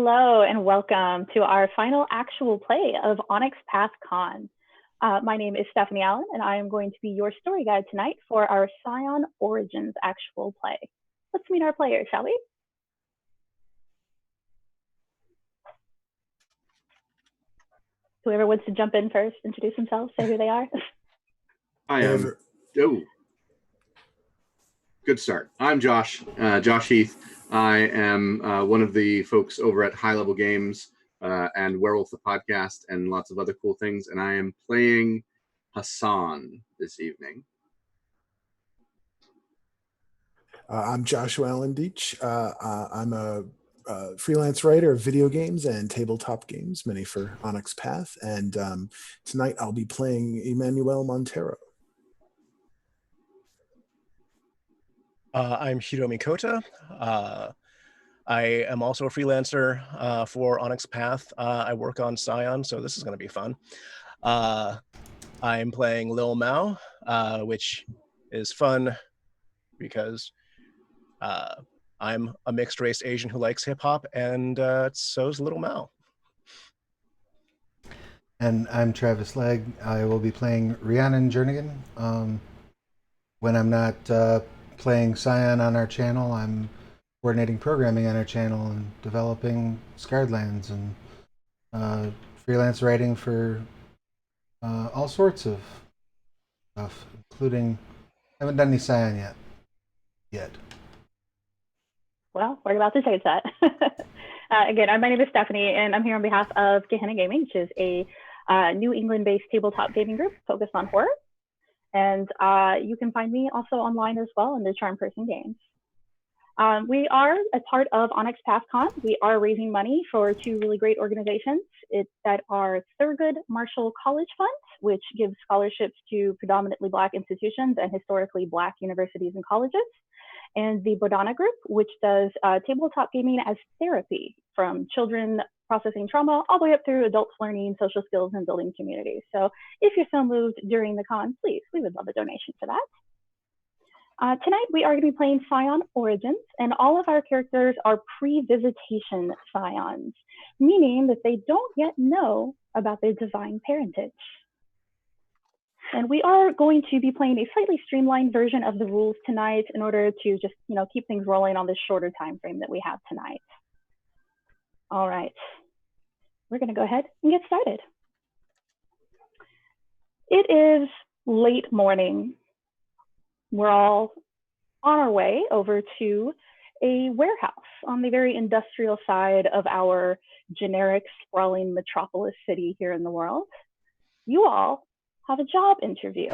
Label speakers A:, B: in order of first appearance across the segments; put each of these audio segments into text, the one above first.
A: Hello and welcome to our final actual play of Onyx Path Con. My name is Stephanie Allen and I am going to be your story guide tonight for our Scion Origins actual play. Let's meet our players, shall we? Whoever wants to jump in first, introduce themselves, say who they are.
B: I am. Oh, good start. I'm Josh, Josh Heath. I am one of the folks over at High Level Games and Werewolf the Podcast and lots of other cool things. And I am playing Hassan this evening.
C: I'm Joshua Allen Deach. I'm a freelance writer of video games and tabletop games, many for Onyx Path. And tonight I'll be playing Emmanuel Montero.
D: I'm Hiromi Kota. I am also a freelancer for Onyx Path. I work on Scion, so this is going to be fun. I'm playing Lil Mao, which is fun because I'm a mixed-race Asian who likes hip-hop, and so is Little Mao.
E: And I'm Travis Legg. I will be playing Rhiannon Jernigan. When I'm not playing Scion on our channel, I'm coordinating programming on our channel and developing Scarred Lands and freelance writing for all sorts of stuff, including, I haven't done any Scion yet.
A: Well, we're about to change that. Again, my name is Stephanie, and I'm here on behalf of Gehenna Gaming, which is a New England-based tabletop gaming group focused on horror. And you can find me also online as well under Charm Person Games. We are, as part of Onyx Path Con, we are raising money for two really great organizations that are Thurgood Marshall College Fund, which gives scholarships to predominantly Black institutions and historically Black universities and colleges, and the Bodana Group, which does tabletop gaming as therapy from children processing trauma all the way up through adults learning social skills and building communities. So if you're so moved during the con, please, we would love a donation for that. Tonight, we are going to be playing Scion Origins, and all of our characters are pre-visitation Scions, meaning that they don't yet know about their divine parentage. And we are going to be playing a slightly streamlined version of the rules tonight in order to just, keep things rolling on this shorter time frame that we have tonight. All right, we're going to go ahead and get started. It is late morning. We're all on our way over to a warehouse on the very industrial side of our generic sprawling metropolis city here in the world. You all have a job interview.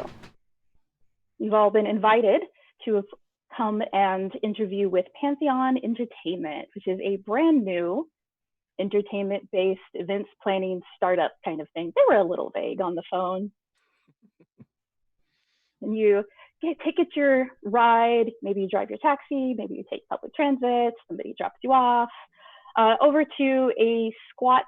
A: You've all been invited to come and interview with Pantheon Entertainment, which is a brand new entertainment-based events planning startup kind of thing. They were a little vague on the phone. And you take your ride, maybe you drive your taxi, maybe you take public transit, somebody drops you off, over to a squat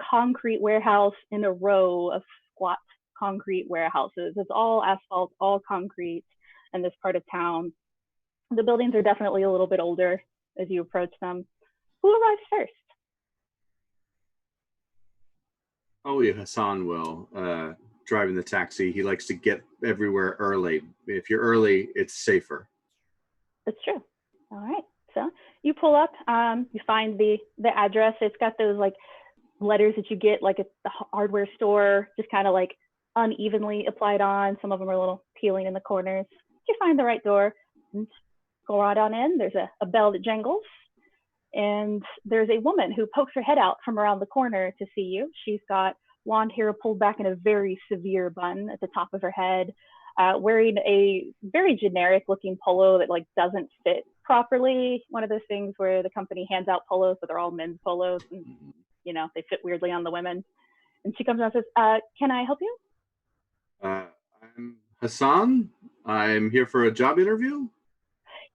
A: concrete warehouse in a row of squat concrete warehouses. It's all asphalt, all concrete in this part of town. The buildings are definitely a little bit older as you approach them. Who arrives first?
B: Oh, yeah, Hassan will. Driving the taxi, he likes to get everywhere early. If you're early, it's safer.
A: That's true. All right, so you pull up, you find the address. It's got those like letters that you get like at the hardware store, just kind of like unevenly applied on. Some of them are a little peeling in the corners. You find the right door and go right on in. There's a bell that jangles, and there's a woman who pokes her head out from around the corner to see you. She's got blonde hair pulled back in a very severe bun at the top of her head, wearing a very generic looking polo that like doesn't fit properly. One of those things where the company hands out polos, but they're all men's polos, and they fit weirdly on the women. And she comes out and says, can I help you?
B: I'm Hassan. I'm here for a job interview.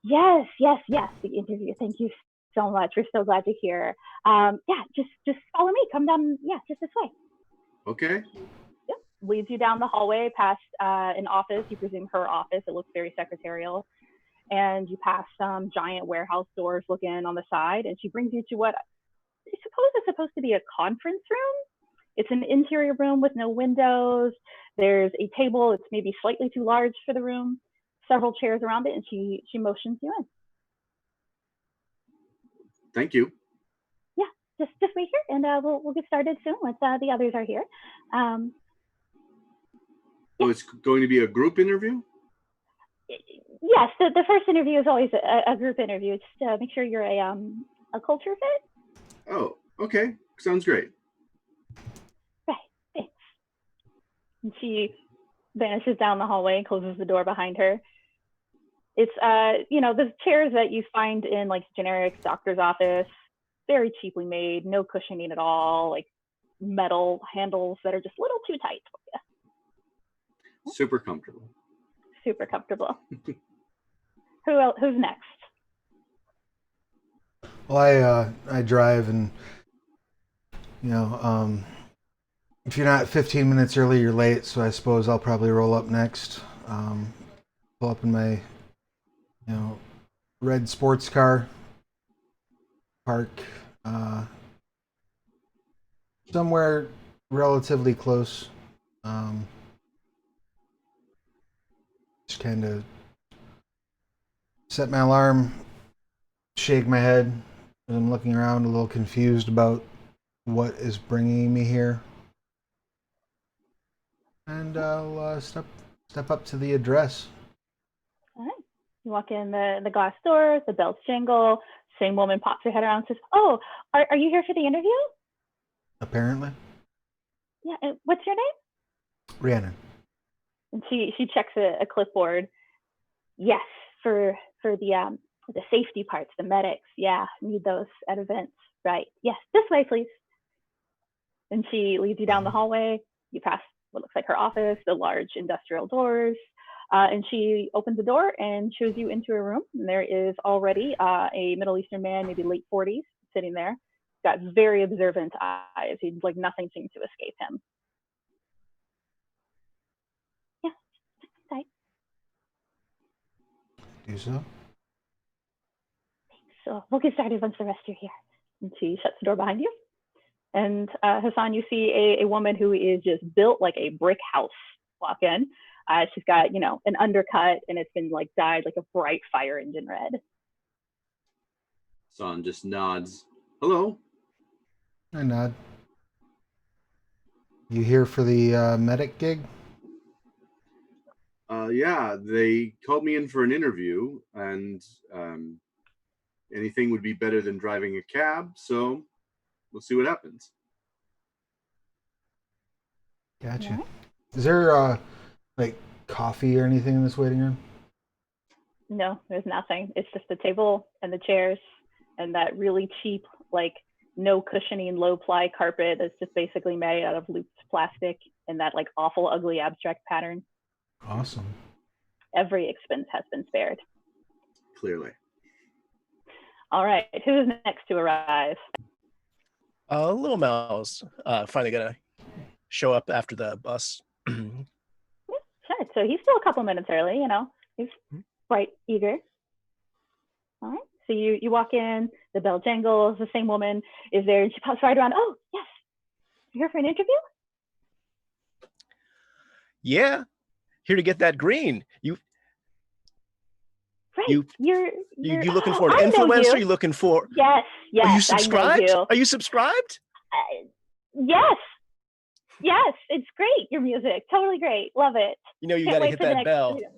A: Yes, the interview. Thank you so much. We're so glad to hear. Just follow me. Come down. Yeah, just this way.
B: Okay.
A: Yep. Leads you down the hallway past an office. You presume her office. It looks very secretarial. And you pass some giant warehouse doors looking on the side. And she brings you to what suppose it's supposed to be a conference room. It's an interior room with no windows. There's a table. It's maybe slightly too large for the room. Several chairs around it, and she motions you in.
B: Thank you.
A: Yeah, just wait here, and we'll get started soon once the others are here.
B: So it's going to be a group interview?
A: Yes, the first interview is always a group interview. Just to make sure you're a culture fit.
B: Oh, okay. Sounds great.
A: Right, thanks. And she vanishes down the hallway and closes the door behind her. It's the chairs that you find in like generic doctor's office, very cheaply made, no cushioning at all, like metal handles that are just a little too tight for you.
B: Super comfortable.
A: Super comfortable. Who's next?
E: Well, I drive, and if you're not 15 minutes early, you're late. So I suppose I'll probably roll up next. Pull up in my red sports car. Park somewhere relatively close. Just kind of set my alarm, shake my head as I'm looking around, a little confused about what is bringing me here. And I'll step up to the address.
A: All right. You walk in the glass door, the bells jingle, same woman pops her head around and says, "Oh, are you here for the interview?"
E: Apparently.
A: Yeah, and what's your name?
E: Rhiannon.
A: And she checks a clipboard. Yes, for the safety parts, the medics. Yeah, need those at events. Right. Yes, this way, please. And she leads you down the hallway. You pass what looks like her office, the large industrial doors. And she opens the door and shows you into a room. And there is already a Middle Eastern man, maybe late 40s, sitting there. Got very observant eyes. He's like nothing seems to escape him. Yeah, right.
E: Do so.
A: So we'll get started once the rest are here. And she shuts the door behind you. And Hassan, you see a woman who is just built like a brick house walk in. She's got, an undercut, and it's been like dyed like a bright fire engine red.
B: Son just nods. Hello.
E: I nod. You here for the medic gig?
B: Yeah, they called me in for an interview, and anything would be better than driving a cab, so we'll see what happens.
E: Gotcha.
A: Yeah.
E: Is there like coffee or anything in this waiting room?
A: No, there's nothing. It's just the table and the chairs and that really cheap, like no cushioning, low ply carpet that's just basically made out of looped plastic and that like awful, ugly abstract pattern.
E: Awesome.
A: Every expense has been spared.
B: Clearly.
A: All right, who's next to arrive?
D: Little Mouse finally gonna show up after the bus.
A: Sure. So he's still a couple minutes early, he's quite eager. All right. So you walk in, the bell jangles, the same woman is there, and she pops right around. Oh, yes. You here for an interview?
D: Yeah. Here to get that green.
A: Right. You're
D: you looking for an
A: I know
D: influencer?
A: you.
D: You looking for?
A: Yes.
D: Are you subscribed?
A: I know you.
D: Are you subscribed?
A: Yes. Yes. It's great. Your music. Totally great. Love it.
D: You
A: Can't
D: got to
A: wait
D: hit
A: for the
D: that
A: next
D: bell.
A: video.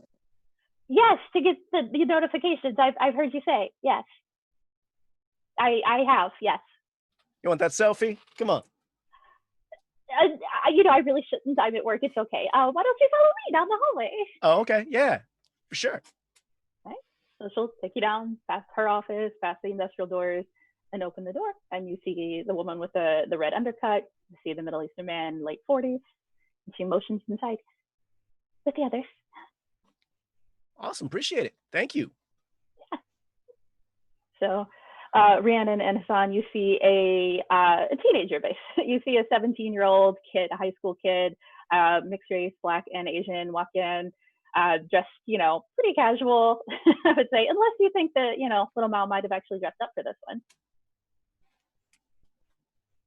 A: Yes, to get the notifications. I've heard you say. Yes. I have. Yes.
D: You want that selfie? Come on.
A: I really shouldn't. I'm at work. It's okay. Why don't you follow me down the hallway?
D: Oh, okay. Yeah, for sure.
A: Right. So she'll take you down past her office, past the industrial doors, and open the door. And you see the woman with the red undercut. You see the Middle Eastern man, late 40s. And she motions inside with the others.
D: Awesome. Appreciate it. Thank you.
A: Yeah. So Rhiannon and Hassan, you see a teenager base. You see a 17-year-old kid, a high school kid, mixed race, Black and Asian, walk in, dressed, pretty casual, I would say, unless you think that, little Mal might have actually dressed up for this one.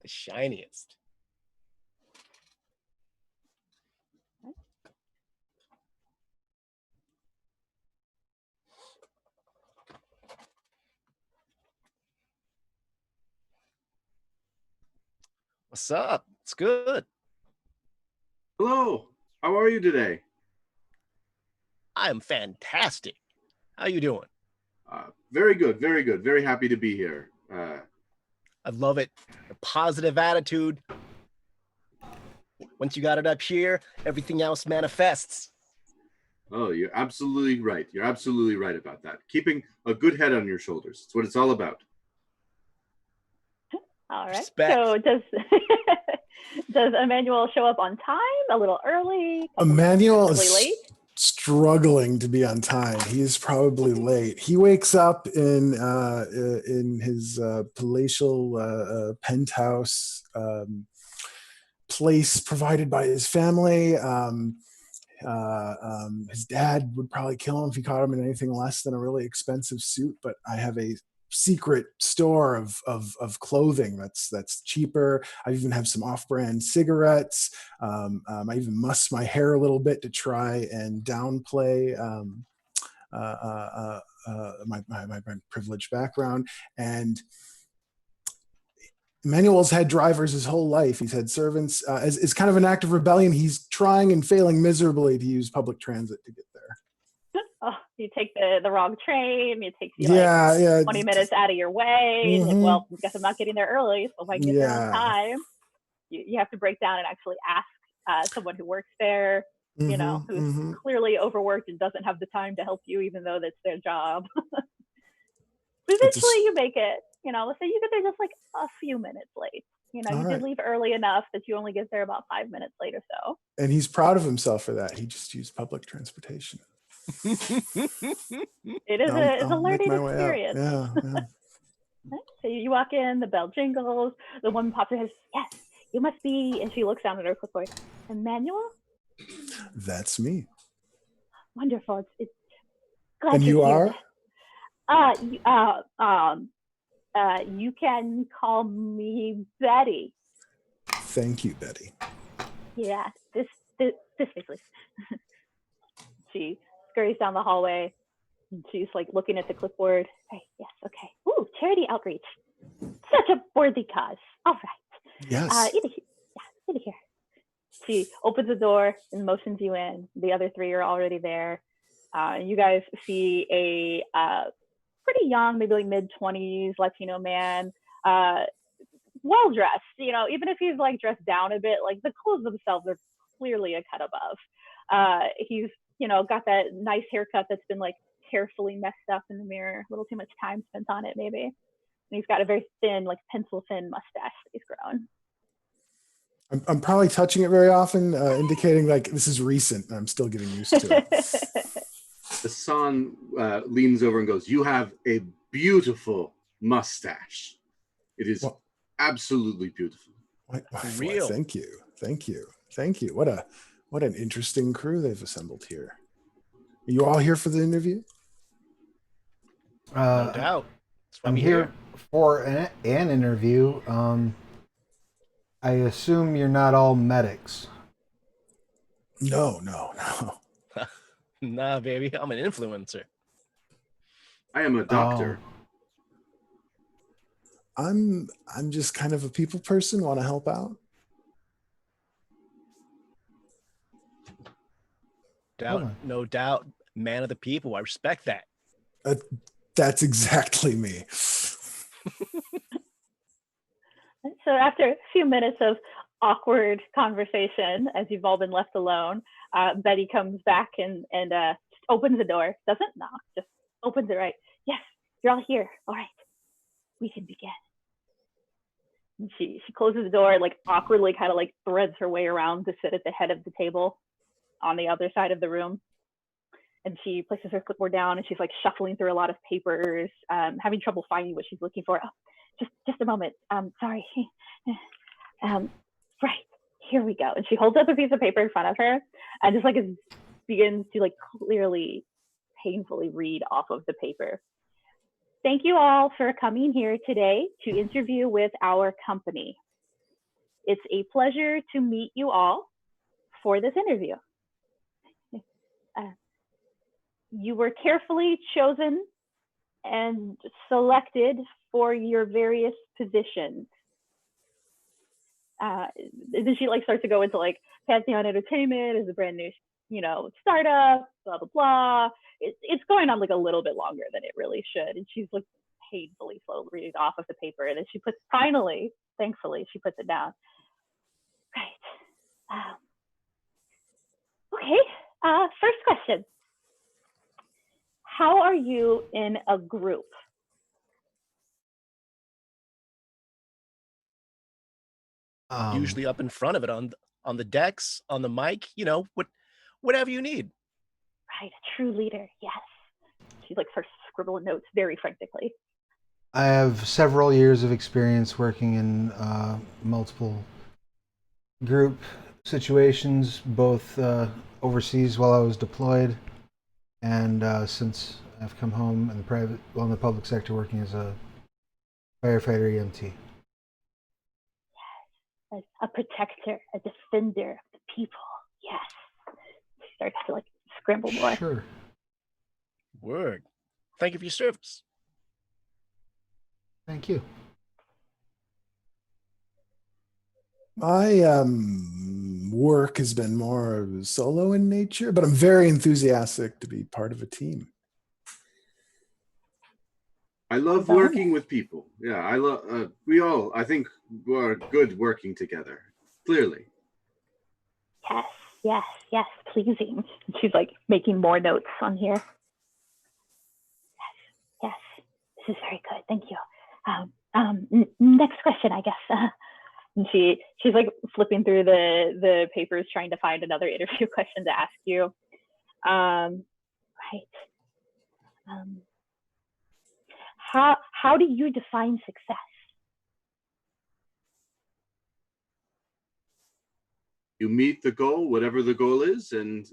D: The shiniest. What's up? It's good.
B: Hello. How are you today?
D: I'm fantastic. How you doing?
B: Very good. Very good. Very happy to be here.
D: I love it. A positive attitude. Once you got it up here, everything else manifests.
B: Oh, you're absolutely right. You're absolutely right about that. Keeping a good head on your shoulders. It's what it's all about.
A: All right.
D: Respect.
A: So does does Emmanuel show up on time? A little early?
C: Emmanuel
A: Really
C: is
A: late?
C: struggling to be on time. He's probably late. He wakes up in his palatial penthouse place provided by his family. His dad would probably kill him if he caught him in anything less than a really expensive suit, but I have a secret store of clothing that's cheaper. I even have some off-brand cigarettes. I even muss my hair a little bit to try and downplay my privileged background. And Emmanuel's had drivers his whole life. He's had servants. As kind of an act of rebellion, he's trying and failing miserably to use public transit to get there.
A: Oh, you take the wrong train. It takes you
C: Yeah,
A: like
C: yeah.
A: 20 minutes out of your way. Like, well, I guess I'm not getting there early, so if I can get there on time, you have to break down and actually ask someone who works there, you know, who's clearly overworked and doesn't have the time to help you, even though that's their job. Eventually, you make it. You know, let's say you get there just like a few minutes late. You know, you did leave early enough that you only get there about 5 minutes late or so.
C: And he's proud of himself for that. He just used public transportation.
A: It is a learning experience.
C: Yeah.
A: So you walk in, the bell jingles, the woman pops her head, yes, you must be, and she looks down at her clipboard. Emmanuel?
C: That's me.
A: Wonderful. It's glad
C: and you are?
A: You can call me Betty.
C: Thank you, Betty.
A: Yeah, this way, please. She scurries down the hallway. And she's like looking at the clipboard. Hey, yes, okay. Ooh, charity outreach. Such a worthy cause. All right.
C: Yes.
A: In here. She opens the door and motions you in. The other three are already there. You guys see a pretty young, maybe like mid-20s Latino man, well dressed. You know, even if he's like dressed down a bit, like the clothes themselves are clearly a cut above. He's, you know, got that nice haircut that's been like carefully messed up in the mirror, a little too much time spent on it maybe. And he's got a very thin, like pencil thin mustache that he's grown.
C: I'm probably touching it very often, indicating like this is recent. I'm still getting used to it.
B: Hassan leans over and goes, "You have a beautiful mustache. It is absolutely beautiful."
D: Real.
C: Thank you. What an interesting crew they've assembled here. Are you all here for the interview?
D: No doubt.
E: I'm here for an interview. I assume you're not all medics.
C: No.
D: Nah, baby, I'm an influencer.
B: I am a doctor.
C: I'm just kind of a people person, want to help out.
D: No doubt, man of the people. I respect that.
C: That's exactly me.
A: So after a few minutes of awkward conversation, as you've all been left alone, Betty comes back and opens the door. Doesn't knock, just opens it right. Yes, you're all here. All right, we can begin. And she closes the door, like awkwardly kind of like threads her way around to sit at the head of the table on the other side of the room. And she places her clipboard down and she's like shuffling through a lot of papers, having trouble finding what she's looking for. Oh, just a moment. Sorry. Right, here we go. And she holds up a piece of paper in front of her and just like begins to like clearly, painfully read off of the paper. Thank you all for coming here today to interview with our company. It's a pleasure to meet you all for this interview. You were carefully chosen and selected for your various positions. Then she like starts to go into like Pantheon Entertainment is a brand new, startup, blah blah blah. It's going on like a little bit longer than it really should, and she's like painfully slow reading off of the paper, and then she puts thankfully, she puts it down. Right. Okay. First question. How are you in a group?
D: Usually up in front of it on the decks, on the mic, whatever you need.
A: Right, a true leader, yes. She like starts scribbling notes very frantically.
E: I have several years of experience working in multiple group situations, both overseas while I was deployed, and since I've come home in the public sector, working as a firefighter EMT.
A: Yes, a protector, a defender of the people. Yes. She starts to like scramble more.
E: Sure.
D: Word. Thank you for your service.
E: Thank you.
C: My work has been more solo in nature, but I'm very enthusiastic to be part of a team.
B: I love working with people. Yeah, I think we're good working together, clearly.
A: Yes, pleasing. She's like making more notes on here. Yes, this is very good. Thank you. Next question, I guess. And she's like flipping through the papers, trying to find another interview question to ask you. Right. How do you define success?
B: You meet the goal, whatever the goal is, and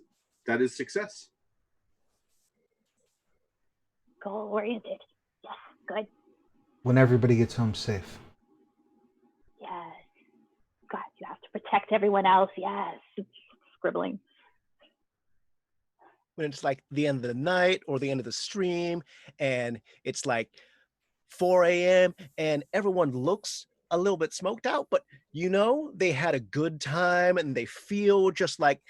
B: that is success.
A: Goal-oriented. Yes, good.
E: When everybody gets home safe.
A: Yes. God, you have to protect everyone else. Yes. Scribbling.
D: When it's like the end of the night or the end of the stream, and it's like 4 a.m. and everyone looks a little bit smoked out, but they had a good time and they feel just like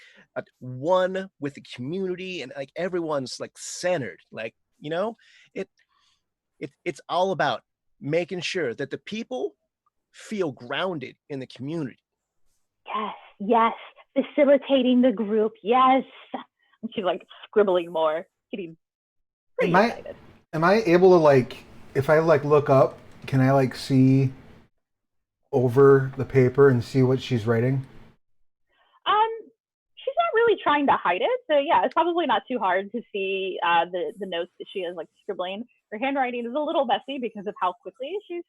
D: one with the community, and like everyone's like centered. Like, it's all about making sure that the people feel grounded in the community.
A: Yes. Facilitating the group. Yes. And she's like scribbling more, getting pretty excited.
E: Am I able to if I look up, can I see over the paper and see what she's writing?
A: She's not really trying to hide it, so yeah, it's probably not too hard to see the notes that she is like scribbling. Her handwriting is a little messy because of how quickly she's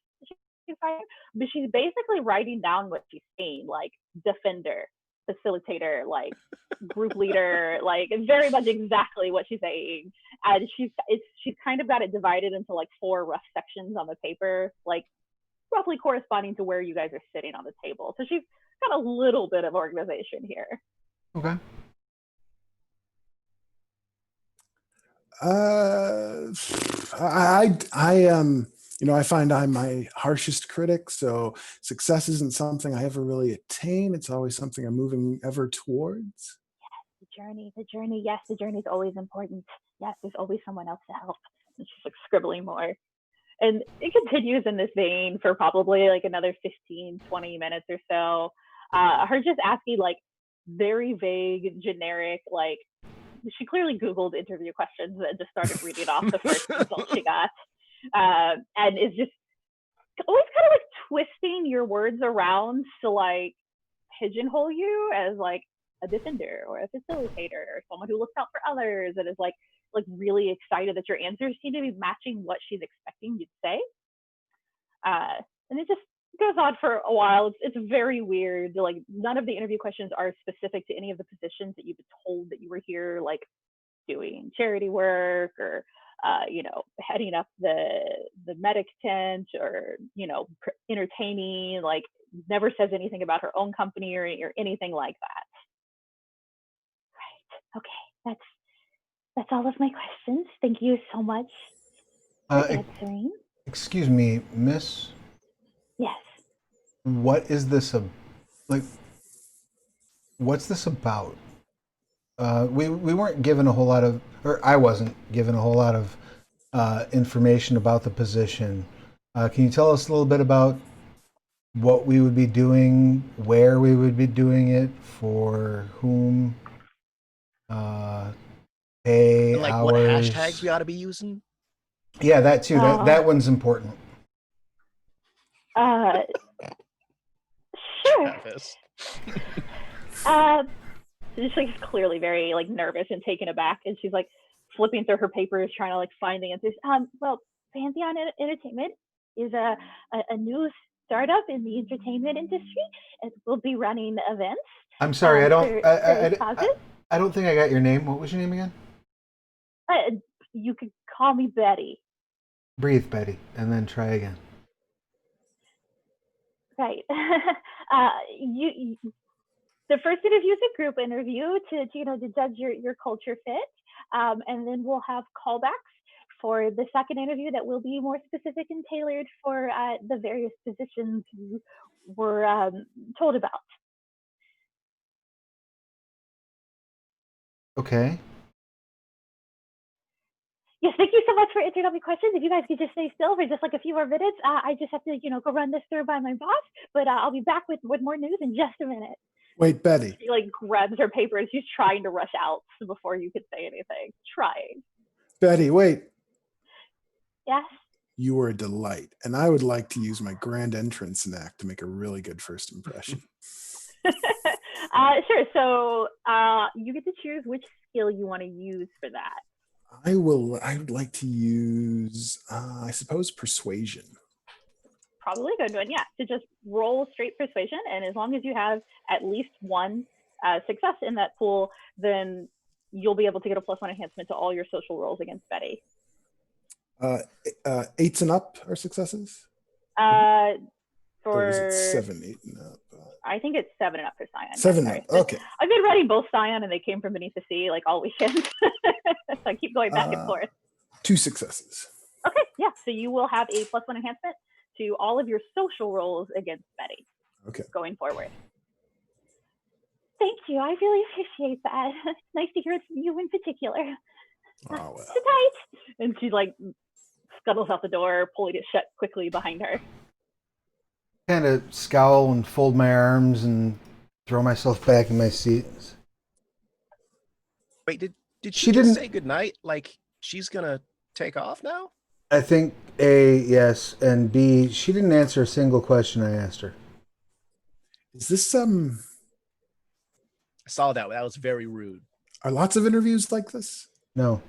A: writing, but she's basically writing down what she's saying, like defender, facilitator, like group leader, like very much exactly what she's saying. And she's kind of got it divided into like 4 rough sections on the paper, like roughly corresponding to where you guys are sitting on the table. So she's got a little bit of organization here.
E: Okay.
C: I find I'm my harshest critic, so success isn't something I ever really attain. It's always something I'm moving ever towards.
A: Yes, the journey. Yes, the journey is always important. Yes, there's always someone else to help. And she's like scribbling more. And it continues in this vein for probably like another 15, 20 minutes or so. Her just asking like very vague, generic, like she clearly Googled interview questions and just started reading off the first result she got. And is just always kind of like twisting your words around to like pigeonhole you as like a defender or a facilitator or someone who looks out for others and is like really excited that your answers seem to be matching what she's expecting you to say. And it just goes on for a while. It's very weird. Like none of the interview questions are specific to any of the positions that you've been told that you were here, like doing charity work or heading up the medic tent, or entertaining. Like, never says anything about her own company or anything like that. Right. Okay. That's all of my questions. Thank you so much for answering.
E: Excuse me, Miss.
A: Yes.
E: What is this what's this about? We weren't given a whole lot of, or I wasn't given a whole lot of information about the position. Can you tell us a little bit about what we would be doing, where we would be doing it, for whom, pay,
D: And like
E: hours?
D: what hashtags we ought to be using?
E: Yeah, that too. That one's important.
A: Sure.
D: Travis.
A: She's like clearly very like nervous and taken aback, and she's like flipping through her papers trying to like find the answers. Well, Pantheon Entertainment is a new startup in the entertainment industry, and we'll be running events.
E: I'm sorry, I
A: I
E: don't think I got your name. What was your name again?
A: You could call me Betty.
E: Breathe, Betty, and then try again.
A: Right. The first interview is a group interview to judge your culture fit, and then we'll have callbacks for the second interview that will be more specific and tailored for the various positions you were told about.
E: Okay.
A: Yes, thank you so much for answering all my questions. If you guys could just stay still for just like a few more minutes, I just have to go run this through by my boss, but I'll be back with more news in just a minute.
C: Wait, Betty.
A: She like grabs her paper and she's trying to rush out before you could say anything. Trying.
C: Betty, wait.
A: Yes?
C: You were a delight, and I would like to use my grand entrance in act to make a really good first impression.
A: Sure. So you get to choose which skill you want to use for that.
C: I would like to use, I suppose, persuasion.
A: Probably a good one, yeah. To just roll straight persuasion, and as long as you have at least one success in that pool, then you'll be able to get a +1 enhancement to all your social rolls against Betty.
C: 8s and up are successes?
A: Or
C: is it 7, 8 and up?
A: I think it's 7 and up for Scion.
C: 7 and up, okay.
A: I've been writing both Scion and They Came From Beneath the Sea like all weekend. So I keep going back and forth.
C: 2 successes.
A: Okay, yeah. So you will have a +1 enhancement to all of your social rolls against Betty.
C: Okay.
A: Going forward. Thank you. I really appreciate that. It's nice to hear it from you in particular.
C: Oh, well.
A: Sit tight. And she like scuttles out the door, pulling it shut quickly behind her.
E: Kind of scowl and fold my arms and throw myself back in my seat.
D: Wait, did she just say goodnight? Like she's gonna take off now?
E: I think A, yes, and B, she didn't answer a single question I asked her.
C: Is this
D: I saw that. That was very rude.
C: Are lots of interviews like this?
E: No.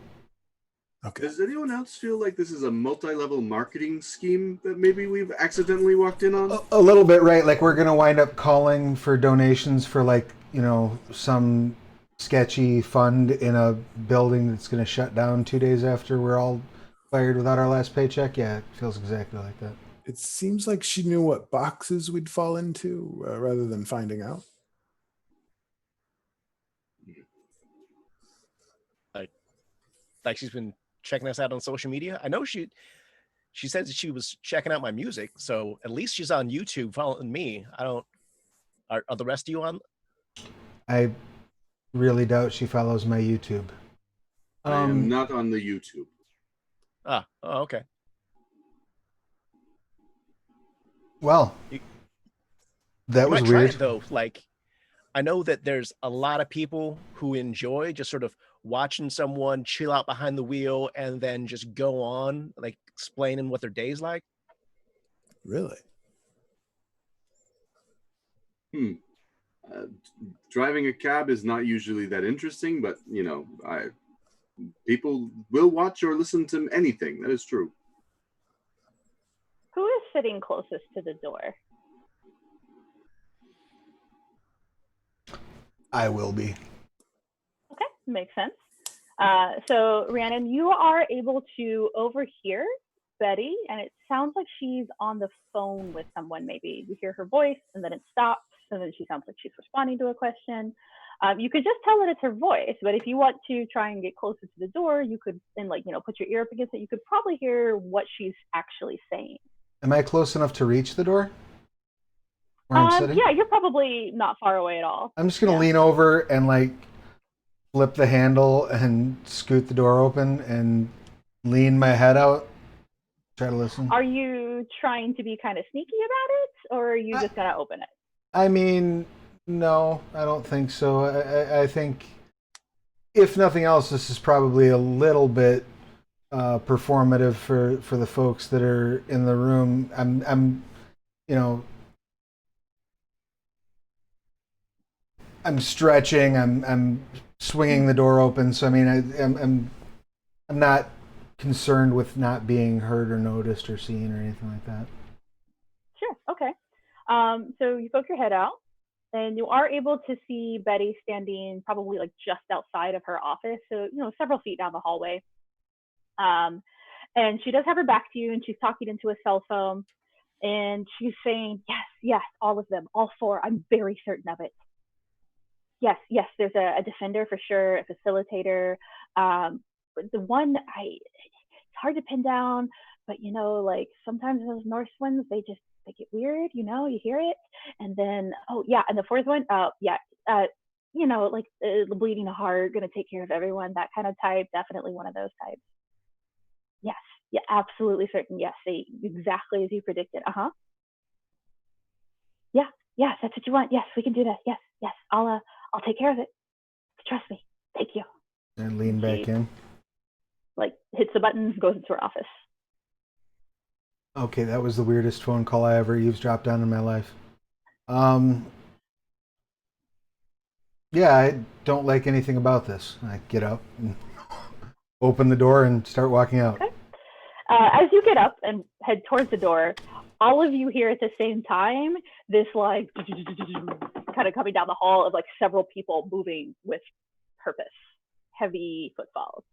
C: Okay.
B: Does anyone else feel like this is a multi-level marketing scheme that maybe we've accidentally walked in on?
E: A little bit, right? Like we're going to wind up calling for donations for some sketchy fund in a building that's going to shut down 2 days after we're all fired without our last paycheck. Yeah, it feels exactly like that.
C: It seems like she knew what boxes we'd fall into rather than finding out.
D: Like she's been checking us out on social media. I know she said that she was checking out my music, so at least she's on YouTube following me. Are the rest of you on?
E: I really doubt she follows my YouTube.
B: I am not on the YouTube.
D: Oh, okay.
E: Well, that was
D: might try
E: weird.
D: it, though. Like, I know that there's a lot of people who enjoy just sort of watching someone chill out behind the wheel and then just go on, like explaining what their day's like.
C: Really?
B: Driving a cab is not usually that interesting, but people will watch or listen to anything. That is true.
A: Who is sitting closest to the door?
E: I will be.
A: Okay, makes sense. So Rhiannon, you are able to overhear Betty, and it sounds like she's on the phone with someone. Maybe you hear her voice, and then it stops, and then she sounds like she's responding to a question. You could just tell that it's her voice, but if you want to try and get closer to the door, you could, and like, put your ear up against it. You could probably hear what she's actually saying.
E: Am I close enough to reach the door? Where I'm sitting?
A: Yeah, you're probably not far away at all.
E: I'm just gonna lean over and like flip the handle and scoot the door open and lean my head out. Try to listen.
A: Are you trying to be kind of sneaky about it, or are you just gonna open it?
E: I mean, no, I don't think so. I think, if nothing else, this is probably a little bit performative for the folks that are in the room. I'm stretching. I'm swinging the door open. So I mean, I'm not concerned with not being heard or noticed or seen or anything like that.
A: Sure. Okay. So you poke your head out, and you are able to see Betty standing probably like just outside of her office, so several feet down the hallway. And she does have her back to you, and she's talking into a cell phone, and she's saying, yes, all of them, all 4. I'm very certain of it. Yes, there's a defender for sure, a facilitator. But the one it's hard to pin down, but like sometimes those Norse ones, they get weird, you hear it. And then, and the 4th one, like the bleeding heart, gonna take care of everyone, that kind of type, definitely one of those types. Yes, yeah, absolutely certain. Yes, they exactly as you predicted. Yes, that's what you want. Yes, we can do that. Yes, I'll take care of it. Trust me. Thank you.
E: And lean back in.
A: Like hits the button, goes into her office.
E: Okay, that was the weirdest phone call I ever eavesdropped on in my life. Yeah, I don't like anything about this. I get up and open the door and start walking out.
A: Okay. As you get up and head towards the door, all of you hear at the same time this like kind of coming down the hall of like several people moving with purpose, heavy footfalls.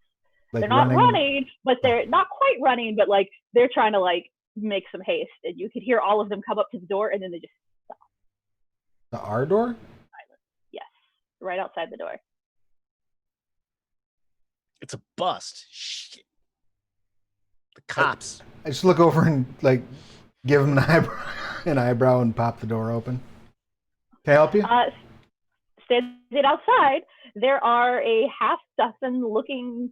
A: Like they're not running, but they're not quite running, but like they're trying to like make some haste, and you could hear all of them come up to the door, and then they just stop.
E: Our door?
A: Yes, right outside the door.
D: It's a bust. Shit. The cops.
E: I just look over and like give him an eyebrow and pop the door open. Can I help you?
A: Standing outside, there are a half-dozen looking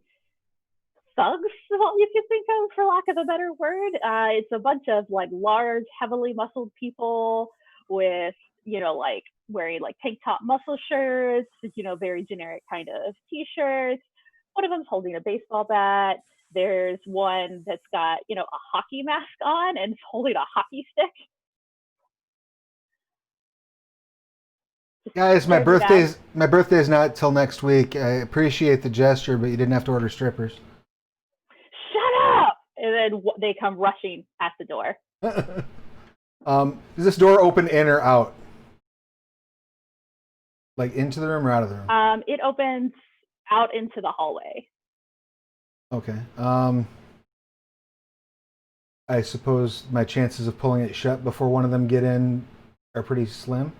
A: thugs, what you could think of, for lack of a better word. It's a bunch of like large, heavily muscled people with, like wearing like tank top muscle shirts, very generic kind of t-shirts. One of them's holding a baseball bat. There's one that's got, a hockey mask on and holding a hockey stick.
E: Guys, my birthday's not till next week. I appreciate the gesture, but you didn't have to order strippers.
A: Shut up! And then they come rushing at the door.
E: Does this door open in or out? Like into the room or out of the room?
A: It opens out into the hallway.
E: Okay. I suppose my chances of pulling it shut before one of them get in are pretty slim.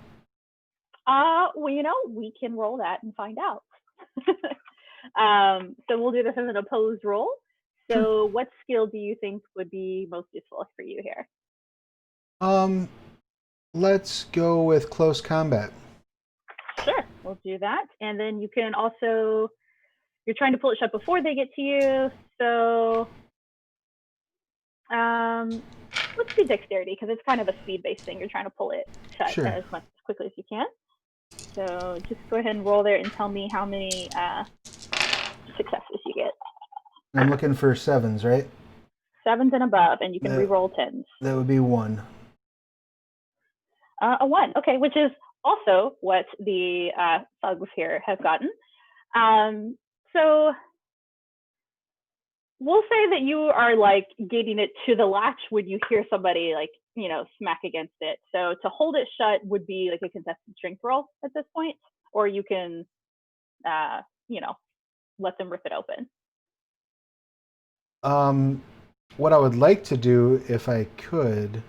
A: Well, we can roll that and find out. So we'll do this as an opposed roll. So what skill do you think would be most useful for you here?
E: Let's go with close combat.
A: Sure, we'll do that. And then you can also, you're trying to pull it shut before they get to you. So let's do dexterity, because it's kind of a speed-based thing. You're trying to pull it shut as quickly as you can. So just go ahead and roll there and tell me how many successes you get.
E: I'm looking for 7s, right?
A: 7s and above, and you can re-roll 10s.
E: That would be 1.
A: A 1, okay, which is also what the thugs here have gotten. So we'll say that you are like getting it to the latch when you hear somebody like, smack against it. So to hold it shut would be like a contested strength roll at this point, or you can, let them rip it open?
E: What I would like to do, if I could,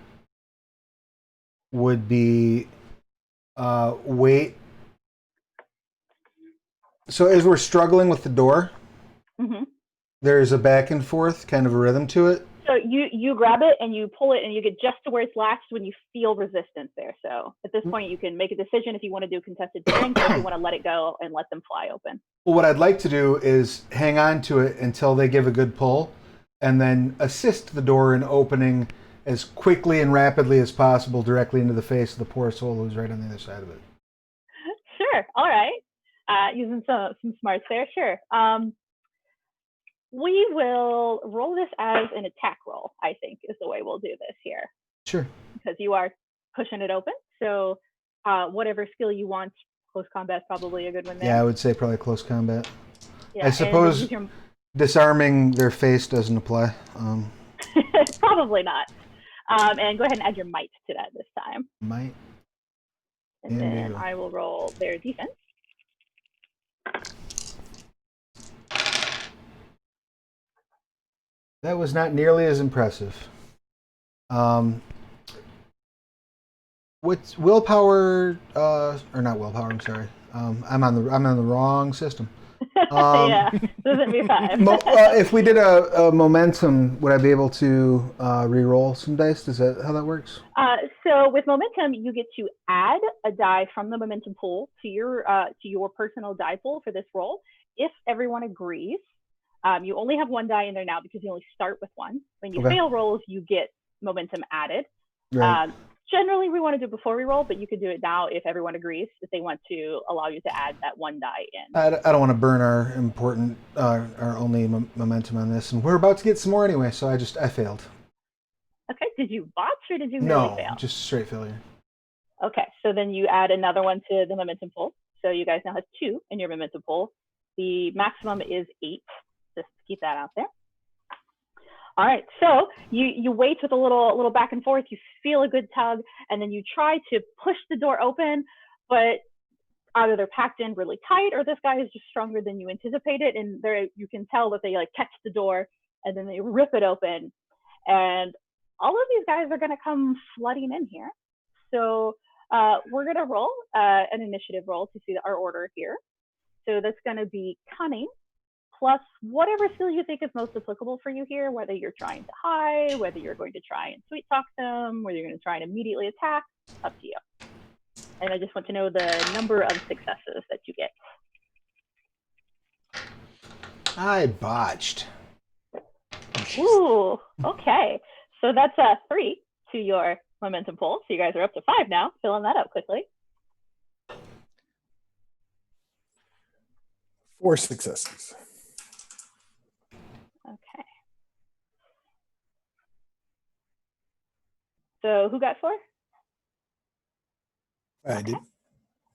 E: would be wait. So as we're struggling with the door,
A: Mm-hmm.
E: there's a back and forth kind of a rhythm to it.
A: So you grab it and you pull it and you get just to where it's latched when you feel resistance there. So at this point, you can make a decision if you want to do contested strength or if you want to let it go and let them fly open.
E: Well, what I'd like to do is hang on to it until they give a good pull, and then assist the door in opening as quickly and rapidly as possible directly into the face of the poor soul who's right on the other side of it.
A: Sure. All right. Using some smarts there. Sure. We will roll this as an attack roll, I think, is the way we'll do this here.
E: Sure.
A: Because you are pushing it open. So whatever skill you want, close combat's probably a good one there.
E: Yeah, I would say probably close combat.
A: Yeah,
E: I suppose disarming their face doesn't apply.
A: Probably not. And go ahead and add your might to that this time.
E: Might.
A: And then I will roll their defense.
E: That was not nearly as impressive. What's willpower? Or not willpower? I'm sorry. I'm on the wrong system.
A: Yeah, doesn't be 5.
E: If we did a momentum, would I be able to re-roll some dice? Is that how that works?
A: So with momentum, you get to add a die from the momentum pool to your personal die pool for this roll. If everyone agrees, you only have 1 die in there now because you only start with 1. When you fail rolls, you get momentum added.
E: Right.
A: Generally, we want to do it before we roll, but you could do it now if everyone agrees, if they want to allow you to add that 1 die in.
E: I don't want to burn our important, our only momentum on this, and we're about to get some more anyway, so I failed.
A: Okay, did you botch or did you merely fail?
E: No, just straight failure.
A: Okay, so then you add another one to the momentum pool. So you guys now have 2 in your momentum pool. The maximum is 8. Just keep that out there. All right, so you wait with a little back and forth. You feel a good tug, and then you try to push the door open, but either they're packed in really tight, or this guy is just stronger than you anticipated, and you can tell that they like catch the door, and then they rip it open, and all of these guys are going to come flooding in here. So we're going to roll an initiative roll to see our order here. So that's going to be cunning, plus whatever skill you think is most applicable for you here, whether you're trying to hide, whether you're going to try and sweet talk them, whether you're going to try and immediately attack, up to you. And I just want to know the number of successes that you get.
E: I botched.
A: Ooh, okay. So that's 3 to your momentum pool. So you guys are up to 5 now, filling that up quickly.
C: 4 successes.
A: Okay. So who got 4?
C: I did.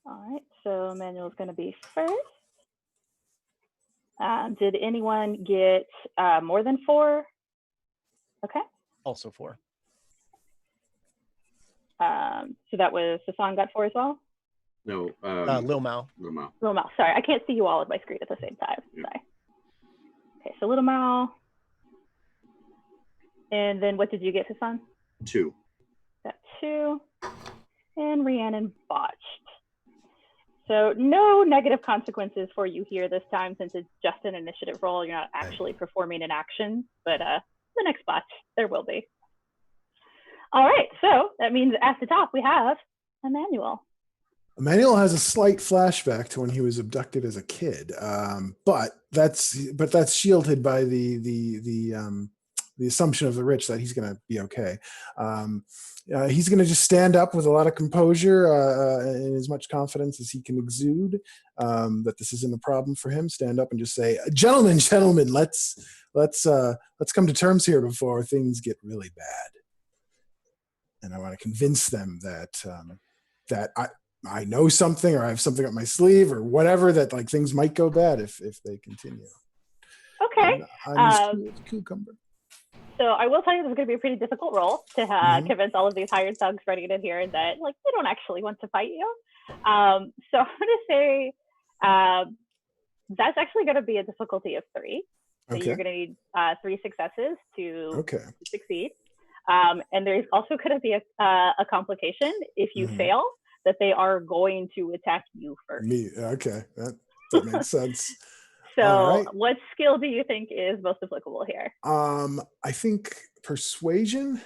A: All right, so Manuel's going to be first. Did anyone get more than 4? Okay.
D: Also 4.
A: So that was Hassan got 4 as well?
B: No.
D: Lil Mao.
B: Lil Mao.
A: Little Mal. Sorry, I can't see you all on my screen at the same time.
B: Yeah.
A: Sorry. Okay, so Little Mal. And then what did you get, Hassan?
B: 2.
A: Got 2. And Rhiannon botched. So no negative consequences for you here this time, since it's just an initiative roll. You're not actually performing an action, but the next botch, there will be. All right, so that means at the top we have Emmanuel.
C: Emmanuel has a slight flashback to when he was abducted as a kid, but that's shielded by the assumption of the rich that he's going to be okay. He's going to just stand up with a lot of composure and as much confidence as he can exude. That this isn't a problem for him. Stand up and just say, "Gentlemen, let's come to terms here before things get really bad." And I want to convince them that I know something, or I have something up my sleeve, or whatever, that like things might go bad if they continue.
A: Okay.
C: I'm cucumber.
A: So I will tell you this is going to be a pretty difficult role to convince all of these hired thugs running in here that like they don't actually want to fight you. So I'm going to say That's actually going to be a difficulty of 3. So
C: Okay.
A: you're going to need 3 successes to
C: Okay.
A: succeed. And there's also going to be a complication if you fail, that they are going to attack you first.
C: Me. Okay. That makes sense.
A: So
C: All right.
A: what skill do you think is most applicable here?
C: I think persuasion.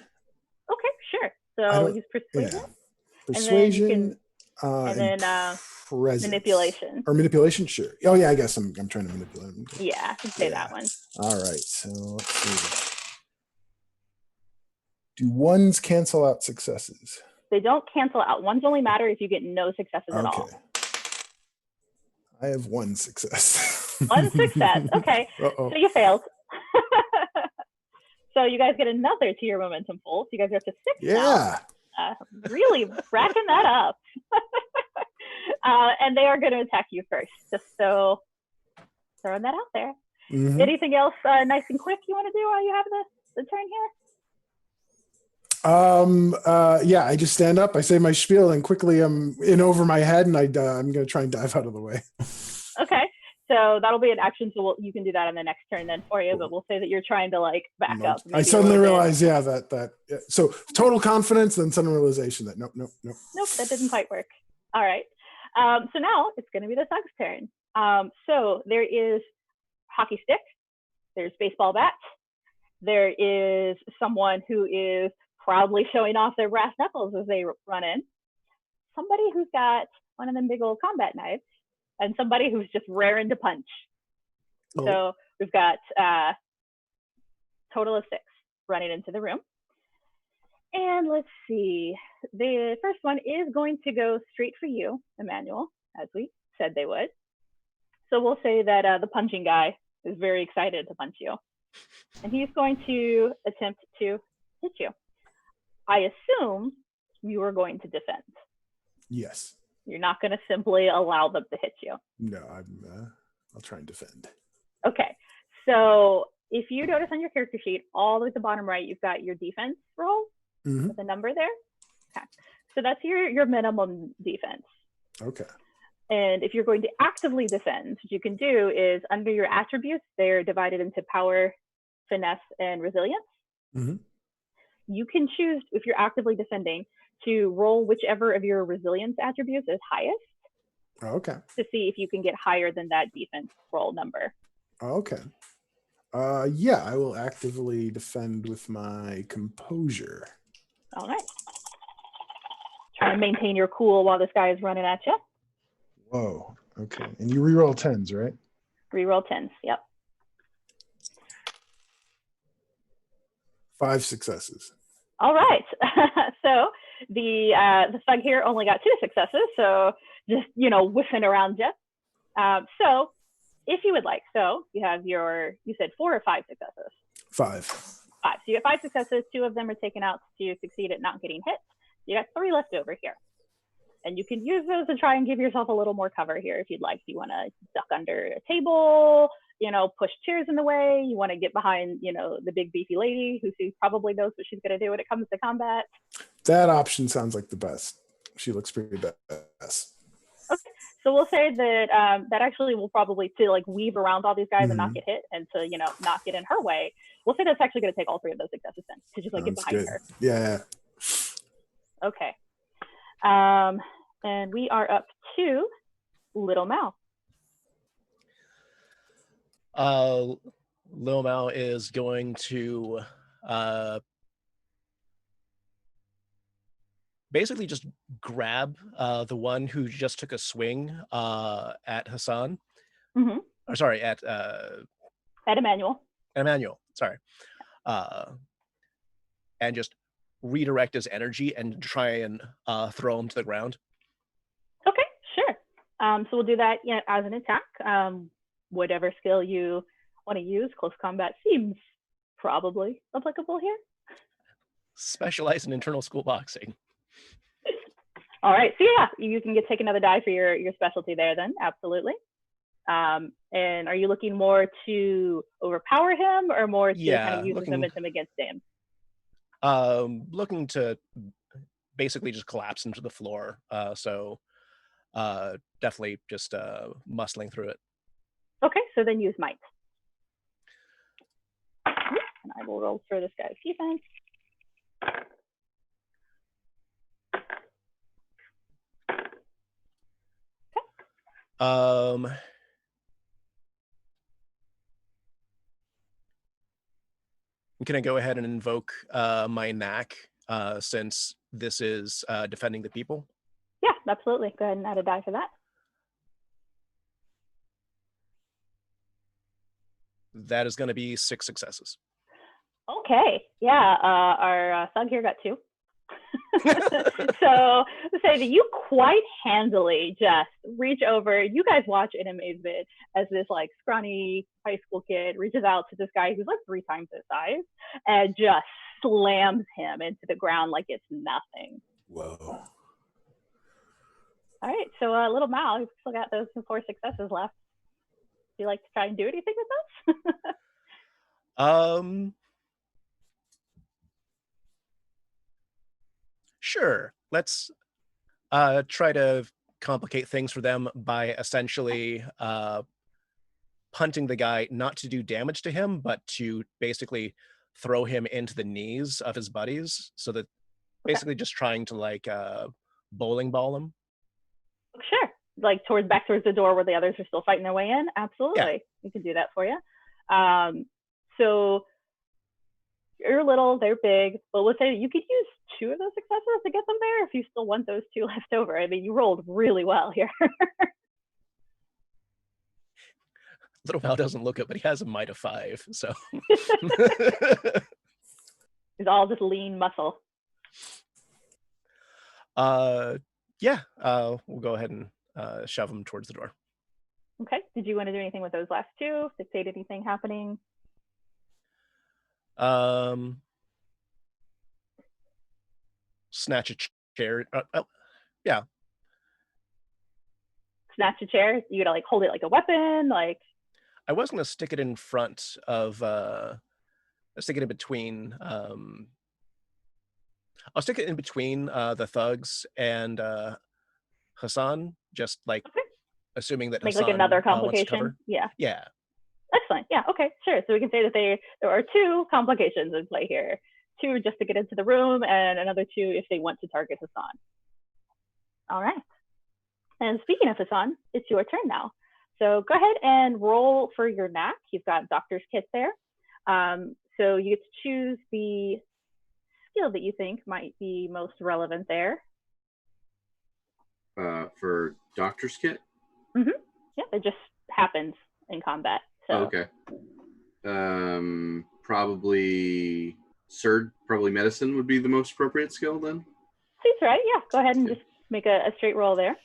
A: Okay, sure.
C: I
A: So
C: don't-
A: use persuasion.
C: Yeah. Persuasion.
A: And then
C: presence.
A: manipulation.
C: Or manipulation, sure. Oh yeah, I guess I'm trying to manipulate them.
A: Yeah, I can say that one.
C: All right. So let's see. Do ones cancel out successes?
A: They don't cancel out. Ones only matter if you get no successes at all.
C: I have 1 success.
A: 1 success. Okay.
C: Uh-oh.
A: So you failed. So you guys get another to your momentum full. So you guys are up to 6
C: Yeah.
A: now. Really racking that up. And they are going to attack you first. Just so throwing that out there.
C: Mhm.
A: Anything else nice and quick you want to do while you have the turn here?
C: Yeah, I just stand up, I say my spiel, and quickly I'm in over my head, and I'm going to try and dive out of the way.
A: Okay. So that'll be an action. So you can do that on the next turn then for you, but we'll say that you're trying to like back up.
C: I suddenly realize, yeah, that so total confidence, then sudden realization that nope,
A: that didn't quite work. All right. So now it's going to be the Thug's turn. So there is hockey stick, there's baseball bat, there is someone who is proudly showing off their brass knuckles as they run in, somebody who's got one of them big old combat knives, and somebody who's just raring to punch. Oh. So we've got total of 6 running into the room. And let's see, the first one is going to go straight for you, Emmanuel, as we said they would. So we'll say that the punching guy is very excited to punch you. And he's going to attempt to hit you. I assume you are going to defend.
C: Yes.
A: You're not going to simply allow them to hit you.
C: No, I'll try and defend.
A: Okay. So if you notice on your character sheet, all the way at the bottom right, you've got your defense roll with a number there. Okay. So that's your minimum defense.
C: Okay.
A: And if you're going to actively defend, what you can do is under your attributes, they're divided into power, finesse, and resilience. You can choose, if you're actively defending, to roll whichever of your resilience attributes is highest.
C: Okay.
A: To see if you can get higher than that defense roll number.
C: Okay. Yeah, I will actively defend with my composure.
A: All right. Try and maintain your cool while this guy is running at you.
C: Whoa. Okay. And you reroll 10s, right?
A: Reroll 10s. Yep.
C: 5 successes.
A: All right. So the thug here only got 2 successes. So just, whiffing around you. So if you would like, so you have you said 4 or 5 successes?
C: 5.
A: 5. So you get 5 successes. 2 of them are taken out to succeed at not getting hit. You got 3 left over here. And you can use those to try and give yourself a little more cover here if you'd like. You want to duck under a table, push chairs in the way. You want to get behind, the big beefy lady who probably knows what she's going to do when it comes to combat.
C: That option sounds like the best. She looks pretty best.
A: Okay. So we'll say that that actually will probably to weave around all these guys and not get hit and to, not get in her way. We'll say that's actually going to take all 3 of those successes then to just get behind her.
C: Yeah.
A: Okay. And we are up to Little Mal.
D: Little Mal is going to basically just grab the one who just took a swing at Hassan. Or sorry, at
A: Emmanuel.
D: Emmanuel, sorry. And just redirect his energy and try and throw him to the ground.
A: Okay, sure. So we'll do that as an attack. Whatever skill you want to use, close combat seems probably applicable here.
D: Specialize in internal school boxing.
A: All right, so yeah, you can take another die for your specialty there then, absolutely. And are you looking more to overpower him or more to kind of use his momentum against him?
D: Looking to basically just collapse into the floor. So definitely just muscling through it.
A: Okay, so then use might. And I will roll for this guy's defense.
D: Can I go ahead and invoke my knack since this is defending the people?
A: Yeah, absolutely. Go ahead and add a die for that.
D: That is going to be 6 successes.
A: Okay, yeah, our thug here got 2. So say that you quite handily just reach over. You guys watch in amazement as this like scrawny high school kid reaches out to this guy who's like 3 times his size and just slams him into the ground like it's nothing.
C: Whoa.
A: All right, so little Mal, you've still got those 4 successes left. Do you like to try and do anything with those?
D: Sure. Let's try to complicate things for them by essentially punting the guy, not to do damage to him, but to basically throw him into the knees of his buddies. So that basically just trying to like bowling ball him.
A: Sure. Like back towards the door where the others are still fighting their way in. Absolutely. Yeah. We can do that for you. So you're little, they're big, but let's say you could use 2 of those successes to get them there if you still want those 2 left over. I mean, you rolled really well here.
D: Little Val doesn't look it, but he has a might of 5, so.
A: He's all just lean muscle.
D: Yeah, we'll go ahead and shove him towards the door.
A: Okay. Did you want to do anything with those last 2? Dictate anything happening?
D: Snatch a chair. Yeah.
A: Snatch a chair? You gotta like hold it like a weapon, like.
D: I was gonna stick it in front of. Stick it in between. I'll stick it in between the thugs and Hassan, just like assuming that
A: make
D: Hassan
A: like another
D: wants to
A: complication.
D: cover.
A: Yeah.
D: Yeah.
A: Excellent. Yeah. Okay. Sure. So we can say that there are 2 complications in play here. 2 just to get into the room, and another 2 if they want to target Hassan. All right. And speaking of Hassan, it's your turn now. So go ahead and roll for your knack. You've got doctor's kit there. So you get to choose the skill that you think might be most relevant there.
B: For doctor's kit?
A: Mm-hmm. Yeah, it just happens in combat. So.
B: Oh, okay. Probably medicine would be the most appropriate skill then?
A: Seems right, yeah. Go ahead and just make a straight roll there.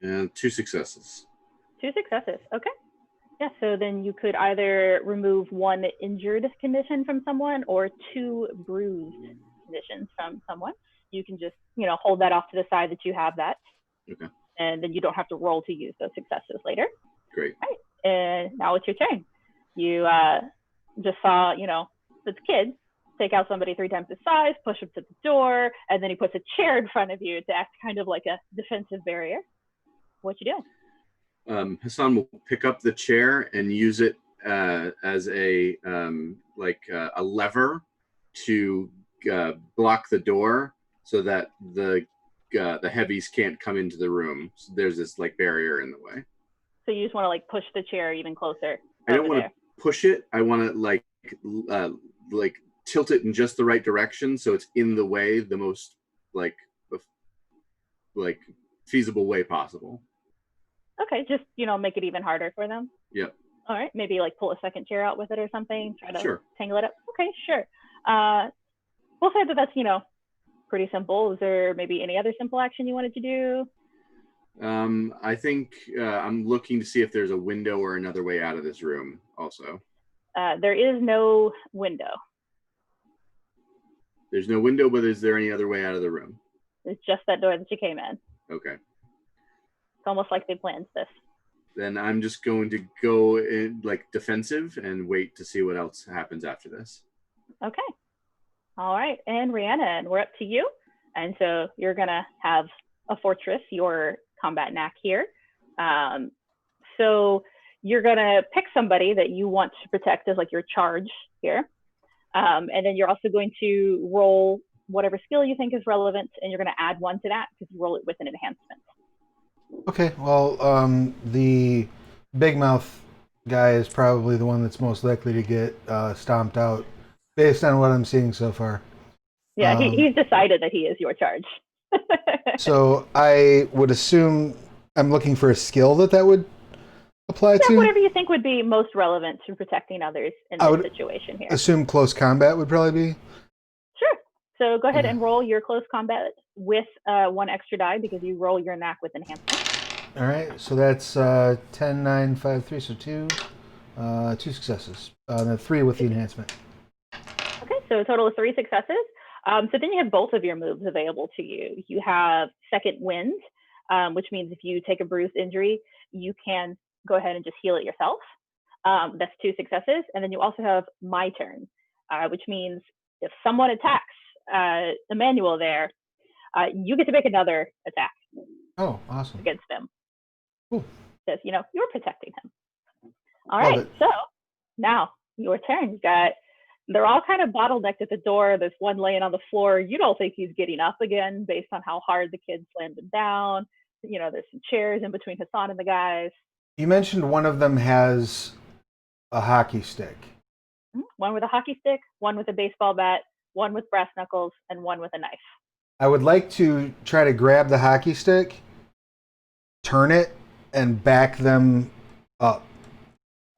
B: And 2 successes.
A: 2 successes, okay. Yeah, so then you could either remove 1 injured condition from someone or 2 bruised conditions from someone. You can just, hold that off to the side that you have that.
B: Okay.
A: And then you don't have to roll to use those successes later.
B: Great.
A: All right, and now it's your turn. You just saw, this kid take out somebody 3 times his size, push him to the door, and then he puts a chair in front of you to act kind of like a defensive barrier. What you do?
B: Hassan will pick up the chair and use it as a lever to block the door so that the heavies can't come into the room. So there's this like barrier in the way.
A: So you just want to like push the chair even closer.
B: I don't want to push it. I want to like tilt it in just the right direction so it's in the way the most like feasible way possible.
A: Okay, just make it even harder for them.
B: Yep.
A: All right, maybe like pull a second chair out with it or something. Try to tangle it up. Okay, sure. We'll say that that's pretty simple. Is there maybe any other simple action you wanted to do?
B: I think I'm looking to see if there's a window or another way out of this room also.
A: There is no window.
B: There's no window, but is there any other way out of the room?
A: It's just that door that you came in.
B: Okay.
A: It's almost like they planned this.
B: Then I'm just going to go in like defensive and wait to see what else happens after this.
A: Okay. All right, and Rhiannon, we're up to you. And so you're gonna have a fortress, your combat knack here. So you're gonna pick somebody that you want to protect as like your charge here. And then you're also going to roll whatever skill you think is relevant, and you're gonna add one to that because you roll it with an enhancement.
E: Okay, well, the big mouth guy is probably the one that's most likely to get stomped out, based on what I'm seeing so far.
A: Yeah, he's decided that he is your charge.
E: So I would assume I'm looking for a skill that would apply to.
A: Whatever you think would be most relevant to protecting others in this situation here.
E: Assume close combat would probably be.
A: Sure. So go ahead and roll your close combat with one extra die because you roll your knack with enhancement.
E: All right, so that's 10, 9, 5, 3, so 2 successes. And then 3 with the enhancement.
A: Okay, so a total of 3 successes. So then you have both of your moves available to you. You have Second Wind, which means if you take a bruised injury, you can go ahead and just heal it yourself. That's 2 successes. And then you also have My Turn, which means if someone attacks Emmanuel there, you get to make another attack.
E: Oh, awesome.
A: Against them.
E: Cool.
A: Because, you're protecting him. All right, so now your turn. They're all kind of bottlenecked at the door. There's one laying on the floor. You don't think he's getting up again based on how hard the kid slammed him down. There's some chairs in between Hassan and the guys.
E: You mentioned one of them has a hockey stick.
A: One with a hockey stick, one with a baseball bat, one with brass knuckles, and one with a knife.
E: I would like to try to grab the hockey stick, turn it, and back them up.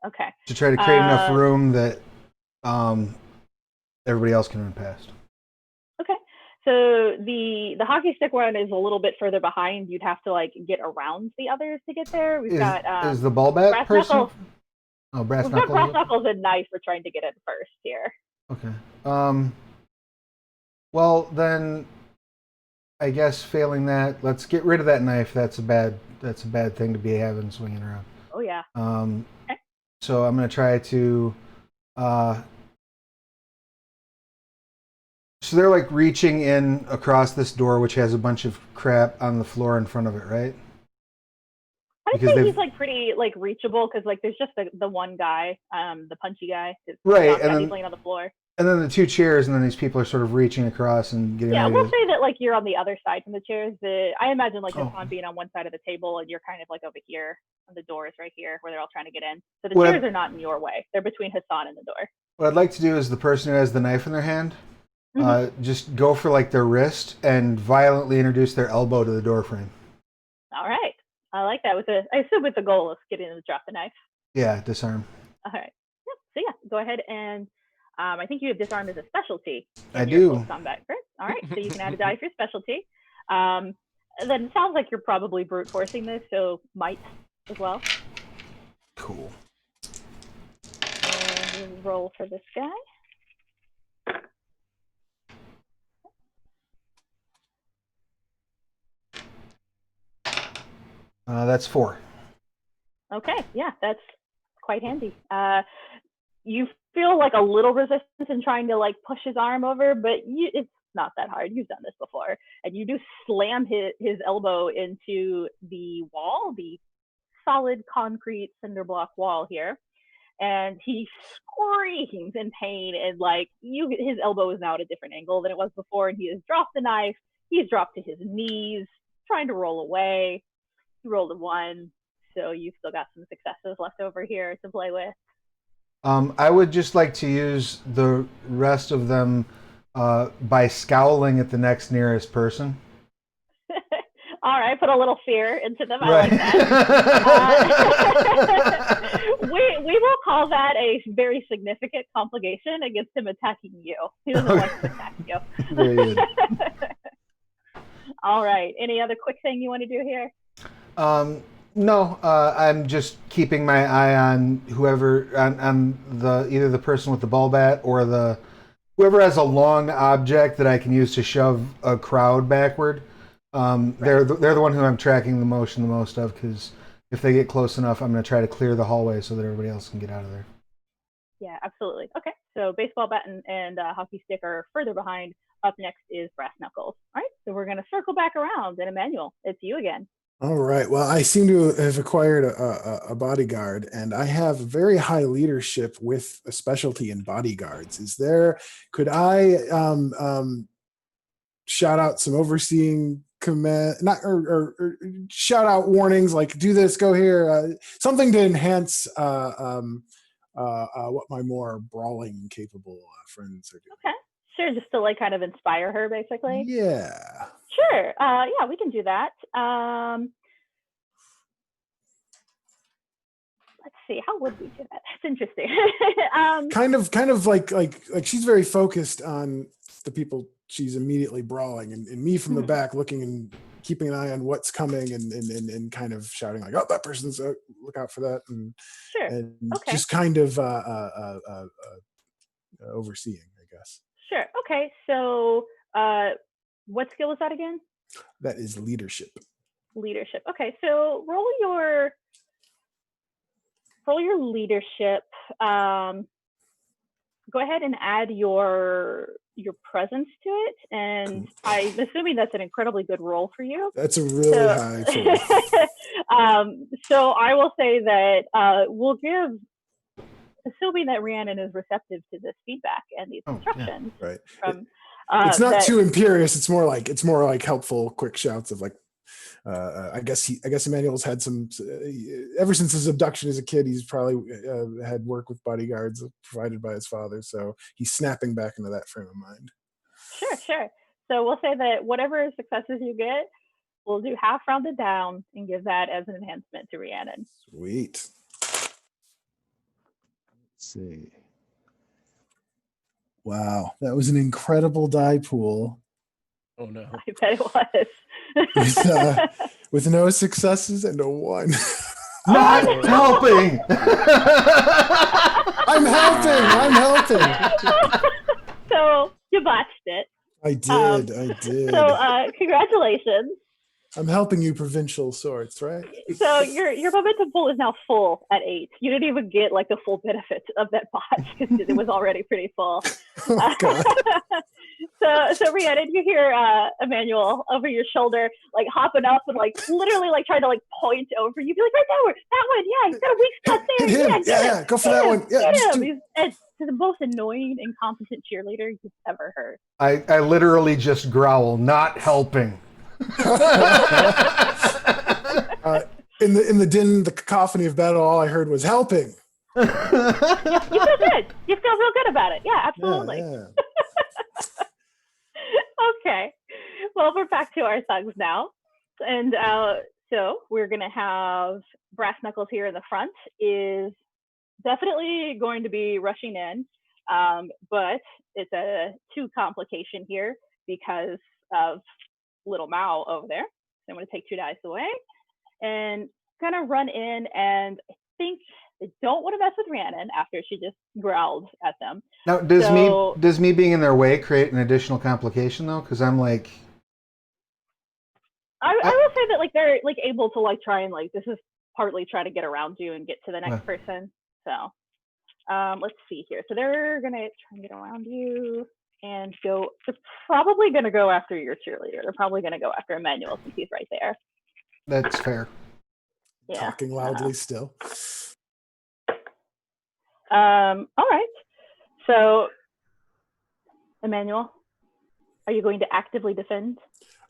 A: Okay.
E: To try to create enough room that everybody else can run past.
A: Okay. So the hockey stick one is a little bit further behind. You'd have to get around the others to get there. We've got
E: is the ball bat person?
A: Knuckles.
E: Oh, brass
A: We've
E: knuckles.
A: got brass knuckles and knife. We're trying to get in first here.
E: Okay. Well then, I guess failing that, let's get rid of that knife. That's a bad thing to be having swinging around.
A: Oh yeah.
E: Okay. So I'm gonna try to. So they're reaching in across this door, which has a bunch of crap on the floor in front of it, right?
A: I'd say he's pretty reachable because there's just the one guy, the punchy guy,
E: right? And then
A: he's laying on the floor.
E: And then the 2 chairs, and then these people are sort of reaching across and getting.
A: Yeah, we'll say that you're on the other side from the chairs. I imagine Hassan being on one side of the table, and you're kind of over here, and the door is right here where they're all trying to get in. So the chairs are not in your way; they're between Hassan and the door.
E: What I'd like to do is the person who has the knife in their hand, just go for their wrist and violently introduce their elbow to the door frame.
A: All right, I like that. I assume with the goal of getting them to drop the knife.
E: Yeah, disarm.
A: All right. Yep. So yeah, go ahead and. I think you have disarm as a specialty.
E: I do.
A: Combat, correct? All right, so you can add a die for your specialty. Then it sounds like you're probably brute forcing this, so might as well.
E: Cool.
A: And we'll roll for this guy.
E: That's 4.
A: Okay, yeah, that's quite handy. You feel a little resistance in trying to push his arm over, but it's not that hard. You've done this before, and you do slam his elbow into the wall, the solid concrete cinder block wall here, and he screams in pain. And his elbow is now at a different angle than it was before, and he has dropped the knife. He's dropped to his knees, trying to roll away. He rolled a 1, so you've still got some successes left over here to play with.
E: I would just like to use the rest of them by scowling at the next nearest person.
A: All right, put a little fear into them. I
E: Right.
A: like that. We will call that a very significant complication against him attacking you. He doesn't like to attack you.
E: Very good.
A: All right. Any other quick thing you want to do here?
E: No, I'm just keeping my eye on whoever on either the person with the ball bat or whoever has a long object that I can use to shove a crowd backward. They're the one who I'm tracking the most of, because if they get close enough, I'm going to try to clear the hallway so that everybody else can get out of there.
A: Yeah, absolutely. Okay, So baseball bat and hockey stick are further behind. Up next is brass knuckles. All right, so we're going to circle back around. And Emmanuel, it's you again.
C: All right. Well, I seem to have acquired a bodyguard, and I have very high leadership with a specialty in bodyguards. Could I shout out some overseeing command, not or shout out warnings like do this, go here, something to enhance what my more brawling capable friends are doing.
A: Okay, sure, just to like kind of inspire her, basically.
C: Yeah.
A: Sure. Yeah, we can do that. Let's see. How would we do that? That's interesting.
C: Kind of like she's very focused on the people she's immediately brawling, and me from the back looking and keeping an eye on what's coming, and kind of shouting like, "Oh, that person's look out for that," and
A: sure.
C: And
A: Okay.
C: just kind of overseeing, I guess.
A: Sure. Okay. So, what skill is that again?
C: That is leadership.
A: Leadership. Okay. So roll your leadership. Go ahead and add your presence to it, and I'm assuming that's an incredibly good roll for you.
C: That's a really high total.
A: So I will say that we'll give, assuming that Rhiannon is receptive to this feedback and these instructions.
C: Yeah, right.
A: From,
C: it's not too imperious. It's more like helpful, quick shouts of like. I guess Emmanuel's had some ever since his abduction as a kid. He's probably had work with bodyguards provided by his father, so he's snapping back into that frame of mind.
A: Sure. So we'll say that whatever successes you get, we'll do half rounded down and give that as an enhancement to Rhiannon.
C: Sweet. Let's see. Wow, that was an incredible die pool.
D: Oh no!
A: I bet it was.
C: With no successes and a 1.
E: Not helping.
C: I'm helping.
A: So you botched it.
C: I did.
A: So congratulations.
C: I'm helping you, provincial sorts, right?
A: So your momentum pool is now full at 8. You didn't even get like the full benefit of that bot because it was already pretty full.
C: Oh, God.
A: So Rhiannon, you hear Emmanuel over your shoulder, like hopping up and like literally like trying to like point over. You'd be like, right there, that one, yeah, he's got a weak spot there.
C: Hit him. Yeah, go for that one. Yeah,
A: He's the most annoying, incompetent cheerleader you've ever heard.
E: I literally just growl, not helping.
C: In the din, the cacophony of battle, all I heard was helping.
A: You feel good. You feel real good about it. Yeah, absolutely.
C: Yeah.
A: Okay. Well, we're back to our thugs now. And so we're going to have Brass Knuckles here in the front is definitely going to be rushing in. But it's a 2 complication here because of little Mao over there. So I'm going to take 2 dice away and kind of run in, and I think they don't want to mess with Rhiannon after she just growled at them.
E: Now, does me being in their way create an additional complication though? Because I'm like,
A: I will say that like they're like able to like try and like this is partly try to get around you and get to the next person. So let's see here. So they're gonna try and get around you and go. They're probably gonna go after your cheerleader. They're probably gonna go after Emmanuel since he's right there.
E: that's fair.
A: Yeah.
C: Talking loudly still.
A: All right. So, Emmanuel, are you going to actively defend?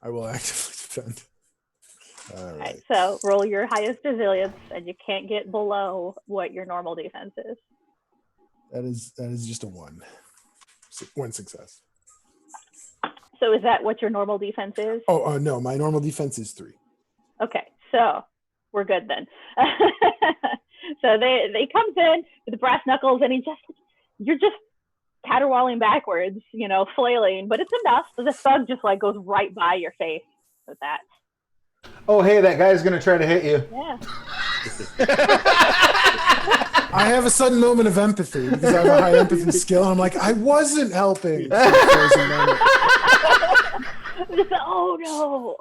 C: I will actively defend. All right.
A: So roll your highest resilience, and you can't get below what your normal defense is.
C: That is just a 1. 1 success.
A: So is that what your normal defense is?
C: Oh, no, my normal defense is 3.
A: Okay, so we're good then. So they comes in with the brass knuckles, and you're just caterwauling backwards, flailing, but it's enough. So the thug just like goes right by your face with that.
E: Oh, hey, that guy's gonna try to hit you.
A: Yeah.
C: I have a sudden moment of empathy because I have a high empathy skill, and I'm like, I wasn't helping.
A: Just, oh no.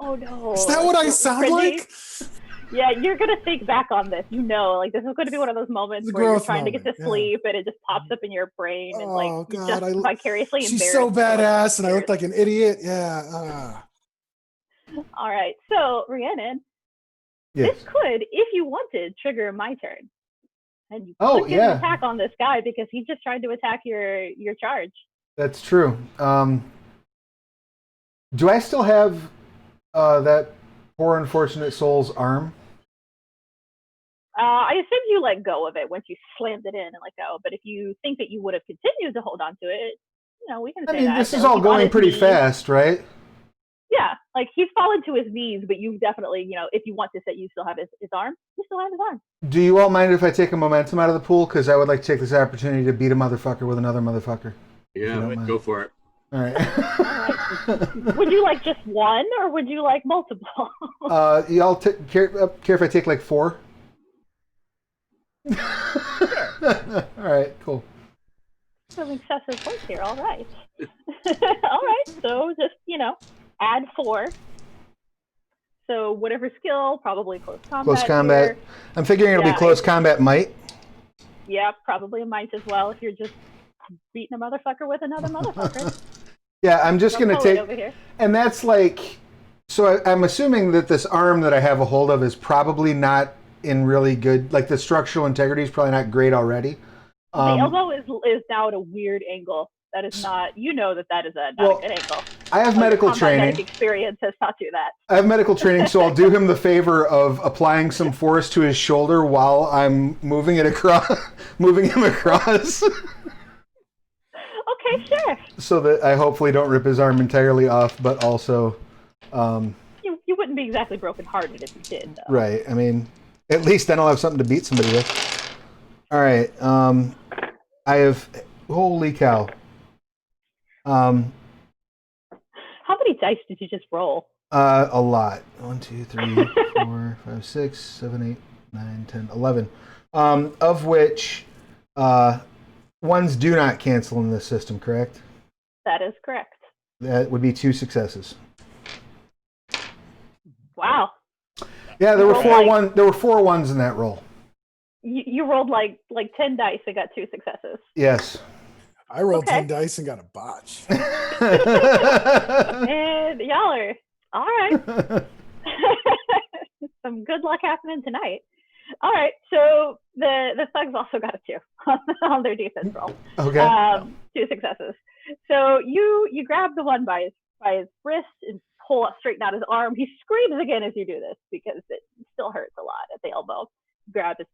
C: Is that what I sound like?
A: Yeah, you're gonna think back on this. You know, like this is going to be one of those moments
C: It's a
A: where you're
C: growth
A: trying to get to
C: moment, yeah.
A: sleep and it just pops up in your brain and like
C: Oh
A: you
C: God,
A: just vicariously
C: she's
A: embarrassed
C: so
A: for, like,
C: badass, and I
A: years.
C: look like an idiot. Yeah.
A: All right, so Rhiannon,
E: Yes.
A: this could, if you wanted, trigger my turn, and you
E: Oh,
A: could get an
E: yeah.
A: attack on this guy because he's just trying to attack your charge.
E: That's true. Do I still have that poor unfortunate soul's arm?
A: I assume you let go of it once you slammed it in and let go. But if you think that you would have continued to hold on to it, we can say
E: I mean,
A: that.
E: this is
A: So
E: all
A: he's on
E: going
A: his
E: pretty
A: knees.
E: fast, right?
A: Yeah, like he's fallen to his knees, but you definitely, if you want to say you still have his arm, you still have his arm.
E: Do you all mind if I take a momentum out of the pool? Because I would like to take this opportunity to beat a motherfucker with another motherfucker.
B: Yeah, go for it.
E: All right.
A: Would you like just one, or would you like multiple?
E: Y'all care if I take like 4?
D: Sure.
E: All right, cool.
A: Some excessive points here. All right. All right. So just, add 4. So whatever skill, probably close combat.
E: Close combat.
A: Here.
E: I'm figuring it'll be close combat might.
A: Yeah, probably a might as well if you're just beating a motherfucker with another motherfucker.
E: Yeah, I'm just going to take...
A: over here.
E: And that's like... So I'm assuming that this arm that I have a hold of is probably not in really good... Like the structural integrity is probably not great already.
A: The elbow is now at a weird angle. That is not... You know that is not a good angle.
E: I have medical training.
A: Experience has taught you that.
E: I have medical training, so I'll do him the favor of applying some force to his shoulder while I'm moving him across.
A: Okay, sure.
E: So that I hopefully don't rip his arm entirely off, but also...
A: You wouldn't be exactly brokenhearted if you did, though.
E: Right. I mean, at least then I'll have something to beat somebody with. All right. I have... Holy cow.
A: How many dice did you just roll?
E: A lot. 1, 2, 3, 4, 5, 6, 7, 8, 9, 10, 11. Of which ones do not cancel in this system, correct?
A: That is correct.
E: That would be 2 successes.
A: Wow.
E: Yeah, there were 4 ones in that roll.
A: You rolled like 10 dice and got 2 successes.
E: Yes.
C: I rolled 10 dice and got a botch.
A: And y'all are all right. Some good luck happening tonight. All right, so the thugs also got a 2 on their defense roll.
E: Okay.
A: 2 successes. So you grab the one by his wrist and straighten out his arm. He screams again as you do this because it still hurts a lot at the elbow. Grab his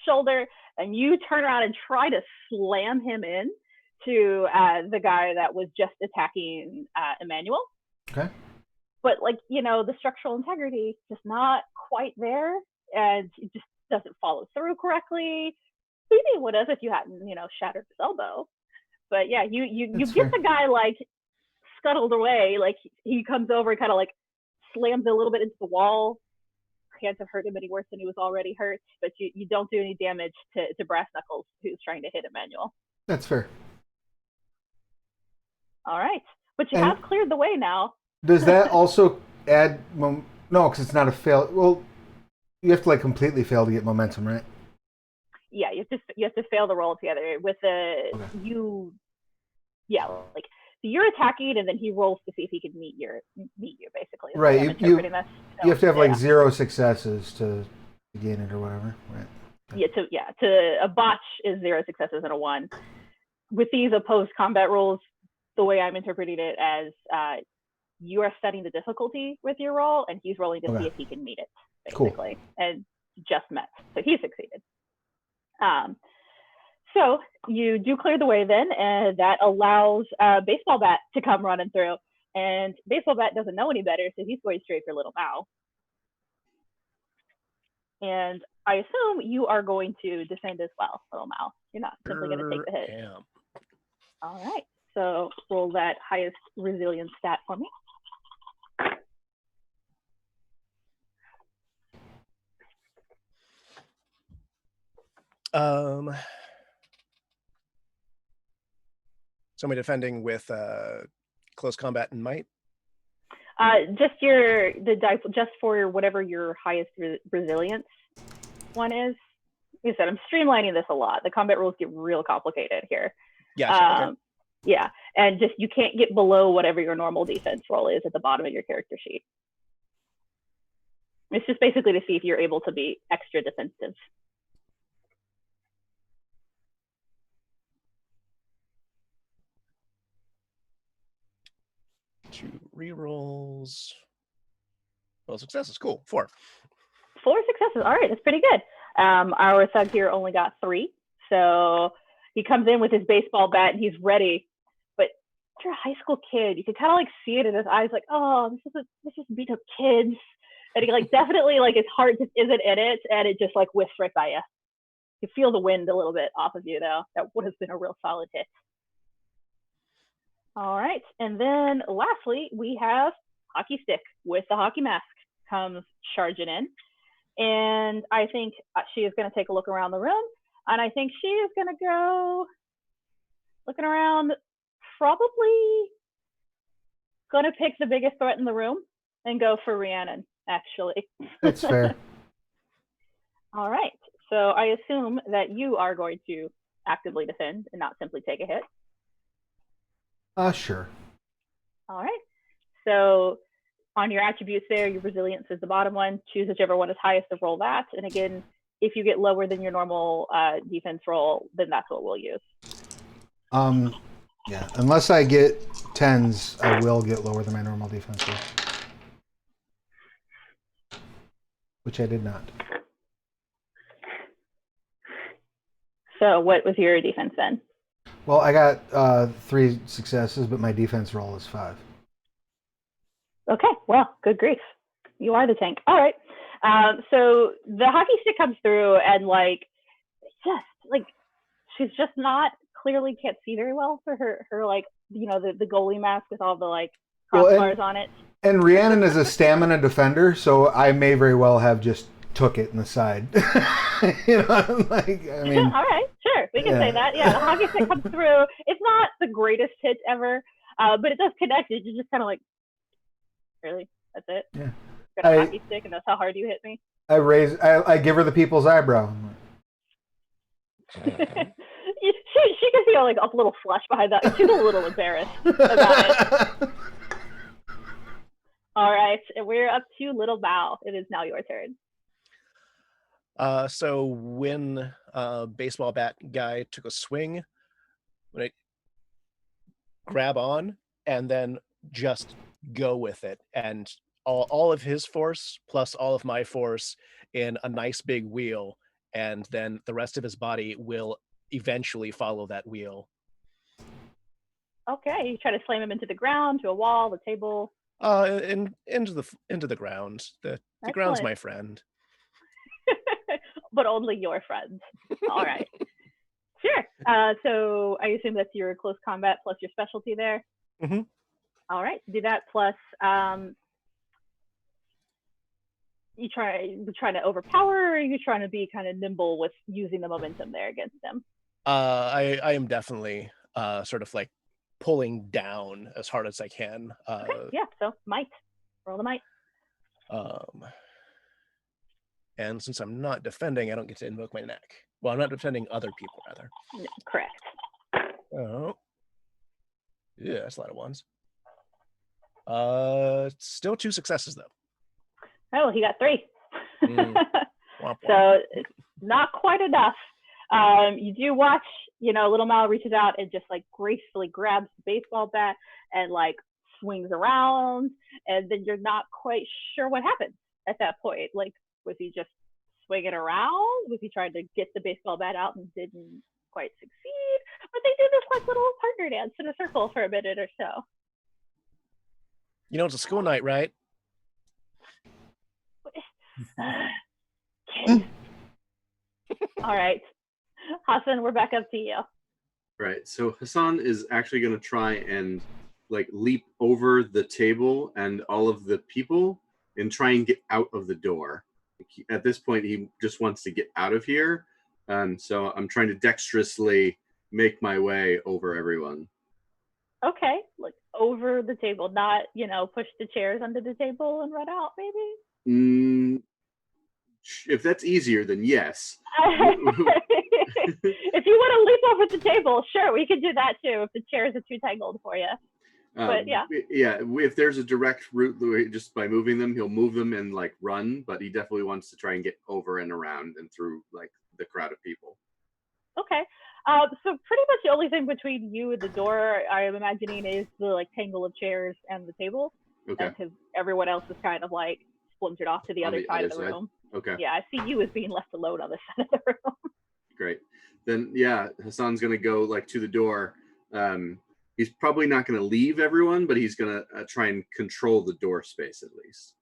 A: shoulder and you turn around and try to slam him in to the guy that was just attacking Emmanuel.
E: Okay.
A: But the structural integrity is just not quite there, and it just doesn't follow through correctly. Maybe it would have if you hadn't, shattered his elbow. But yeah, you get the guy scuttled away. Like he comes over and kind of slams a little bit into the wall. Can't have hurt him any worse than he was already hurt, but you don't do any damage to Brass Knuckles, who's trying to hit Emmanuel.
E: That's fair.
A: All right, but you have cleared the way now.
E: Does that also add... No, because it's not a fail. Well, you have to completely fail to get momentum, right?
A: Yeah, you have to fail the roll together with the you're attacking and then he rolls to see if he can meet you basically.
E: Right. You have to have 0 successes to gain it or whatever. Right.
A: To a botch is 0 successes and a 1. With these opposed combat rules, the way I'm interpreting it as you are setting the difficulty with your roll, and he's rolling to see if he can meet it, basically. Cool. And just met, so he succeeded. So you do clear the way then, and that allows Baseball Bat to come running through. And Baseball Bat doesn't know any better, so he's going straight for Little Mao. And I assume you are going to defend as well, Little Mao. You're not simply going to take the hit.
D: Damn.
A: All right. So roll that highest resilience stat for me.
D: So am I defending with close combat and might?
A: Just the dice, just for whatever your highest resilience one is. Like I said, I'm streamlining this a lot. The combat rules get real complicated here.
D: Yeah. Okay.
A: Yeah, and just you can't get below whatever your normal defense roll is at the bottom of your character sheet. It's just basically to see if you're able to be extra defensive.
D: 2 rerolls. Well, successes. Cool. 4.
A: 4 successes. All right, that's pretty good. Our thug here only got 3, so he comes in with his baseball bat and he's ready. But you're a high school kid, you can kind of like see it in his eyes, like, oh, this is beat up kids. And he like definitely like his heart just isn't in it, and it just like whiffs right by you. You feel the wind a little bit off of you though. That would have been a real solid hit. All right, and then lastly we have Hockey Stick with the hockey mask comes charging in, and I think she is going to take a look around the room, and I think she is going to go looking around, probably going to pick the biggest threat in the room and go for Rhiannon. Actually,
E: That's fair.
A: All right, so I assume that you are going to actively defend and not simply take a hit.
E: Sure.
A: All right, so on your attributes there, your resilience is the bottom one. Choose whichever one is highest to roll that. And again, if you get lower than your normal defense roll, then that's what we'll use.
E: Yeah, unless I get 10s, I will get lower than my normal defense roll. Which I did not.
A: So what was your defense then?
E: Well, I got 3 successes, but my defense roll is 5.
A: Okay, well, good grief. You are the tank. All right. So the hockey stick comes through and like, just like, she's just not, clearly can't see very well for her like, you know, the goalie mask with all the like crossbars on it.
E: And Rhiannon is a stamina defender, so I may very well have just took it in the side. You know, like, I mean.
A: All right, sure, we can say that. Yeah, the hockey stick comes through. It's not the greatest hit ever, but it does connect. You're just kind of like, really? That's it?
E: Yeah.
A: Got a hockey stick, and that's how hard you hit me?
E: I give her the people's eyebrow.
A: She can feel like a little flush behind that. She's a little embarrassed about it. All right, and we're up to Little Bow. It is now your turn.
D: So when baseball bat guy took a swing, when I grab on and then just go with it, and all of his force plus all of my force in a nice big wheel, and then the rest of his body will eventually follow that wheel.
A: Okay, you try to slam him into the ground, to a wall, the table.
D: Into the ground. The ground's my friend.
A: But only your friend. All right. Sure. So I assume that's your close combat plus your specialty there.
D: Mm-hmm.
A: All right. Do that plus you trying to overpower, or are you trying to be kind of nimble with using the momentum there against them?
D: I am definitely sort of like pulling down as hard as I can.
A: Okay, yeah, so might. Roll the might.
D: And since I'm not defending, I don't get to invoke my neck. Well, I'm not defending other people, rather.
A: No, correct.
D: Oh. Yeah, that's a lot of ones. Still 2 successes, though.
A: Oh, well, he got 3.
D: Womp womp.
A: So it's not quite enough. You do watch, Little Mal reaches out and just like gracefully grabs the baseball bat and like swings around, and then you're not quite sure what happened at that point. Like, was he just swinging around? Was he trying to get the baseball bat out and didn't quite succeed? But they did this like little partner dance in a circle for a minute or so.
D: It's a school night, right?
A: All right. Hassan, we're back up to you.
B: Right. So Hassan is actually going to try and like leap over the table and all of the people and try and get out of the door. At this point, he just wants to get out of here. So I'm trying to dexterously make my way over everyone.
A: Okay, like over the table, not, push the chairs under the table and run out, maybe?
B: If that's easier, then yes.
A: If you want to leap over the table, sure, we can do that too, if the chairs are too tangled for you. But yeah.
B: If there's a direct route, just by moving them, he'll move them and like run, but he definitely wants to try and get over and around and through like the crowd of people.
A: Okay. So pretty much the only thing between you and the door, I am imagining, is the like tangle of chairs and the table.
B: Okay.
A: Because everyone else is kind of like splintered off to the other side of the room.
B: Okay.
A: Yeah, I see you as being left alone on this side of the room.
B: Great. Then yeah, Hassan's gonna go like to the door. He's probably not gonna leave everyone, but he's gonna try and control the door space at least.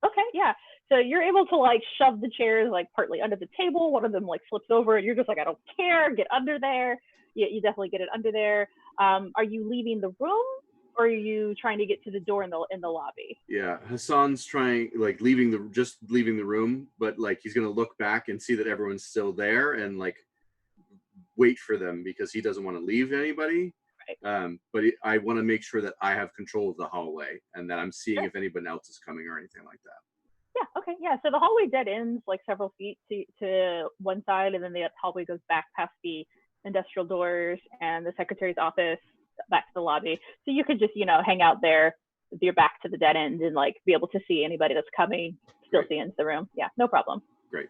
A: Okay, yeah. So you're able to like shove the chairs like partly under the table. One of them like flips over, and you're just like, I don't care. Get under there. You definitely get it under there. Are you leaving the room, or are you trying to get to the door in the lobby?
B: Yeah, Hassan's trying like leaving the room, but like he's gonna look back and see that everyone's still there and like wait for them because he doesn't want to leave anybody. Right. But I want to make sure that I have control of the hallway and that I'm seeing if anyone else is coming or anything like that.
A: Yeah, okay, yeah. So the hallway dead ends like several feet to one side, and then the hallway goes back past the industrial doors and the secretary's office back to the lobby. So you could just, hang out there with your back to the dead end and like be able to see anybody that's coming, still see into the room. Yeah, no problem.
B: Great.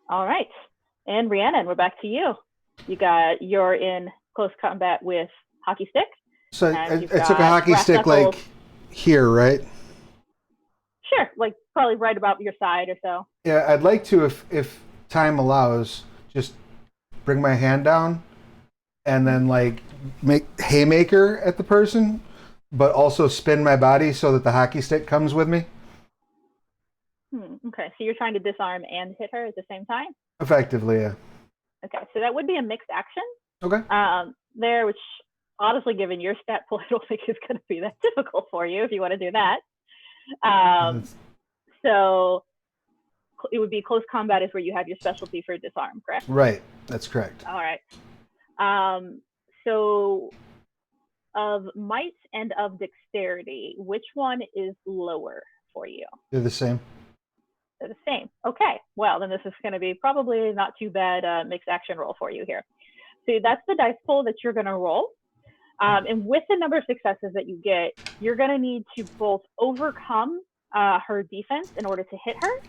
A: All right. And Rhiannon, we're back to you. You're in close combat with hockey stick.
E: So I took a hockey stick like here, right?
A: Sure, like probably right about your side or so.
E: Yeah, I'd like to, if time allows, just bring my hand down and then like make haymaker at the person, but also spin my body so that the hockey stick comes with me.
A: Okay, so you're trying to disarm and hit her at the same time?
E: Effectively, yeah.
A: Okay, so that would be a mixed action.
E: Okay.
A: There, which honestly, given your stat pool, I don't think is going to be that difficult for you if you want to do that. So it would be close combat is where you have your specialty for disarm, correct?
E: Right, that's correct.
A: All right. So of might and of dexterity, which one is lower for you?
E: They're the same.
A: They're the same. Okay. Well, then this is going to be probably not too bad mixed action roll for you here. So that's the dice pool that you're going to roll. And with the number of successes that you get, you're going to need to both overcome her defense in order to hit her,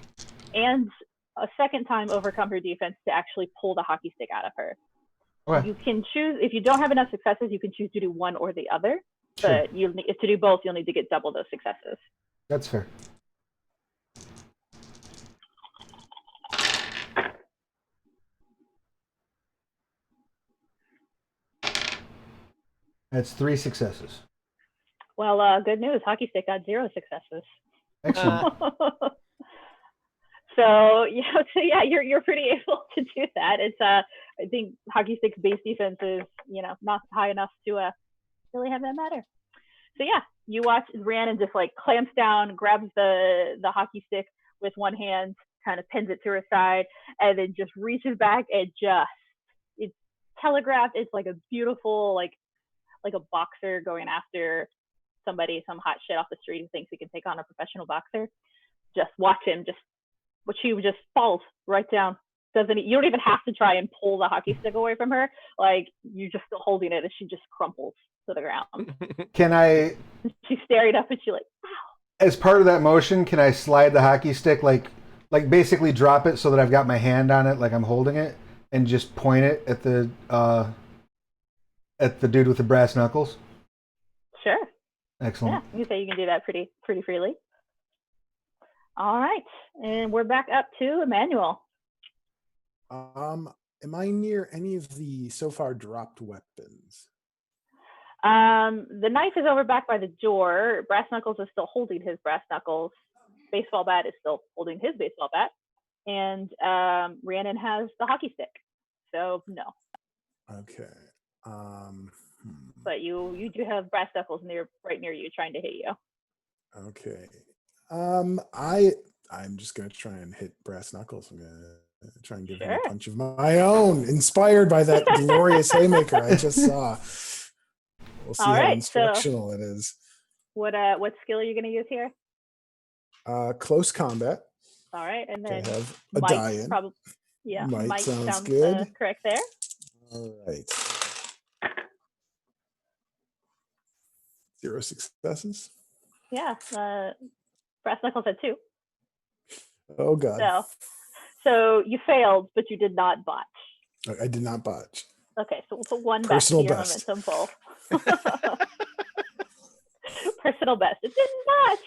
A: and a second time overcome her defense to actually pull the hockey stick out of her. Okay. You can choose, if you don't have enough successes, you can choose to do one or the other. Sure. But to do both, you'll need to get double those successes.
E: That's fair. That's 3 successes.
A: Well, good news. Hockey stick got 0 successes.
E: Excellent.
A: So yeah, you're pretty able to do that. It's I think hockey stick's base defense is not high enough to really have that matter. So yeah, you watch Rhiannon just like clamps down, grabs the hockey stick with one hand, kind of pins it to her side, and then just reaches back and it's telegraphed. It's like a beautiful like a boxer going after somebody, some hot shit off the street who thinks he can take on a professional boxer. Just watch him she just falls right down. You don't even have to try and pull the hockey stick away from her. Like you're just still holding it and she just crumples to the ground. She's staring up and she's like, wow.
E: As part of that motion, can I slide the hockey stick like basically drop it so that I've got my hand on it like I'm holding it and just point it at the dude with the brass knuckles?
A: Sure.
E: Excellent.
A: Yeah, you say you can do that pretty freely. All right, and we're back up to Emmanuel.
C: Am I near any of the so far dropped weapons?
A: The knife is over back by the door. Brass knuckles is still holding his brass knuckles. Baseball bat is still holding his baseball bat, and Rhiannon has the hockey stick. So no.
C: Okay.
A: But you do have brass knuckles right near you, trying to hit you.
C: Okay. I'm just gonna try and hit brass knuckles. I'm gonna try and give him a punch of my own, inspired by that glorious haymaker I just saw. We'll see
A: All
C: how
A: right,
C: instructional it is.
A: What skill are you going to use here?
C: Close combat.
A: All right, and then
C: I have a
A: might
C: die in.
A: probably
C: Might sounds
A: sounds
C: good.
A: correct there.
C: All right. 0 successes.
A: Yeah, brass knuckles had 2.
C: Oh God.
A: So you failed, but you did not botch.
C: I did not botch.
A: Okay, so we'll put 1
C: Personal
A: back to your
C: best.
A: momentum pull. Personal best. It didn't botch.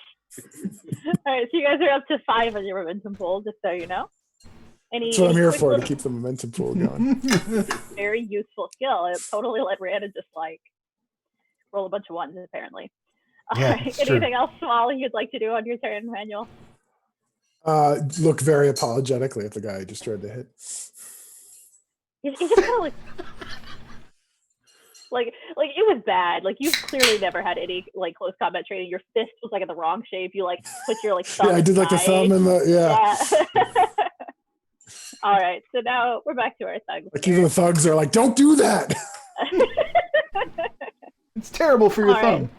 A: All right, so you guys are up to 5 on your momentum pull, just so you know.
C: That's what I'm here
A: quick
C: for, to
A: little-
C: keep the momentum pool going.
A: Very useful skill. It totally let Rhiannon just like roll a bunch of 1s, apparently. All
E: Yeah,
A: right,
E: it's true.
A: anything else small you'd like to do on your turn, Manuel?
C: Look very apologetically at the guy I just tried to hit.
A: You just kind of like it was bad. Like you've clearly never had any like close combat training. Your fist was like in the wrong shape. You like put your like thumb
C: Yeah, I did like the
A: inside.
C: thumb and the
A: Yeah. All right, so now we're back to our thugs.
C: like even the thugs are like, don't do that.
E: It's terrible for your
A: All
E: thumb.
A: right.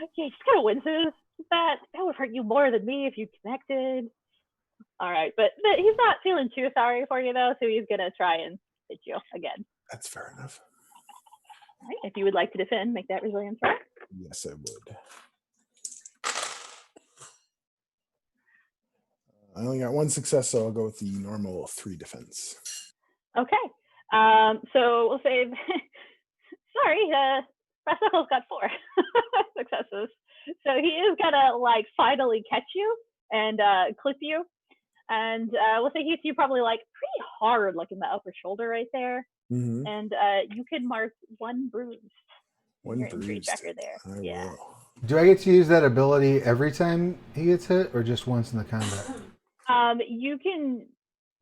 A: Yeah, he just kind of winces. That would hurt you more than me if you connected. All right, but he's not feeling too sorry for you though, so he's gonna try and hit you again.
C: That's fair enough.
A: All right, if you would like to defend, make that resilience roll.
C: Yes, I would. I only got 1 success, so I'll go with the normal 3 defense.
A: Okay. So we'll say, sorry, Brass Knuckles got 4 successes. So he is gonna like finally catch you and clip you, and we'll say he hits you probably like pretty hard, like in the upper shoulder right there,
C: Mm-hmm.
A: and you can mark 1 bruise.
C: 1
A: your injury
C: bruised.
A: checker there.
C: I
A: Yeah.
C: will.
E: Do I get to use that ability every time he gets hit, or just once in the combat?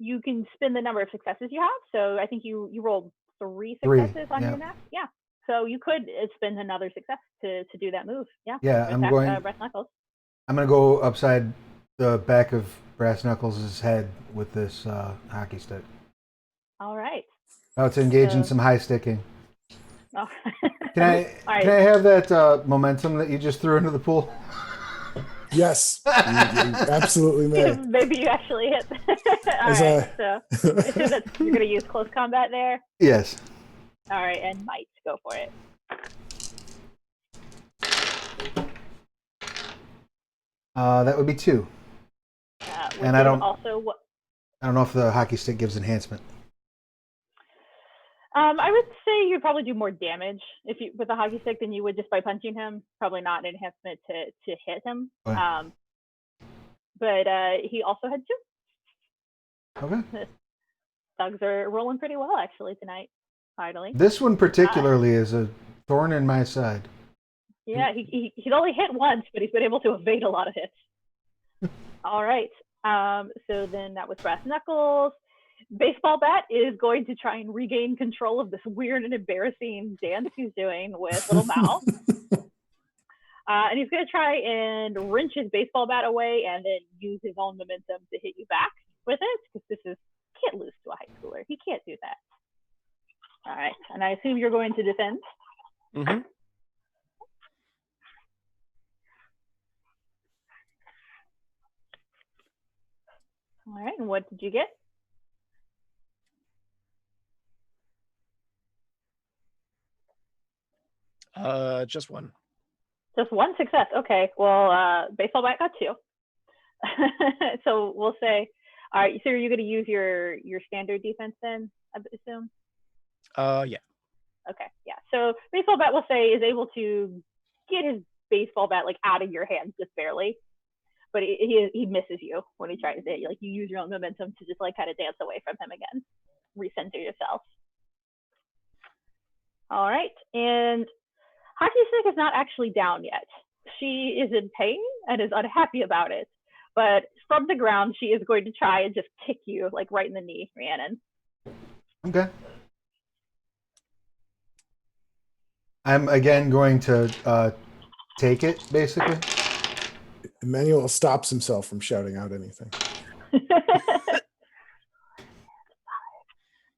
A: You can spin the number of successes you have. So I think you rolled 3
E: 3,
A: successes on your neck. Yeah. So you could spend another success to do that move. Yeah.
E: Yeah, I'm going.
A: Brass Knuckles.
E: I'm gonna go upside the back of Brass Knuckles' head with this hockey stick.
A: All right.
E: Oh, to engage in
A: So-
E: some high sticking.
A: Oh.
E: Can I?
A: All right.
E: Can I have that momentum that you just threw into the pool?
C: Yes, you absolutely may.
A: Maybe you actually hit. All
C: As
A: right. So I assume that you're going to use close combat there.
E: Yes.
A: All right, and might go for it.
E: That would be 2.
A: And
E: I don't-
A: also.
E: I don't know if the hockey stick gives enhancement.
A: I would say you'd probably do more damage if you with a hockey stick than you would just by punching him. Probably not an enhancement to hit him.
E: Okay.
A: But he also had 2.
E: Okay.
A: Thugs are rolling pretty well actually tonight. Finally.
E: This one particularly is a thorn in my side.
A: Yeah, he's only hit once, but he's been able to evade a lot of hits. All right. So then that was Brass Knuckles. Baseball Bat is going to try and regain control of this weird and embarrassing dance he's doing with Little Mal. And he's going to try and wrench his baseball bat away and then use his own momentum to hit you back with it, because this is, can't lose to a high schooler. He can't do that. All right. And I assume you're going to defend.
D: Mm-hmm.
A: All right. And what did you get?
D: Just 1.
A: Just 1 success. Okay. Well, baseball bat got 2. So we'll say, all right. So are you going to use your standard defense then? I assume.
D: Yeah.
A: Okay. Yeah. So baseball bat, we'll say, is able to get his baseball bat like out of your hands just barely, but he misses you when he tries to hit you. Like you use your own momentum to just like kind of dance away from him again, recenter yourself. All right. And Hockey Stick is not actually down yet. She is in pain and is unhappy about it. But from the ground, she is going to try and just kick you like right in the knee, Rhiannon.
E: Okay. I'm again going to take it, basically.
C: Emmanuel stops himself from shouting out anything.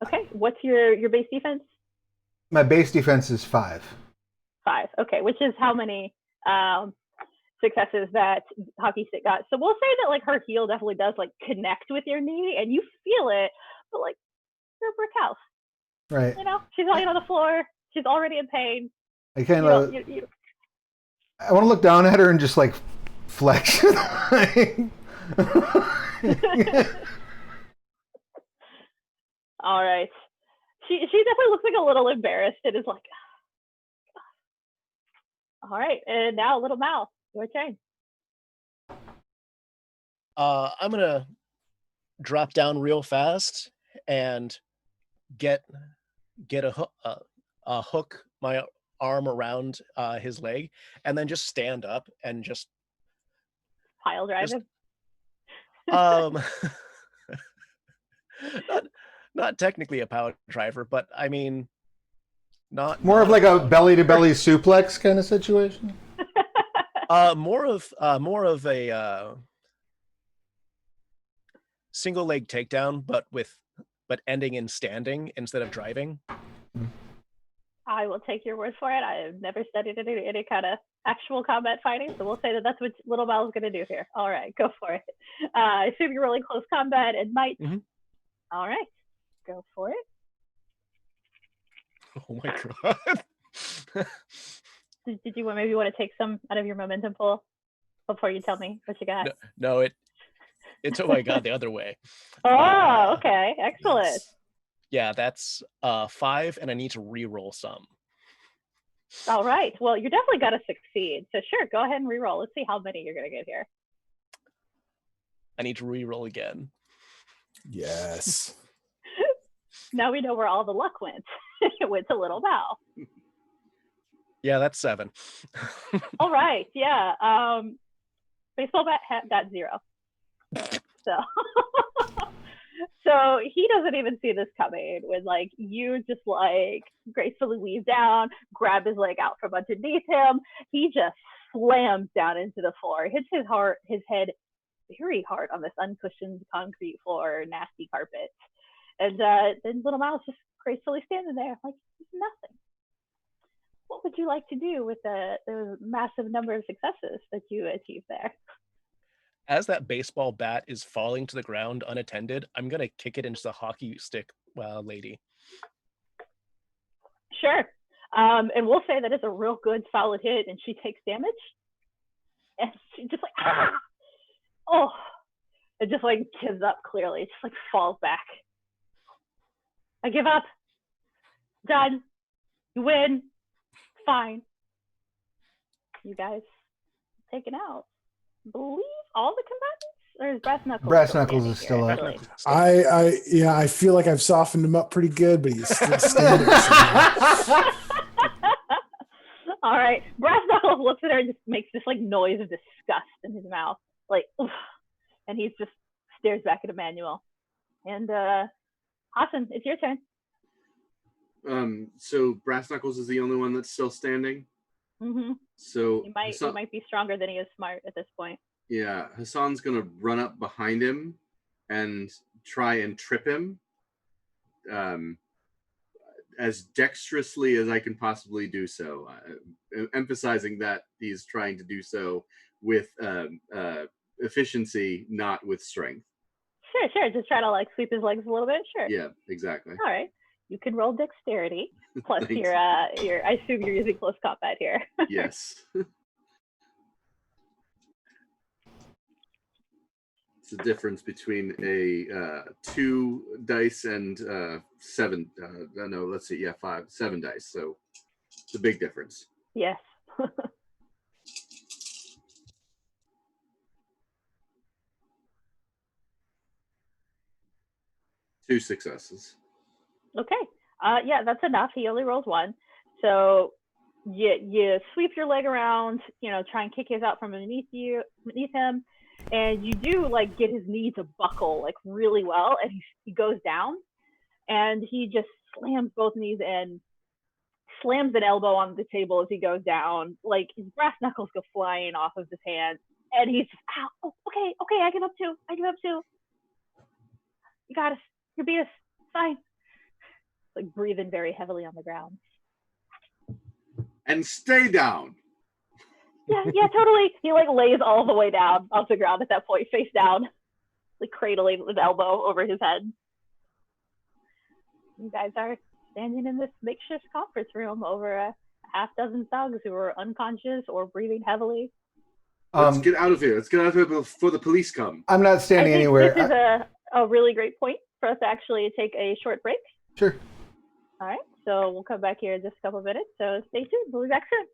A: Okay, what's your base defense?
E: My base defense is 5.
A: 5. Okay, which is how many successes that hockey stick got. So we'll say that like her heel definitely does like connect with your knee and you feel it, but like you're a brick house.
E: Right.
A: You know, she's laying on the floor. She's already in pain.
E: I kind of.
A: You
E: I want to look down at her and just like flex.
A: All right. She definitely looks like a little embarrassed and is like, all right. And now little Mal, your turn.
D: I'm gonna drop down real fast and get a hook my arm around his leg, and then just stand up and just
A: Pile drive him.
D: um not technically a power driver, but I mean not
E: More of like a belly to belly suplex kind of situation.
D: more of a single leg takedown, but ending in standing instead of driving.
A: I will take your word for it. I have never studied any kind of actual combat fighting, so we'll say that that's what little Mal is going to do here. All right, go for it. I assume you're rolling close combat and might.
D: Mm-hmm.
A: All right, go for it.
D: Oh my god.
A: Did you maybe want to take some out of your momentum pool before you tell me what you got?
D: No, it's oh my god, the other way.
A: Oh, okay, excellent.
D: Yeah, that's 5, and I need to re-roll some.
A: All right. Well, you're definitely going to succeed. So sure, go ahead and re-roll. Let's see how many you're going to get here.
D: I need to re-roll again.
C: Yes.
A: Now we know where all the luck went. It went to little Mal.
D: Yeah, that's 7.
A: All right. Yeah. Baseball bat got 0. So so he doesn't even see this coming when like you just like gracefully weave down, grab his leg out from underneath him. He just slams down into the floor, hits his head very hard on this uncushioned concrete floor, nasty carpet. And then little Mal's just gracefully standing there like nothing. What would you like to do with the massive number of successes that you achieved there?
D: As that baseball bat is falling to the ground unattended, I'm going to kick it into the hockey stick lady.
A: Sure. And we'll say that it's a real good solid hit and she takes damage. And she just like, ah! Oh, it just like gives up clearly. It just like falls back. I give up. Done. You win. Fine. You guys taken out. Believe all the combatants, or is Brass Knuckles?
E: Brass Knuckles is still up.
C: I feel like I've softened him up pretty good, but he's still standing.
A: All right, Brass Knuckles looks at her and just makes this like noise of disgust in his mouth, like, oof. And he just stares back at Emmanuel. And Hassan, it's your turn.
B: So Brass Knuckles is the only one that's still standing.
A: Mm-hmm.
B: So
A: he might be stronger than he is smart at this point.
B: Yeah, Hassan's gonna run up behind him and try and trip him, as dexterously as I can possibly do so. Emphasizing that he's trying to do so with efficiency, not with strength.
A: Sure. Just try to like sweep his legs a little bit. Sure.
B: Yeah, exactly.
A: All right. You can roll dexterity plus your I assume you're using close combat here.
B: Yes. It's the difference between a 2 dice and 7. No, let's see. Yeah, 7 dice. So it's a big difference.
A: Yes.
B: 2 successes.
A: Okay. Yeah, that's enough. He only rolls 1. So you sweep your leg around, try and kick his out from underneath him, and you do like get his knee to buckle like really well, and he goes down, and he just slams both knees in, slams an elbow on the table as he goes down. Like his brass knuckles go flying off of his hand, and he's just, ow, okay, I give up too. You got us. You beat us. Fine. Like breathing very heavily on the ground.
B: and stay down.
A: Yeah, totally. He like lays all the way down off the ground at that point, face down, like cradling his elbow over his head. You guys are standing in this makeshift conference room over a half dozen thugs who are unconscious or breathing heavily.
B: Let's get out of here. Let's get out of here before the police come.
E: I'm not standing
A: I think
E: anywhere.
A: This is a really great point for us to actually take a short break.
E: Sure.
A: All right, so we'll come back here in just a couple of minutes. So stay tuned. We'll be back soon.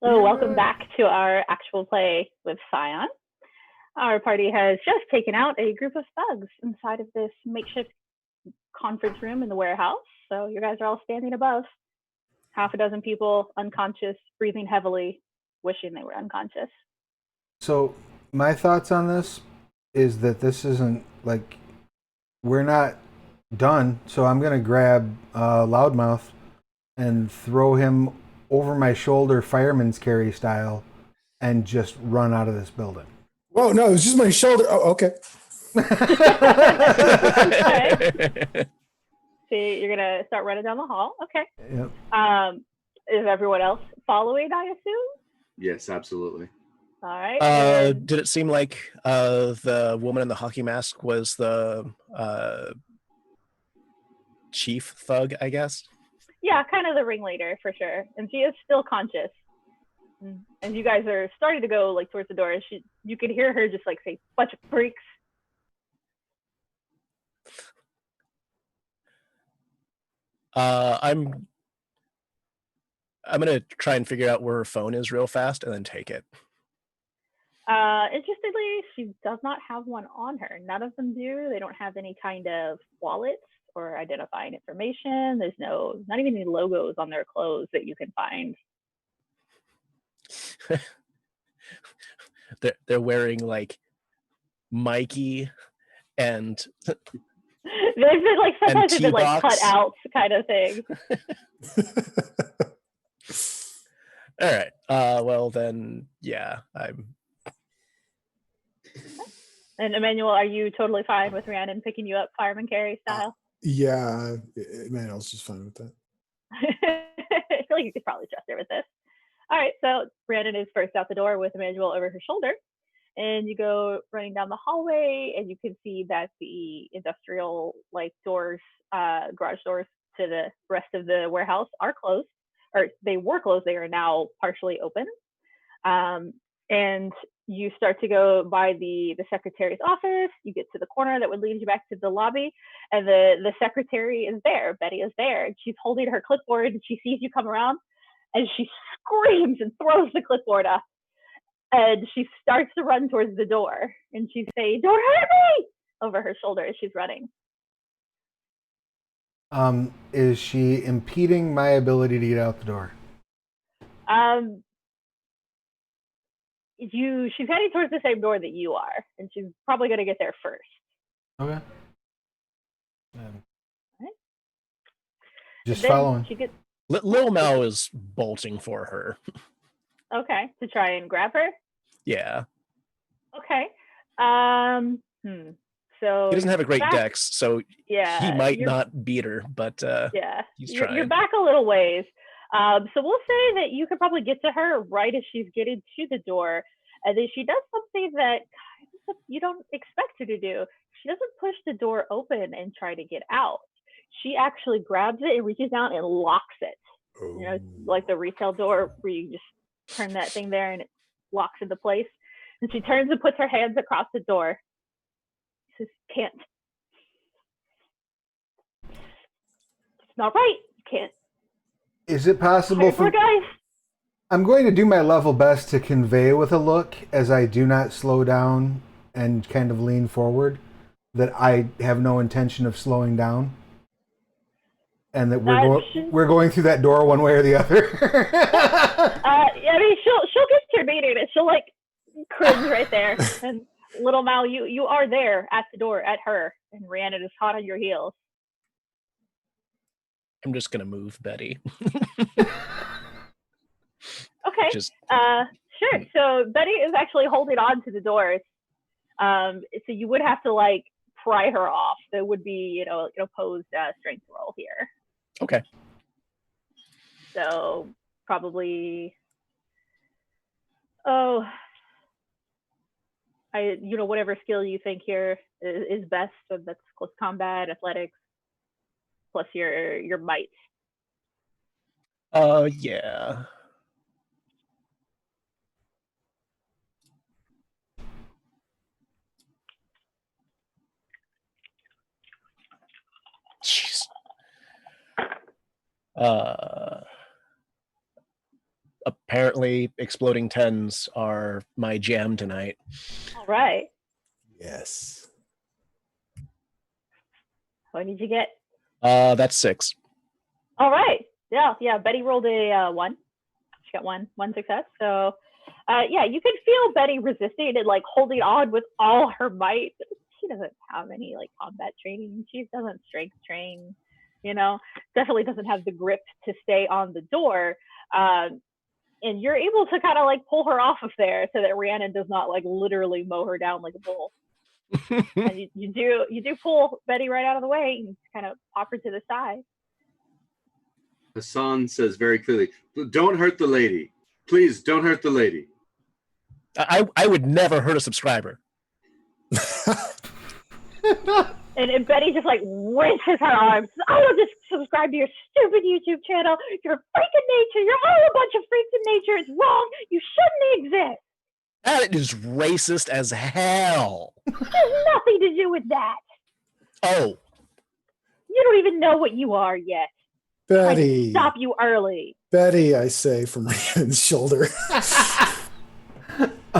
A: So welcome back to our actual play with Scion. Our party has just taken out a group of thugs inside of this makeshift conference room in the warehouse. So you guys are all standing above. Half a dozen people unconscious, breathing heavily, wishing they were unconscious.
E: So my thoughts on this is that this isn't like, we're not done. So I'm gonna grab Loudmouth and throw him over my shoulder, fireman's carry style, and just run out of this building.
C: Whoa, no, it was just my shoulder. Oh, okay.
A: Okay. So you're gonna start running down the hall. Okay.
E: Yep.
A: Is everyone else following, I assume?
B: Yes, absolutely.
A: All right.
D: Did it seem like the woman in the hockey mask was the chief thug, I guess?
A: Yeah, kind of the ringleader for sure. And she is still conscious. And you guys are starting to go like towards the door. And you could hear her just like say, "Bunch of freaks."
D: I'm gonna try and figure out where her phone is real fast and then take it.
A: Interestingly, she does not have one on her. None of them do. They don't have any kind of wallets or identifying information. There's not even any logos on their clothes that you can find.
D: They're wearing like Mikey and
A: They've been like sometimes they've been like
D: T-box.
A: cut out kind of thing.
D: all right. Well then, yeah.
A: And Emmanuel, are you totally fine with Rhiannon picking you up fireman carry style?
C: Yeah, man, I was just fine with that.
A: I feel like you could probably trust her with this. All right, so Rhiannon is first out the door with Emmanuel over her shoulder. And you go running down the hallway, and you can see that the industrial like doors, garage doors to the rest of the warehouse are closed, or they were closed. They are now partially open. And you start to go by the secretary's office. You get to the corner that would lead you back to the lobby, and the secretary is there. Betty is there, and she's holding her clipboard, and she sees you come around, and she screams and throws the clipboard up. And she starts to run towards the door, and she's saying, "Don't hurt me!" over her shoulder as she's running.
E: Is she impeding my ability to get out the door?
A: She's heading towards the same door that you are, and she's probably going to get there first.
E: Okay.
A: Right.
E: Just following.
A: She gets
D: Lil Mao is bolting for her.
A: okay to try and grab her.
D: Yeah.
A: Okay. So
D: He doesn't have a great dex, so
A: yeah,
D: he might not beat her, but
A: yeah,
D: he's trying.
A: You're back a little ways. So we'll say that you could probably get to her right as she's getting to the door, and then she does something that you don't expect her to do. She doesn't push the door open and try to get out. She actually grabs it and reaches down and locks it.
C: Oh.
A: You know, like the retail door where you just turn that thing there and it locks into place. And she turns and puts her hands across the door. She says, "Can't. It's not right. You can't."
E: Is it possible for...
A: guys?
E: I'm going to do my level best to convey with a look, as I do not slow down and kind of lean forward, that I have no intention of slowing down, and that we're going through that door one way or the other.
A: I mean, she'll get your meeting, and she'll like cringe right there. And little Mao, you are there at the door at her, and Rhiannon is hot on your heels.
D: I'm just gonna move Betty.
A: Okay. Sure. So Betty is actually holding on to the doors. So you would have to like pry her off. There would be, an opposed strength roll here.
D: Okay.
A: So probably, whatever skill you think here is best. So that's close combat, athletics, plus your might.
D: Yeah. Jeez. A Apparently, exploding tens are my jam tonight.
A: All right.
C: Yes.
A: What did you get?
D: That's 6.
A: All right. Yeah. Betty rolled a 1. She got one success. So, yeah, you can feel Betty resisting and like holding on with all her might. She doesn't have any like combat training. She doesn't strength train. Definitely doesn't have the grip to stay on the door. And you're able to kind of like pull her off of there so that Rhiannon does not like literally mow her down like a bull. And you do pull Betty right out of the way and kind of pop her to the side.
B: Hassan says very clearly, "Don't hurt the lady. Please don't hurt the lady."
D: I would never hurt a subscriber.
A: And Betty just like rinses her arms. I will just subscribe to your stupid YouTube channel. You're a freak of nature. You're all a bunch of freaks of nature. It's wrong. You shouldn't exist.
D: That is racist as hell.
A: It has nothing to do with that.
D: Oh.
A: You don't even know what you are yet.
C: Betty.
A: I stop you early.
C: Betty, I say from Rhiannon's shoulder.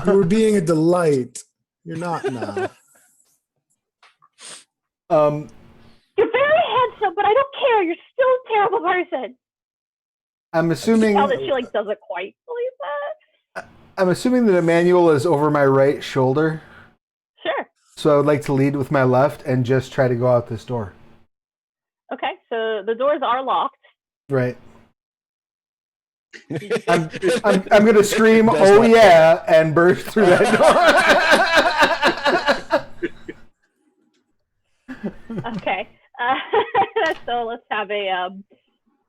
C: You were being a delight. You're not now.
A: You're very handsome, but I don't care. You're still a terrible person.
E: I'm assuming.
A: You can tell that she like doesn't quite believe that.
E: I'm assuming that Emmanuel is over my right shoulder.
A: Sure.
E: So I would like to lead with my left and just try to go out this door.
A: Okay, so the doors are locked.
E: Right. I'm going to scream, "Oh yeah," and burst through that door.
A: Okay. So let's have a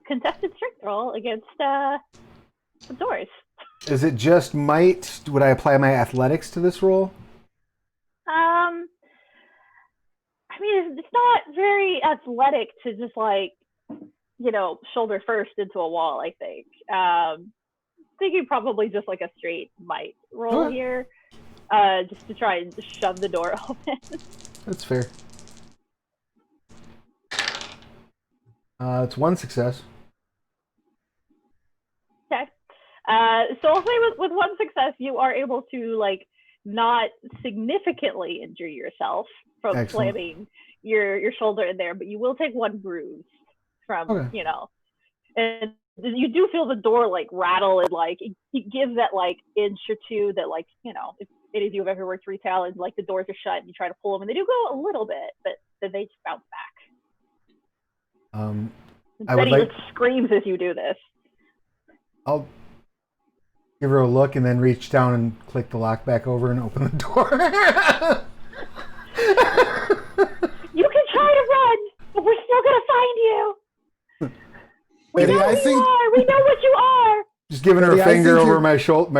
A: contested strength roll against the doors.
E: Is it just might? Would I apply my athletics to this roll?
A: I mean, it's not very athletic to just like, shoulder first into a wall, I think. Thinking probably just like a straight might roll here, just to try and just shove the door open. That's
E: fair. It's 1 success.
A: Okay. So I'll say with 1 success, you are able to like not significantly injure yourself from slamming your shoulder in there, but you will take 1 bruise from, and you do feel the door like rattle and like it gives that like inch or two that like, if any of you have ever worked retail and like the doors are shut and you try to pull them and they do go a little bit, but then they just bounce back. Betty like screams as you do this.
E: I'll give her a look and then reach down and click the lock back over and open the door.
A: You can try to run, but we're still gonna find you. We know what you are. We know what you are.
E: Just giving her a finger over my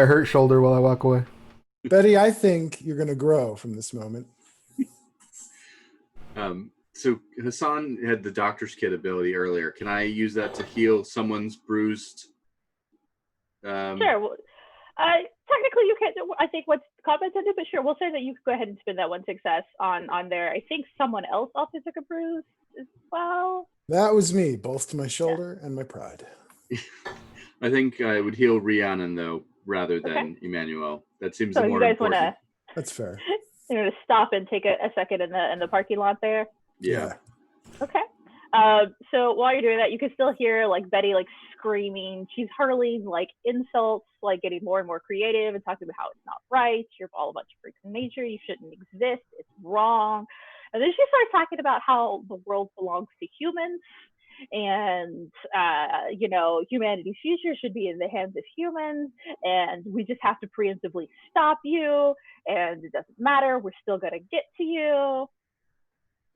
E: hurt shoulder while I walk away.
C: Betty, I think you're gonna grow from this moment.
B: So Hassan had the doctor's kit ability earlier. Can I use that to heal someone's bruised?
A: Sure. Well, technically, you can't. I think what's combat tended, but sure, we'll say that you could go ahead and spend that 1 success on there. I think someone else also took a bruise as well.
C: That was me, both to my shoulder and my pride.
B: I think I would heal Rhiannon though, rather than Emmanuel. That seems more important. So you guys want to?
C: That's fair.
A: You know, to stop and take a second in the parking lot there.
B: Yeah.
A: Okay. So while you're doing that, you can still hear like Betty like screaming. She's hurling like insults, like getting more and more creative and talking about how it's not right. You're all a bunch of freaks in nature. You shouldn't exist. It's wrong. And then she starts talking about how the world belongs to humans, and humanity's future should be in the hands of humans, and we just have to preemptively stop you. And it doesn't matter. We're still gonna get to you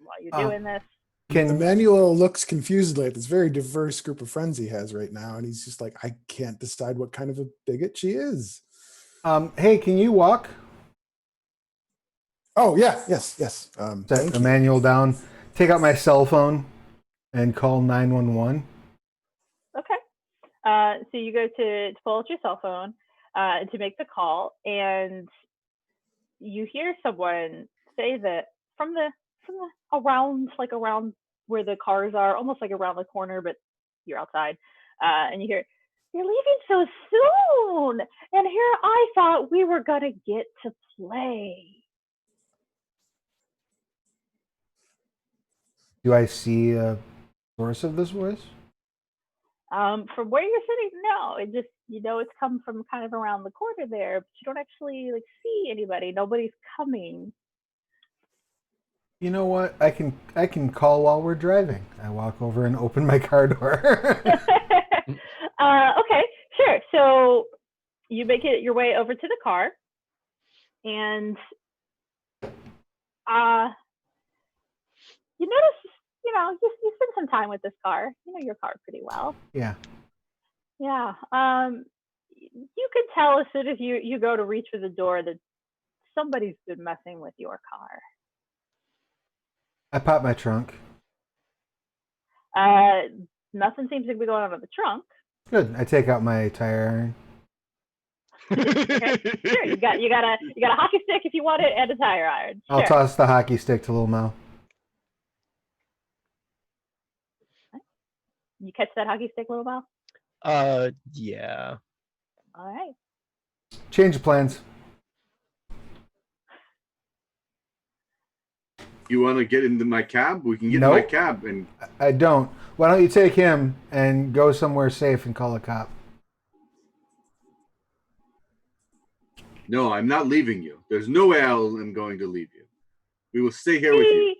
A: while you're doing this.
C: Emmanuel looks confusedly at this very diverse group of friends he has right now, and he's just like, I can't decide what kind of a bigot she is.
E: Hey, can you walk?
C: Oh, yeah, yes.
E: Set Emmanuel down, take out my cell phone, and call 911.
A: Okay. So you go to pull out your cell phone to make the call, and you hear someone say that from the around where the cars are, almost like around the corner, but you're outside, and you hear, You're leaving so soon. And here I thought we were going to get to play.
E: Do I see a source of this voice?
A: From where you're sitting, no. It just, it's come from kind of around the corner there, but you don't actually see anybody. Nobody's coming.
E: You know what? I can call while we're driving. I walk over and open my car door.
A: Okay, sure. So you make it your way over to the car, and you notice, you spend some time with this car. You know your car pretty well.
E: Yeah.
A: Yeah. You can tell as soon as you go to reach for the door that somebody's been messing with your car.
E: I pop my trunk.
A: Nothing seems to be going on in the trunk.
E: Good. I take out my tire iron.
A: Okay. Sure, you got a hockey stick if you want it, and a tire iron. Sure.
E: I'll toss the hockey stick to Lil Mel.
A: You catch that hockey stick, little Mel?
D: Yeah.
A: All right.
E: Change of plans.
B: You want to get into my cab? We can get
E: Nope.
B: in my cab and
E: I don't. Why don't you take him and go somewhere safe and call a cop?
B: no, I'm not leaving you. There's no way I'm going to leave you. We will stay here with you.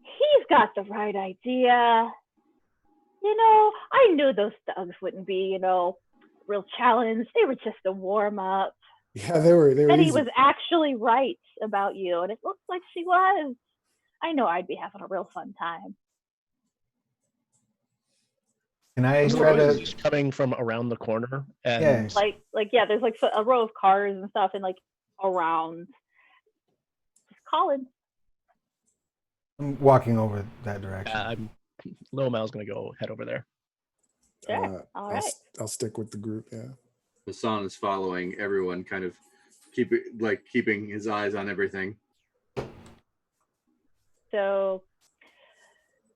A: He's got the right idea. I knew those thugs wouldn't be, real challenge. They were just a warm up.
C: Yeah, they were.
A: And he
C: easy.
A: was actually right about you, and it looks like she was. I know I'd be having a real fun time.
E: Can I
D: So
E: try
D: the
E: to?
D: noise is coming from around the corner, and
E: Yeah.
A: There's a row of cars and stuff, and around. Just calling.
E: I'm walking over that direction.
D: Lil Mal's gonna go head over there.
A: Sure. All right.
C: I'll stick with the group. Yeah.
B: Hassan is following everyone, kind of keeping his eyes on everything.
A: So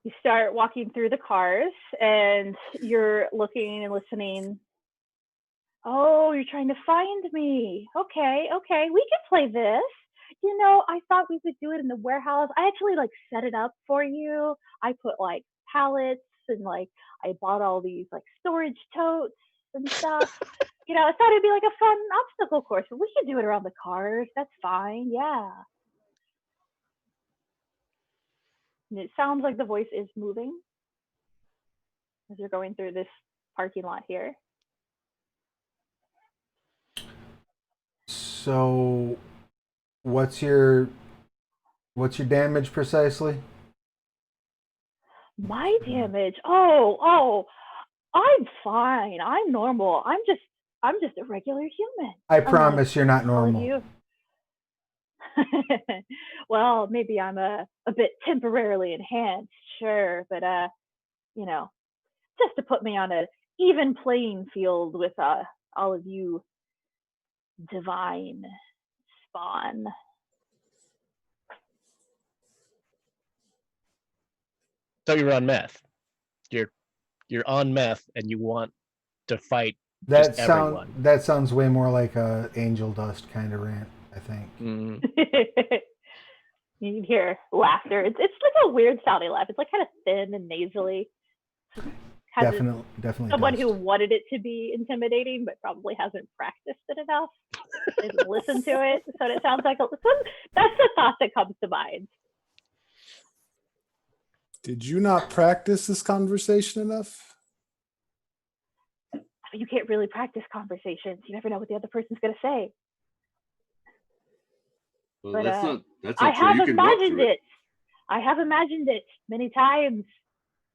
A: you start walking through the cars, and you're looking and listening. Oh, you're trying to find me. Okay, we can play this. I thought we could do it in the warehouse. I actually set it up for you. I put pallets and I bought all these storage totes and stuff. I thought it'd be a fun obstacle course, but we could do it around the cars. That's fine. Yeah. And it sounds like the voice is moving as you're going through this parking lot here.
E: So, what's your damage precisely?
A: My damage. Oh, I'm fine. I'm normal. I'm just a regular human.
E: I promise you're not
A: All of
E: normal.
A: you. Well, maybe I'm a bit temporarily enhanced, sure, but just to put me on an even playing field with all of you divine spawn.
D: So you're on meth. You're on meth, and you want to fight
E: That
D: just everyone.
E: sounds way more like a angel dust kind of rant, I think.
A: You can hear laughter. It's a weird sounding laugh. It's kind of thin and nasally.
E: Definitely.
A: Someone
E: dust.
A: who wanted it to be intimidating, but probably hasn't practiced it enough. Didn't listen to it, so it sounds like that's the thought that comes to mind.
C: Did you not practice this conversation enough?
A: You can't really practice conversations. You never know what the other person's going to say.
B: Well,
A: But,
B: that's
A: I
B: not true.
A: have
B: You can walk
A: imagined
B: through
A: it. I have imagined it many times.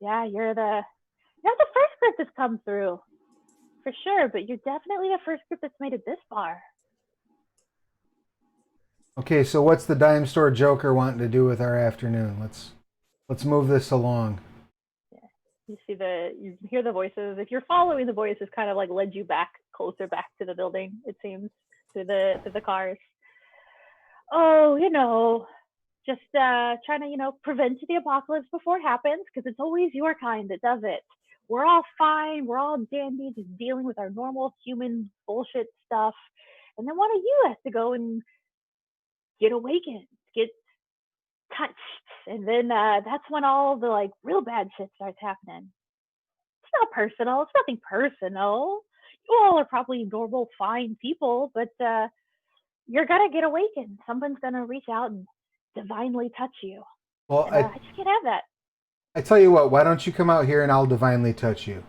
A: Yeah, you're the first group that's come through, for sure. But you're definitely the first group that's made it this far.
E: Okay, so what's the dime store joker wanting to do with our afternoon? Let's move this along.
A: You hear the voices. If you're following the voices, kind of led you closer back to the building. It seems to the cars. Oh, just trying to prevent the apocalypse before it happens, because it's always your kind that does it. we're all fine, we're all dandy, just dealing with our normal human bullshit stuff. And then one of you has to go and get awakened, get touched. And then that's when all the like real bad shit starts happening. It's not personal. It's nothing personal. You all are probably normal, fine people, but you're gonna get awakened. Someone's gonna reach out and divinely touch you.
E: Well,
A: And, I just can't have that.
E: I tell you what, why don't you come out here and I'll divinely touch you?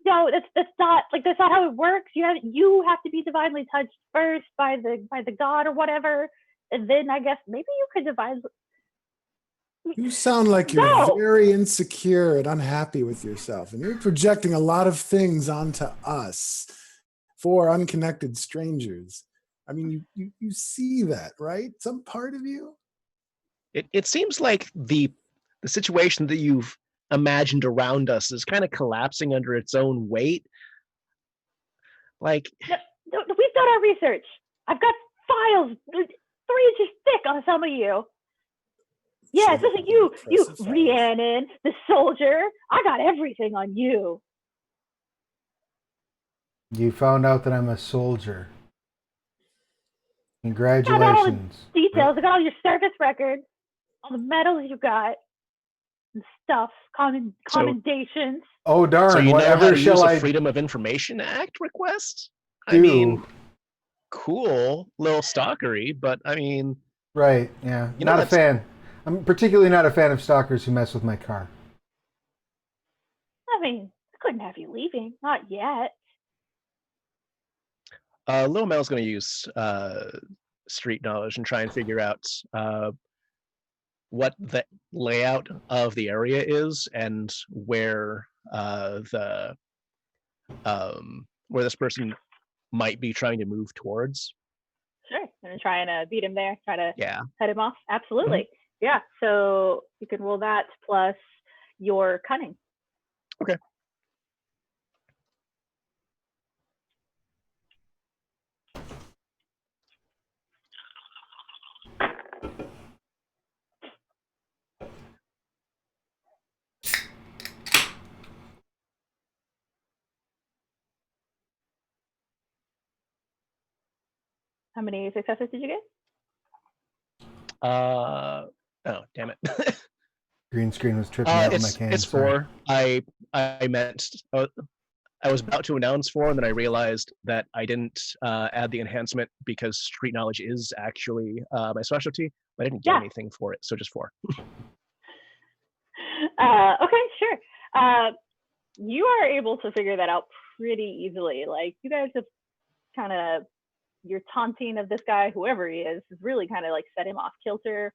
A: No, that's not like that's not how it works. You have to be divinely touched first by the god or whatever, and then I guess maybe you could divinely.
C: You sound like you're
A: No!
C: very insecure and unhappy with yourself, and you're projecting a lot of things onto us for unconnected strangers. I mean, you see that, right? Some part of you.
D: It seems like the situation that you've imagined around us is kind of collapsing under its own weight. Like,
A: No, we've done our research. I've got files 3 inches thick on some of you. Yeah, especially you, Rhiannon, the soldier. I got everything on you.
E: You found out that I'm a soldier.
A: I got all the
E: Congratulations.
A: details. I got all your service records, all the medals you got, and stuff, commendations.
E: Oh darn!
D: so you know how
E: Whatever
D: to
E: shall
D: use a
E: I
D: Freedom of Information Act request?
E: do?
D: I mean, cool, little stalkery, but I mean,
E: Right? Yeah.
D: You know
E: Not a
D: that's-
E: fan. I'm particularly not a fan of stalkers who mess with my car.
A: I mean, I couldn't have you leaving. Not yet.
D: Lil Mel's going to use street knowledge and try and figure out what the layout of the area is and where where this person might be trying to move towards.
A: Sure. And try and beat him there. Try to
D: Yeah.
A: head him off. Absolutely. Yeah. So you can roll that plus your cunning.
D: Okay.
A: How many successes did you get?
D: Oh, damn it.
E: Green screen was tripping out with my can.
D: It's
E: sorry.
D: 4. I meant I was about to announce 4, and then I realized that I didn't add the enhancement because street knowledge is actually my specialty, but I didn't get anything for it, so just 4.
A: Okay, sure. You are able to figure that out pretty easily. Like you guys have kind of your taunting of this guy, whoever he is really kind of like set him off kilter,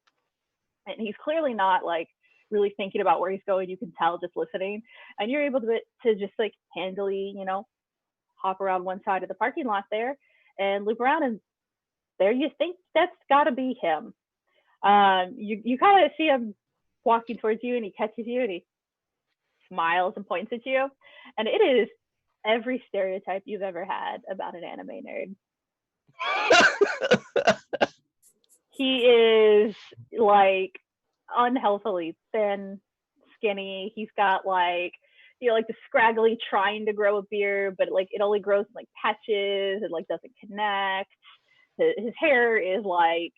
A: and he's clearly not like really thinking about where he's going. You can tell just listening, and you're able to just like handily, hop around one side of the parking lot there and loop around, and there you think that's got to be him. You kind of see him walking towards you, and he catches you, and he smiles and points at you, and it is every stereotype you've ever had about an anime nerd. He is like unhealthily thin, skinny. He's got like like the scraggly trying to grow a beard, but like it only grows in like patches and like doesn't connect. His hair is like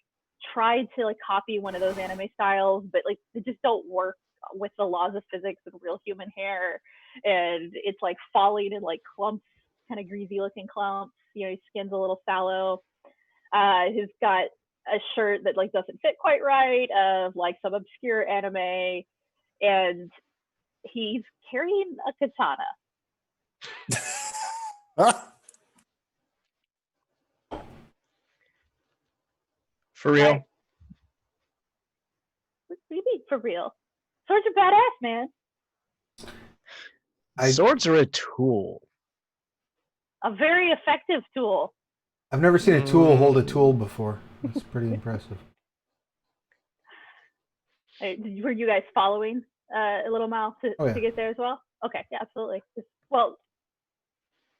A: tried to like copy one of those anime styles, but like they just don't work with the laws of physics and real human hair, and it's like falling in like clumps, kind of greasy looking clumps. His skin's a little sallow. He's got a shirt that like doesn't fit quite right, of like some obscure anime, and he's carrying a katana.
D: For real?
A: What do you mean for real? Swords are badass, man.
D: Swords are a tool.
A: A very effective tool.
E: I've never seen a tool hold a tool before. That's pretty impressive.
A: Were you guys following a little mile to get there as well? Okay, yeah, absolutely. Well,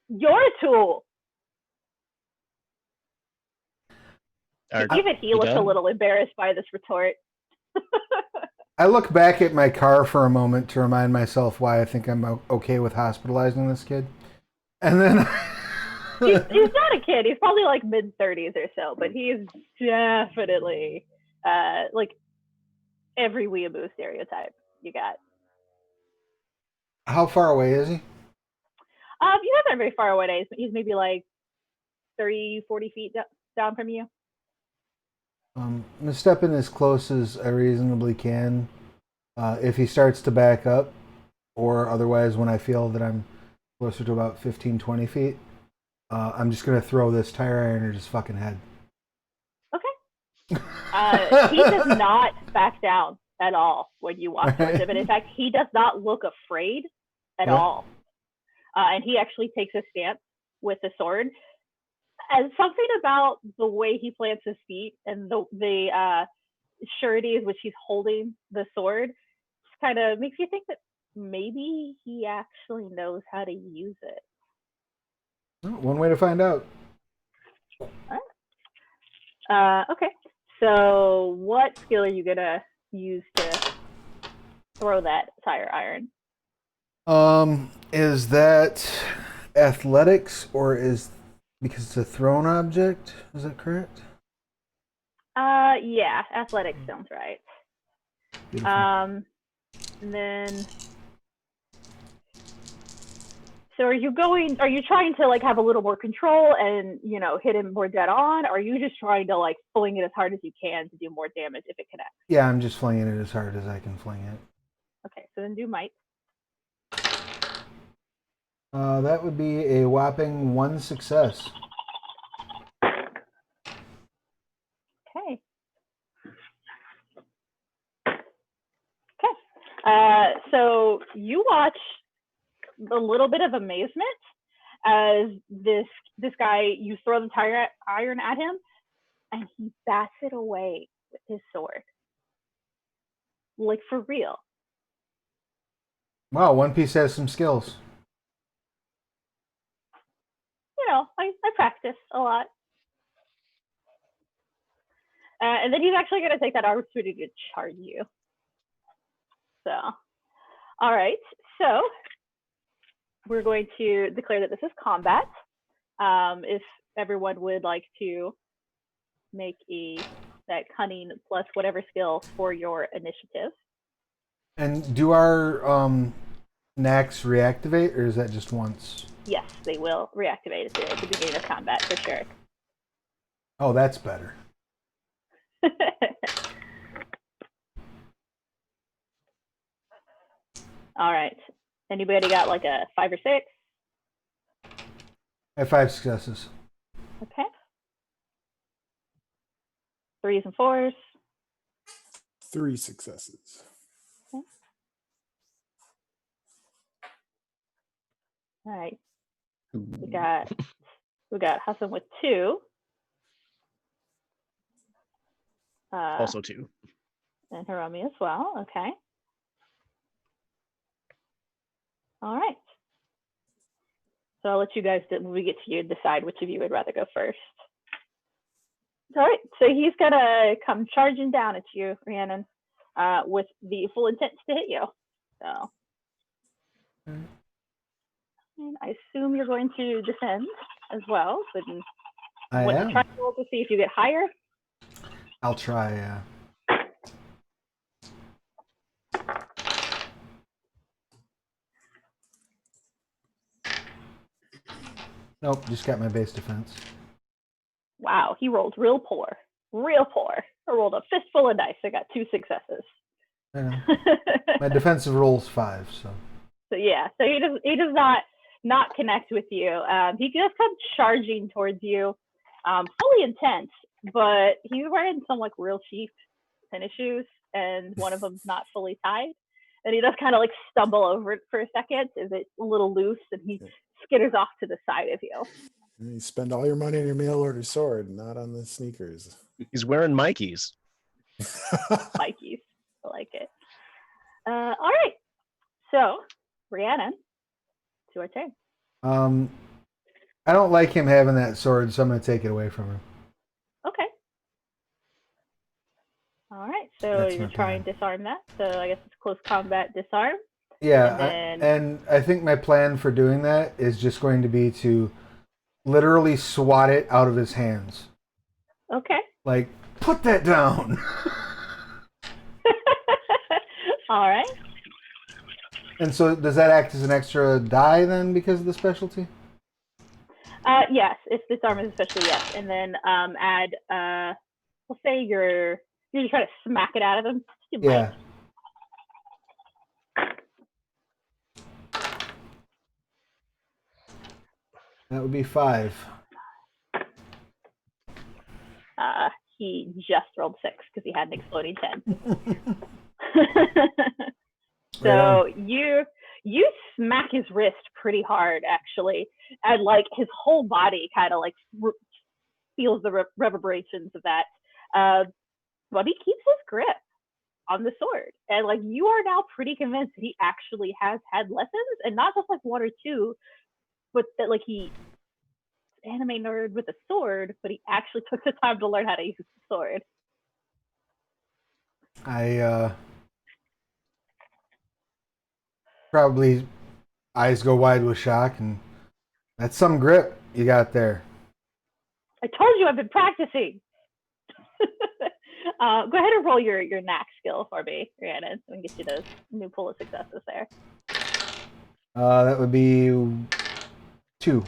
A: your tool. Even he looks a little embarrassed by this retort.
E: I look back at my car for a moment to remind myself why I think I'm okay with hospitalizing this kid. And then...
A: He's not a kid. He's probably like mid-30s or so, but he is definitely like every weeaboo stereotype you got.
E: How far away is he?
A: He doesn't very far away. He's maybe like 30, 40 feet down from you.
E: I'm going to step in as close as I reasonably can. If he starts to back up, or otherwise when I feel that I'm closer to about 15, 20 feet, I'm just going to throw this tire iron at his fucking head.
A: Okay. He does not back down at all when you walk towards him. And in fact, he does not look afraid at all. And he actually takes a stance with the sword. And something about the way he plants his feet and the surety with which he's holding the sword kind of makes you think that maybe he actually knows how to use it.
E: One way to find out.
A: Okay. So what skill are you going to use to throw that tire iron?
E: Is that athletics or is because it's a thrown object? Is that correct?
A: Yeah, athletics sounds right.
E: Beautiful.
A: And then, so are you trying to like have a little more control and, you know, hit him more dead on? Or are you just trying to like fling it as hard as you can to do more damage if it connects?
E: Yeah, I'm just flinging it as hard as I can fling it.
A: Okay, so then do might.
E: That would be a whopping 1 success.
A: Okay. So you watch a little bit of amazement as this guy, you throw the tire iron at him, and he bats it away with his sword. Like for real.
E: Wow, One Piece has some skills.
A: You know, I practice a lot. And then he's actually going to take that opportunity to charge you. So, all right. So, we're going to declare that this is combat. If everyone would like to make that cunning plus whatever skill for your initiative.
E: And do our knacks reactivate, or is that just once?
A: Yes, they will reactivate at the beginning of combat for sure.
E: Oh, that's better.
A: All right. Anybody got like a 5 or 6?
E: I have 5 successes.
A: Okay. 3s and 4s.
C: 3 successes.
A: Okay. All right. We got Hassan with 2.
D: Also 2.
A: And Hiromi as well. Okay. All right. So I'll let you guys, when we get to you, decide which of you would rather go first. All right. So he's going to come charging down at you, Rhiannon, with the full intent to hit you. So. And I assume you're going to defend as well. So
E: I am.
A: Try to roll to see if you get higher.
E: I'll try, yeah. Nope, just got my base defense.
A: Wow, he rolled real poor. Real poor. I rolled a fistful of dice. I got 2 successes.
E: I know. My defensive roll's 5, so.
A: So yeah, so he does not connect with you. He does come charging towards you, fully intent, but he's wearing some like real cheap tennis shoes, and one of them's not fully tied. And he does kind of like stumble over it for a second. Is it a little loose? And he skitters off to the side of you.
C: You spend all your money on your mail order sword, not on the sneakers.
D: He's wearing Mikey's.
A: Mikey's. I like it. All right. So, Rhiannon, it's your turn.
E: I don't like him having that sword, so I'm going to take it away from him.
A: Okay. All right. So
E: That's
A: you're
E: my
A: trying
E: plan.
A: to disarm that. So I guess it's close combat disarm.
E: Yeah,
A: And then-
E: and I think my plan for doing that is just going to be to literally swat it out of his hands.
A: Okay.
E: Like, put that down.
A: All right.
E: And so does that act as an extra die then because of the specialty?
A: Yes, if disarm is especially yes. And then add, we'll say you're just trying to smack it out of him. You
E: Yeah. That would be 5.
A: He just rolled 6 because he had an exploding 10. So you smack his wrist pretty hard, actually, and like his whole body kind of like feels the reverberations of that. But he keeps his grip on the sword, and like you are now pretty convinced that he actually has had lessons, and not just like 1 or 2, but that like he anime nerd with a sword, but he actually took the time to learn how to use the sword.
E: I probably eyes go wide with shock, and that's some grip you got there.
A: I told you I've been practicing. Go ahead and roll your knack skill for me, Rhiannon, so we can get you those new pool of successes there.
E: That would be 2.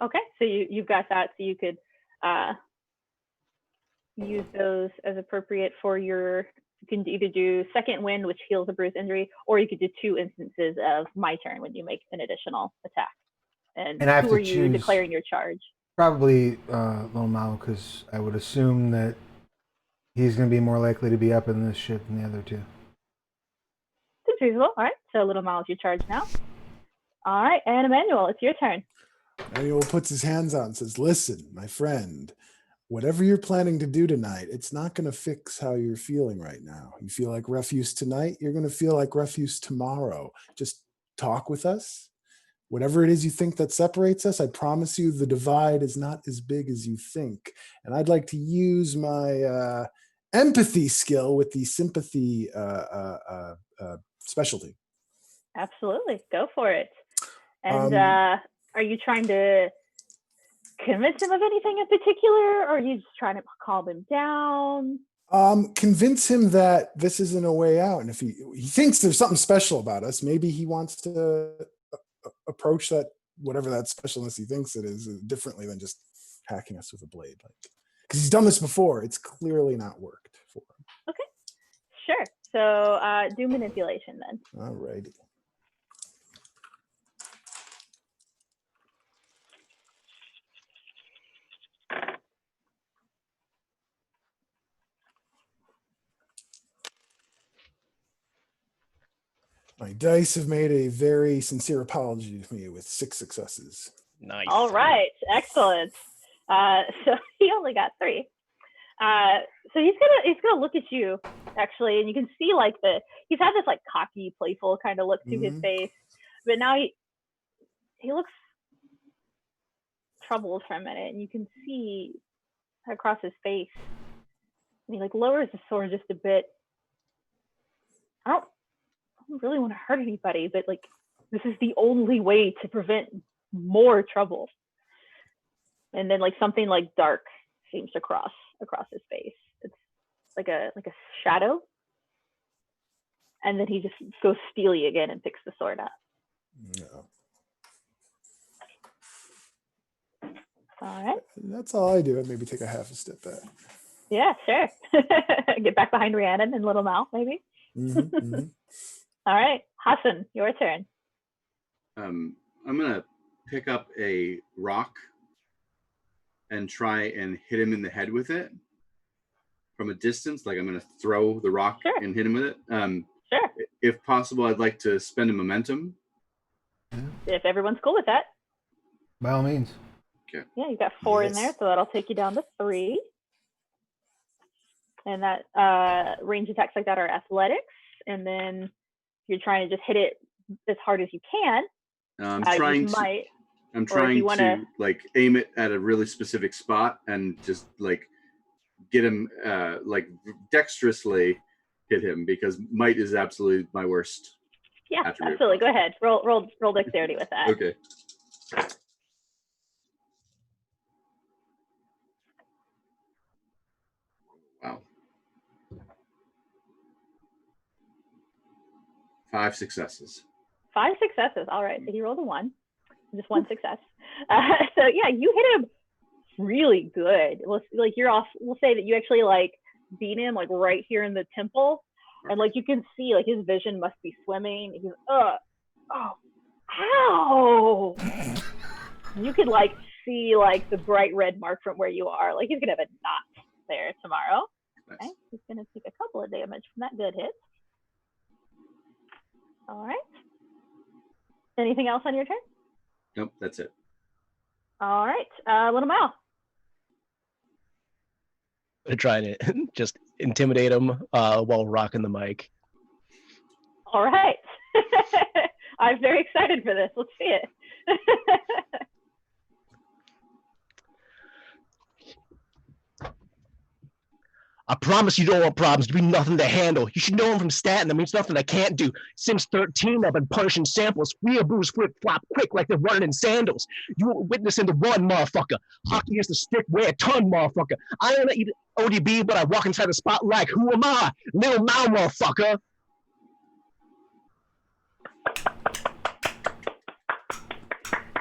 A: Okay, so you've got that, so you could use those as appropriate for your. You can either do second wind, which heals a bruised injury, or you could do 2 instances of my turn when you make an additional attack. And
E: I have
A: who
E: to
A: are you
E: choose
A: declaring your charge?
E: Probably Lil Mao, because I would assume that he's going to be more likely to be up in this ship than the other 2.
A: Seems reasonable. All right, so Little Mao is your charge now. All right, and Emmanuel, it's your turn.
C: Emmanuel puts his hands out and says, "Listen, my friend, whatever you're planning to do tonight, it's not going to fix how you're feeling right now. You feel like refuse tonight, you're going to feel like refuse tomorrow. Just talk with us. Whatever it is you think that separates us, I promise you the divide is not as big as you think. And I'd like to use my empathy skill with the sympathy specialty."
A: Absolutely, go for it. And are you trying to convince him of anything in particular, or are you just trying to calm him down?
C: Convince him that this isn't a way out, and if he thinks there's something special about us, maybe he wants to approach that, whatever that specialness he thinks it is, differently than just hacking us with a blade. Like, because he's done this before, it's clearly not worked for him.
A: Okay, sure. So do manipulation then.
C: All righty. My dice have made a very sincere apology to me with 6 successes.
D: Nice.
A: All right, excellent. So he only got 3. So he's gonna look at you actually, and you can see like he's had this like cocky, playful kind of look to his face, but now he looks troubled for a minute, and you can see across his face. And he like lowers the sword just a bit. I don't really want to hurt anybody, but like this is the only way to prevent more trouble. And then like something like dark seems to cross across his face. It's like a shadow. And then he just goes steely again and picks the sword up.
C: No.
A: All right.
C: That's all I do. I'd maybe take a half a step back.
A: Yeah, sure. Get back behind Rhiannon and Little Mal, maybe. All right, Hassan, your turn.
B: I'm gonna pick up a rock and try and hit him in the head with it from a distance. Like I'm gonna throw the rock and hit him with it.
A: Sure.
B: If possible, I'd like to spend a momentum.
A: If everyone's cool with that.
E: By all means.
B: Okay.
A: Yeah, you've got 4 in there, so that'll take you down to 3. And that range attacks like that are athletics, and then you're trying to just hit it as hard as you can.
B: I'm trying to like aim it at a really specific spot and just like get him like dexterously hit him, because might is absolutely my worst.
A: Yeah,
B: attribute.
A: absolutely. Go ahead. Roll dexterity with that.
B: Okay. Wow. 5 successes.
A: 5 successes. All right. So he rolled a 1. Just 1 success. So yeah, you hit him really good. We'll say that you actually like beat him like right here in the temple, and like you can see like his vision must be swimming. He's ow. You could like see like the bright red mark from where you are. Like he's gonna have a knot there tomorrow.
B: Nice.
A: Okay, he's gonna take a couple of damage from that good hit. All right. Anything else on your turn?
B: Nope, that's it.
A: All right, Little Mal.
D: I'm trying to just intimidate him while rocking the mic.
A: All right. I'm very excited for this. Let's see it.
D: I promise you don't want problems to be nothing to handle. You should know I'm from Staten. That means nothing I can't do. Since 13, I've been punishing samples. Weeaboos flip-flop quick like they're running in sandals. You were witnessing the one, motherfucker. Hockey is the stick, weigh a ton, motherfucker. I ain't eat ODB, but I walk inside the spot like, who am I? Little Mal, motherfucker.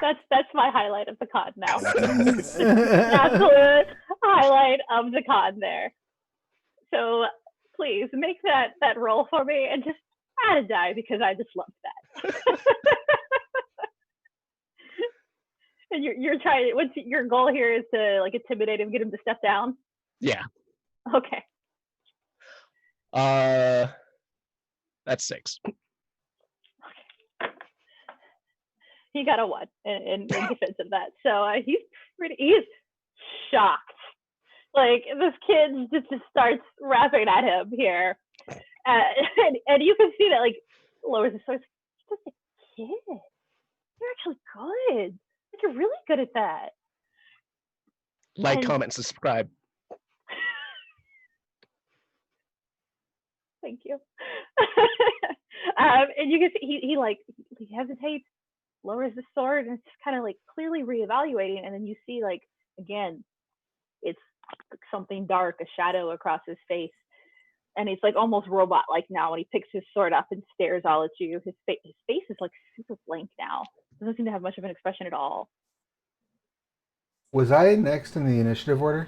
A: That's my highlight of the con now. Absolute highlight of the con there. So please make that roll for me and just add a die because I just love that. And you're trying. What's your goal here is to like intimidate him, get him to step down?
D: Yeah.
A: Okay.
D: That's 6.
A: He got a 1 in defense of that. So he's shocked. Like this kid just starts rapping at him here, and you can see that like lowers his voice. He's just a kid. You're actually good. Like you're really good at that.
D: Like, comment, subscribe.
A: Thank you. And you can see he hesitates, lowers the sword, and it's just kind of like clearly reevaluating. And then you see like again, it's something dark, a shadow across his face, and he's like almost robot-like now when he picks his sword up and stares all at you. His face is like super blank now. Doesn't seem to have much of an expression at all.
E: Was I next in the initiative order?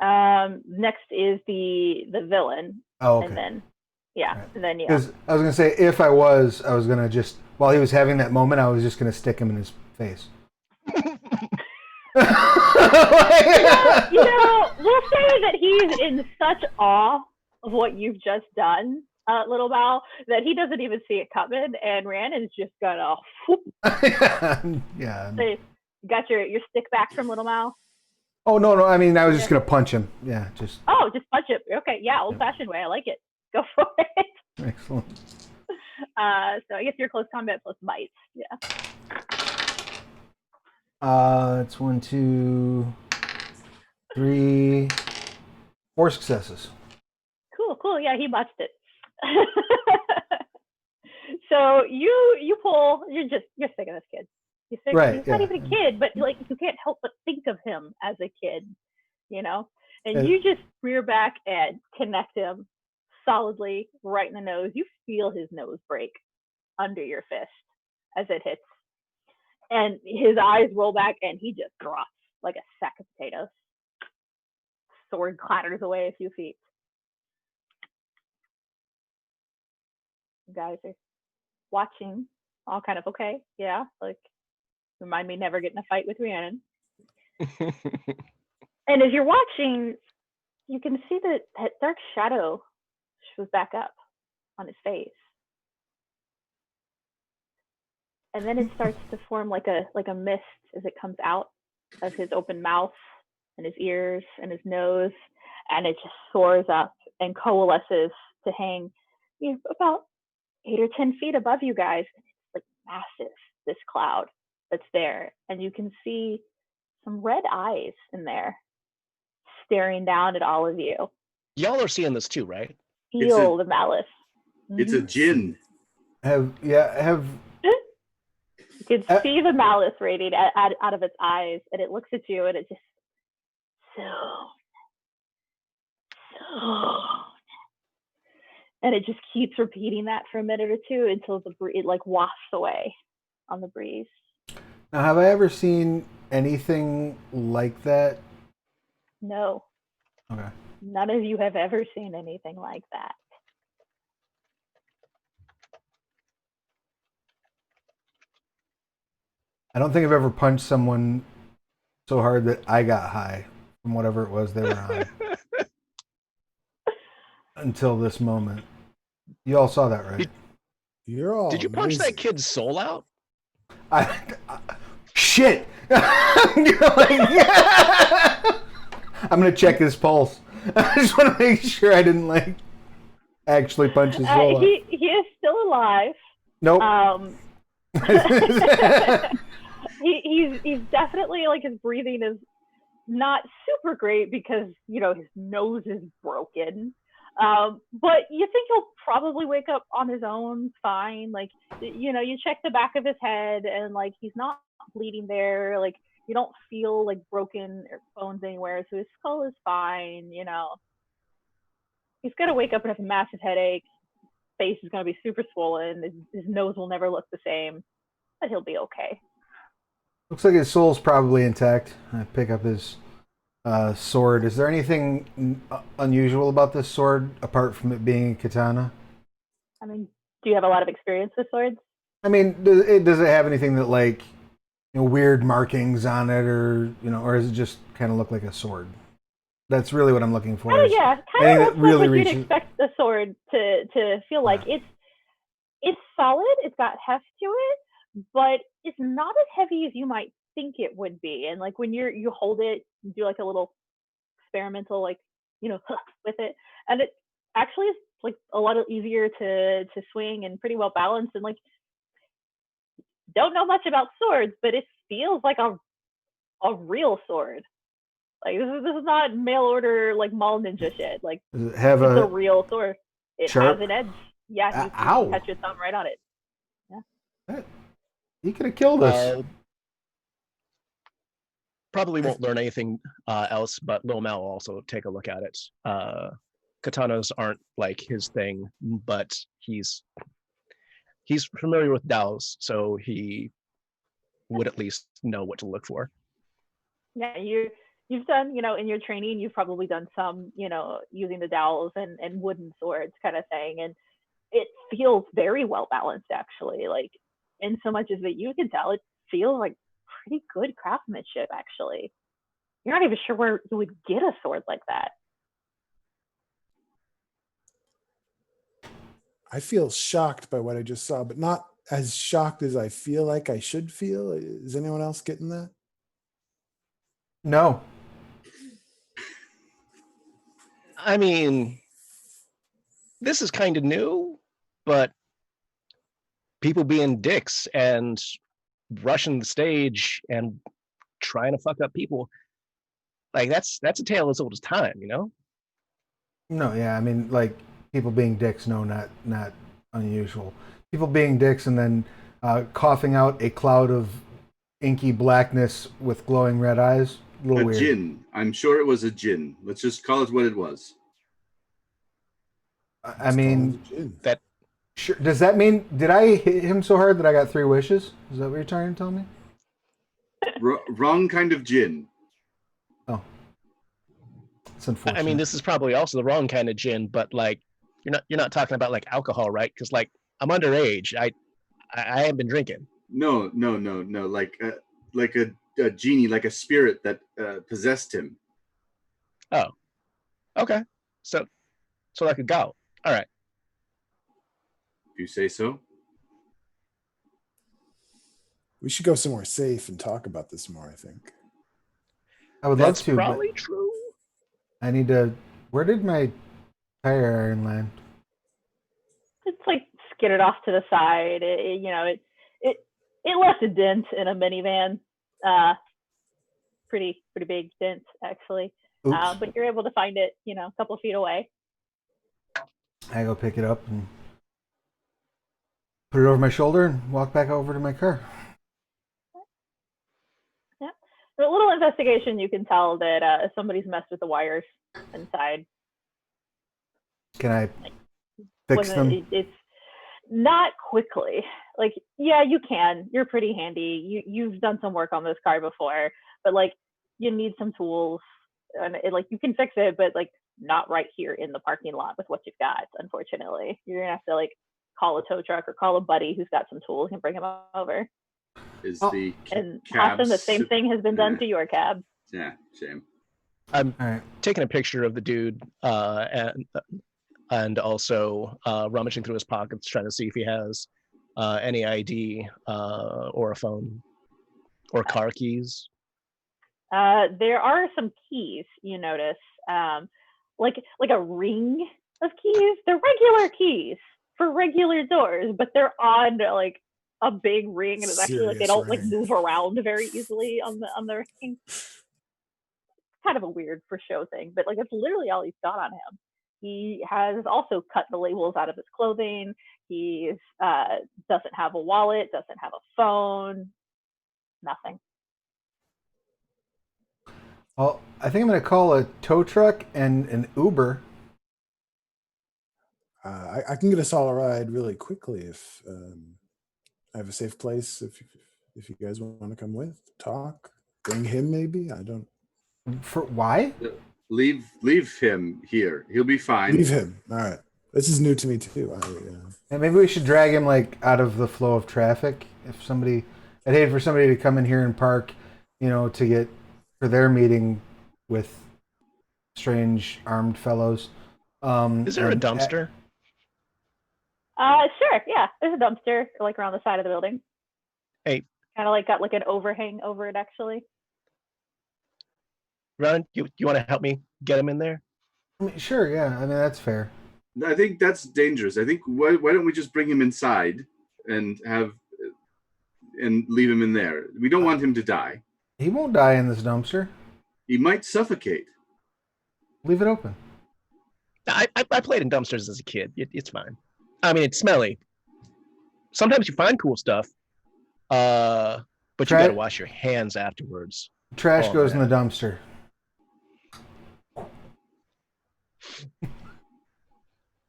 A: Next is the villain.
E: Oh, okay.
A: And then yeah,
E: Right.
A: and then yeah.
E: Because I was gonna say if I was gonna just while he was having that moment, I was just gonna stick him in his face.
A: We'll say that he's in such awe of what you've just done, Little Mal, that he doesn't even see it coming, and Rhiannon's just gonna whoop.
E: Yeah.
A: So you got your stick back from Little Mal?
E: Oh no! I mean, I was just gonna punch him. Yeah, just.
A: Oh, just punch it. Okay, yeah, old-fashioned way. I like it. Go for it.
E: Excellent.
A: So I guess your close combat plus might. Yeah.
E: It's 1, 2, 3, 4 successes.
A: Cool. Yeah, he botched it. So you pull. You're sick of this kid.
E: Right,
A: He's not even a kid, but like you can't help but think of him as a kid, And you just rear back and connect him solidly right in the nose. You feel his nose break under your fist as it hits. And his eyes roll back and he just drops like a sack of potatoes. Sword clatters away a few feet. You guys are watching, all kind of okay. Yeah, like remind me never get in a fight with Rhiannon. And as you're watching, you can see that dark shadow was back up on his face. And then it starts to form like a mist as it comes out of his open mouth and his ears and his nose, and it just soars up and coalesces to hang about 8 or 10 feet above you guys. It's like massive, this cloud that's there. And you can see some red eyes in there staring down at all of you.
D: Y'all are seeing this too, right?
A: Feel the malice.
B: It's a djinn.
E: Have
A: You can see the malice radiate out of its eyes, and it looks at you, and it just so, and it just keeps repeating that for a minute or two until it like wafts away on the breeze.
E: Now, have I ever seen anything like that?
A: No.
E: Okay.
A: None of you have ever seen anything like that.
E: I don't think I've ever punched someone so hard that I got high from whatever it was they were on until this moment. You all saw that, right?
C: You're all
D: Did you punch
C: amazing.
D: that kid's soul out?
E: Shit! I'm gonna check his pulse. I just want to make sure I didn't like actually punch his soul out.
A: He is still alive.
E: Nope.
A: He's definitely, like, his breathing is not super great because, you know, his nose is broken. But you think he'll probably wake up on his own fine. Like, you know, you check the back of his head and, like, he's not bleeding there. Like, you don't feel like broken bones anywhere. So his skull is fine, you know. He's going to wake up and have a massive headache. Face is going to be super swollen. His nose will never look the same, but he'll be okay.
E: Looks like his soul's probably intact. I pick up his sword. Is there anything unusual about this sword apart from it being a katana?
A: I mean, do you have a lot of experience with swords?
E: I mean, does it have anything that, like, you know, weird markings on it, or, you know, or does it just kind of look like a sword? That's really what I'm looking for.
A: Oh yeah, kind of looks
E: really
A: like you'd expect the sword to feel like. It's solid. It's got heft to it, but it's not as heavy as you might think it would be. And like when you hold it, you do like a little experimental, like, you know, with it, and it actually is like a lot easier to swing and pretty well balanced. And like, don't know much about swords, but it feels like a real sword. Like this is not mail order like mall ninja shit. Like,
E: does it have
A: it's a real sword. It
E: sharp?
A: has an edge. Yeah, you
E: Ow.
A: can catch your thumb right on it. Yeah.
E: He could have killed us.
D: Probably won't learn anything else, but Lil Mal will also take a look at it. Katanas aren't like his thing, but he's familiar with Daos, so he would at least know what to look for.
A: Yeah, you've done, you know, in your training, you've probably done some, you know, using the dowels and wooden swords kind of thing. And it feels very well balanced, actually. Like, in so much as that you can tell, it feels like pretty good craftsmanship, actually. You're not even sure where you would get a sword like that.
C: I feel shocked by what I just saw, but not as shocked as I feel like I should feel. Is anyone else getting that?
E: No.
D: I mean, this is kind of new, but people being dicks and rushing the stage and trying to fuck up people, like that's a tale as old as time, you know?
E: No, yeah, I mean, like, people being dicks, no, not unusual. People being dicks and then coughing out a cloud of inky blackness with glowing red eyes, a little weird.
B: Djinn. I'm sure it was a djinn. Let's just call it what it was.
E: I mean,
D: that
E: sure. Does that mean, did I hit him so hard that I got 3 wishes? Is that what you're trying to tell me?
B: Wrong kind of djinn.
E: Oh. It's unfortunate.
D: I mean, this is probably also the wrong kind of gin, but like you're not talking about like alcohol, right? Because like I'm underage. I haven't been drinking.
B: No. Like a genie, like a spirit that possessed him.
D: Oh, okay. So like a gout. All right.
B: If you say so.
C: We should go somewhere safe and talk about this more, I think.
E: I would
D: That's
E: love to,
D: probably
E: but
D: true.
E: I need to. Where did my tire iron land?
A: It's like skidded off to the side. It left a dent in a minivan. Pretty big dent, actually.
E: Oops.
A: but you're able to find it, a couple feet away.
E: I go pick it up and put it over my shoulder and walk back over to my car.
A: Yeah. With a little investigation, you can tell that somebody's messed with the wires inside.
E: Can I fix them?
A: It's not quickly. Like, yeah, you can. You're pretty handy. You've done some work on this car before, but like, you need some tools, and you can fix it, but like, not right here in the parking lot with what you've got. Unfortunately, you're gonna have to like call a tow truck or call a buddy who's got some tools and bring him over.
B: Is
E: Oh.
B: the
A: And
B: cab
A: often the same thing has been done to your cab.
B: Yeah, shame.
D: I'm
E: All right.
D: taking a picture of the dude and also rummaging through his pockets, trying to see if he has any ID or a phone or car keys.
A: There are some keys, you notice, like a ring of keys. They're regular keys for regular doors, but they're on like a big ring, and it's actually like they don't like move around very easily on the ring. Kind of a weird for show thing, but like it's literally all he's got on him. He has also cut the labels out of his clothing. He doesn't have a wallet, doesn't have a phone, nothing.
E: Well, I think I'm going to call a tow truck and an Uber.
C: I can get us all a ride really quickly if I have a safe place. If you guys want to come with, talk, bring him maybe. I don't.
E: For why?
B: Leave him here. He'll be fine.
C: Leave him. All right. This is new to me too.
E: And maybe we should drag him like out of the flow of traffic. I'd hate for somebody to come in here and park, to get for their meeting with strange armed fellows.
D: Is there a dumpster?
A: Sure. Yeah, there's a dumpster like around the side of the building.
D: Hey,
A: kind of like got like an overhang over it actually.
D: Ron, you want to help me get him in there?
E: I mean, sure, yeah. I mean, that's fair.
B: I think that's dangerous. I think why don't we just bring him inside and leave him in there? We don't want him to die.
E: He won't die in this dumpster.
B: He might suffocate.
E: Leave it open.
D: I played in dumpsters as a kid. It's fine. I mean, it's smelly. Sometimes you find cool stuff, but you got to wash your hands afterwards.
E: Trash goes in the dumpster.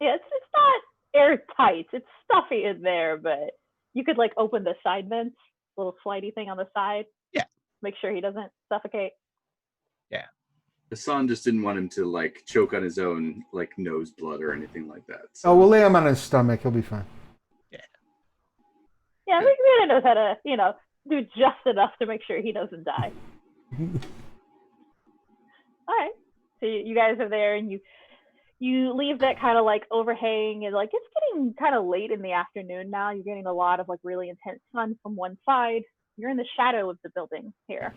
A: Yeah, it's not airtight. It's stuffy in there, but you could like open the side vents, little slidey thing on the side.
D: Yeah.
A: Make sure he doesn't suffocate.
D: Yeah.
B: Hassan just didn't want him to like choke on his own like nose blood or anything like that. So.
E: Oh, we'll lay him on his stomach. He'll be fine.
A: Yeah, I think Vanna knows how to, do just enough to make sure he doesn't die. All right. So you guys are there, and you leave that kind of like overhang, and like it's getting kind of late in the afternoon now. You're getting a lot of like really intense sun from one side. You're in the shadow of the building here.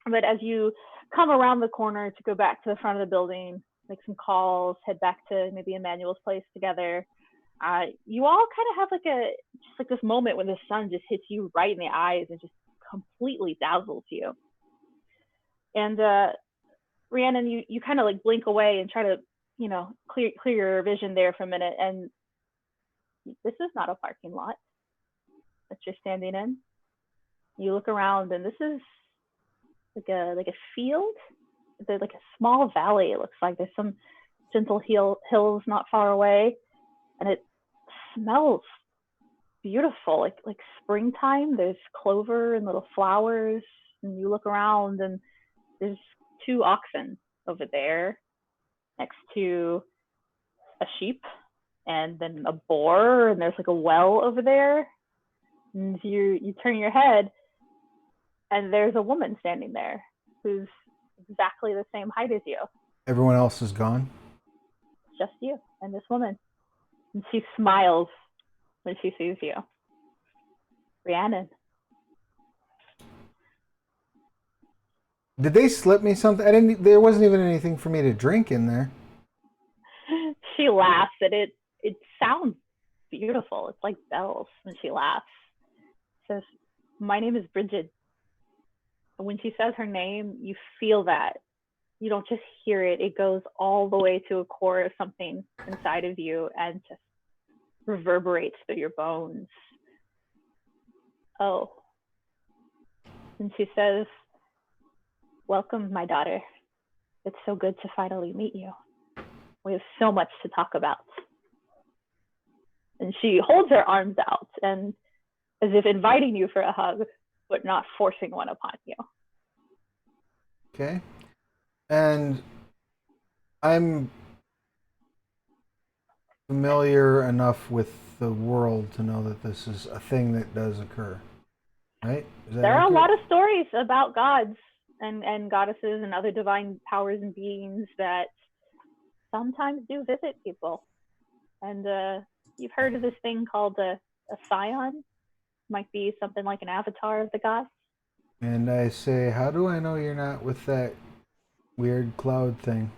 A: But as you come around the corner to go back to the front of the building, make some calls, head back to maybe Emmanuel's place together, you all kind of have just like this moment when the sun just hits you right in the eyes and just completely dazzles you. And Rhiannon, you kind of like blink away and try to, clear your vision there for a minute. And this is not a parking lot that you're standing in. You look around, and this is like a field. There's like a small valley. It looks like there's some gentle hills not far away, and it smells beautiful, like springtime. There's clover and little flowers, and you look around, and there's 2 oxen over there next to a sheep, and then a boar, and there's like a well over there. And you turn your head, and there's a woman standing there who's exactly the same height as you.
E: Everyone else is gone?
A: Just you and this woman. And she smiles when she sees you. Rhiannon.
E: Did they slip me something? There wasn't even anything for me to drink in there.
A: She laughs, and it sounds beautiful. It's like bells when she laughs. She says, "My name is Bridget." And when she says her name, you feel that you don't just hear it, it goes all the way to a core of something inside of you and just reverberates through your bones. Oh. And she says, welcome, my daughter. It's so good to finally meet you. We have so much to talk about. And she holds her arms out and as if inviting you for a hug, but not forcing one upon you.
E: Okay. And I'm familiar enough with the world to know that this is a thing that does occur, right?
A: There are a lot of stories about gods and goddesses and other divine powers and beings that sometimes do visit people. And you've heard of this thing called a Scion? Might be something like an avatar of the gods.
E: And I say, how do I know you're not with that weird cloud thing?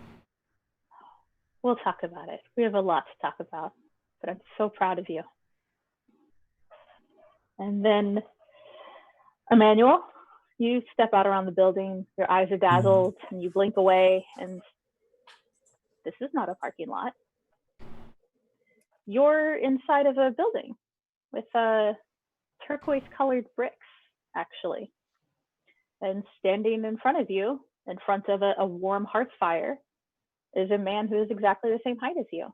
A: We'll talk about it. We have a lot to talk about, but I'm so proud of you. And then, Emmanuel, you step out around the building, your eyes are dazzled, and you blink away, and this is not a parking lot. You're inside of a building with turquoise-colored bricks, actually. And standing in front of you, in front of a warm hearth fire, is a man who is exactly the same height as you.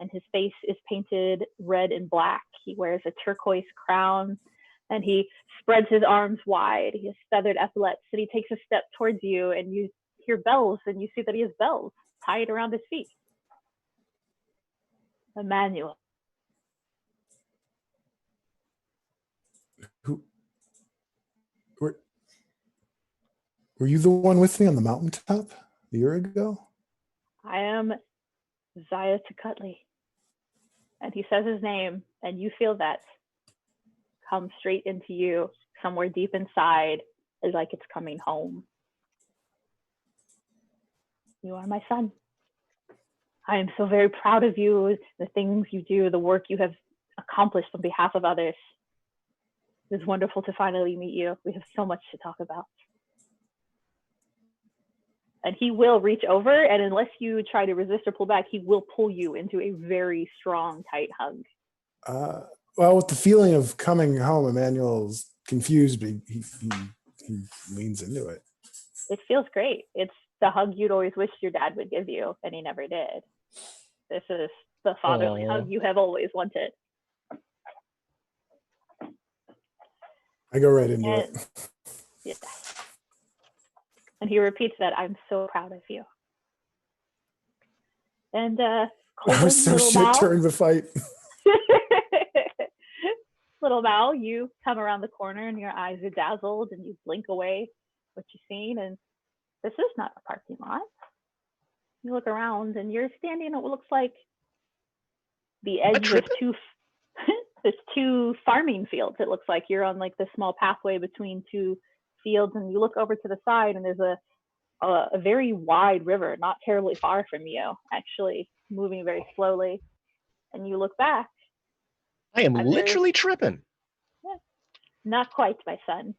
A: And his face is painted red and black. He wears a turquoise crown and he spreads his arms wide. He has feathered epaulets and he takes a step towards you and you hear bells and you see that he has bells tied around his feet. Emmanuel.
C: Who were you the one with me on the mountaintop a year ago?
A: I am Zaya Tekutli. And he says his name, and you feel that come straight into you, somewhere deep inside, is like it's coming home. You are my son. I am so very proud of you, the things you do, the work you have accomplished on behalf of others. It is wonderful to finally meet you. We have so much to talk about. And he will reach over, and unless you try to resist or pull back, he will pull you into a very strong, tight hug.
C: Well, with the feeling of coming home, Emmanuel's confused, but he leans into it.
A: It feels great. It's the hug you'd always wished your dad would give you, and he never did. This is the fatherly hug you have always wanted.
C: I go right into it.
A: Yeah. And he repeats that, I'm so proud of you. And
C: I was so shit during the fight.
A: Little Mal, you come around the corner and your eyes are dazzled and you blink away what you've seen. And this is not a parking lot. You look around and you're standing at what looks like the edge of two farming fields. It looks like you're on like the small pathway between two fields, and you look over to the side and there's a very wide river not terribly far from you, actually moving very slowly. And you look back.
D: I am literally tripping.
A: Yeah, not quite, my son.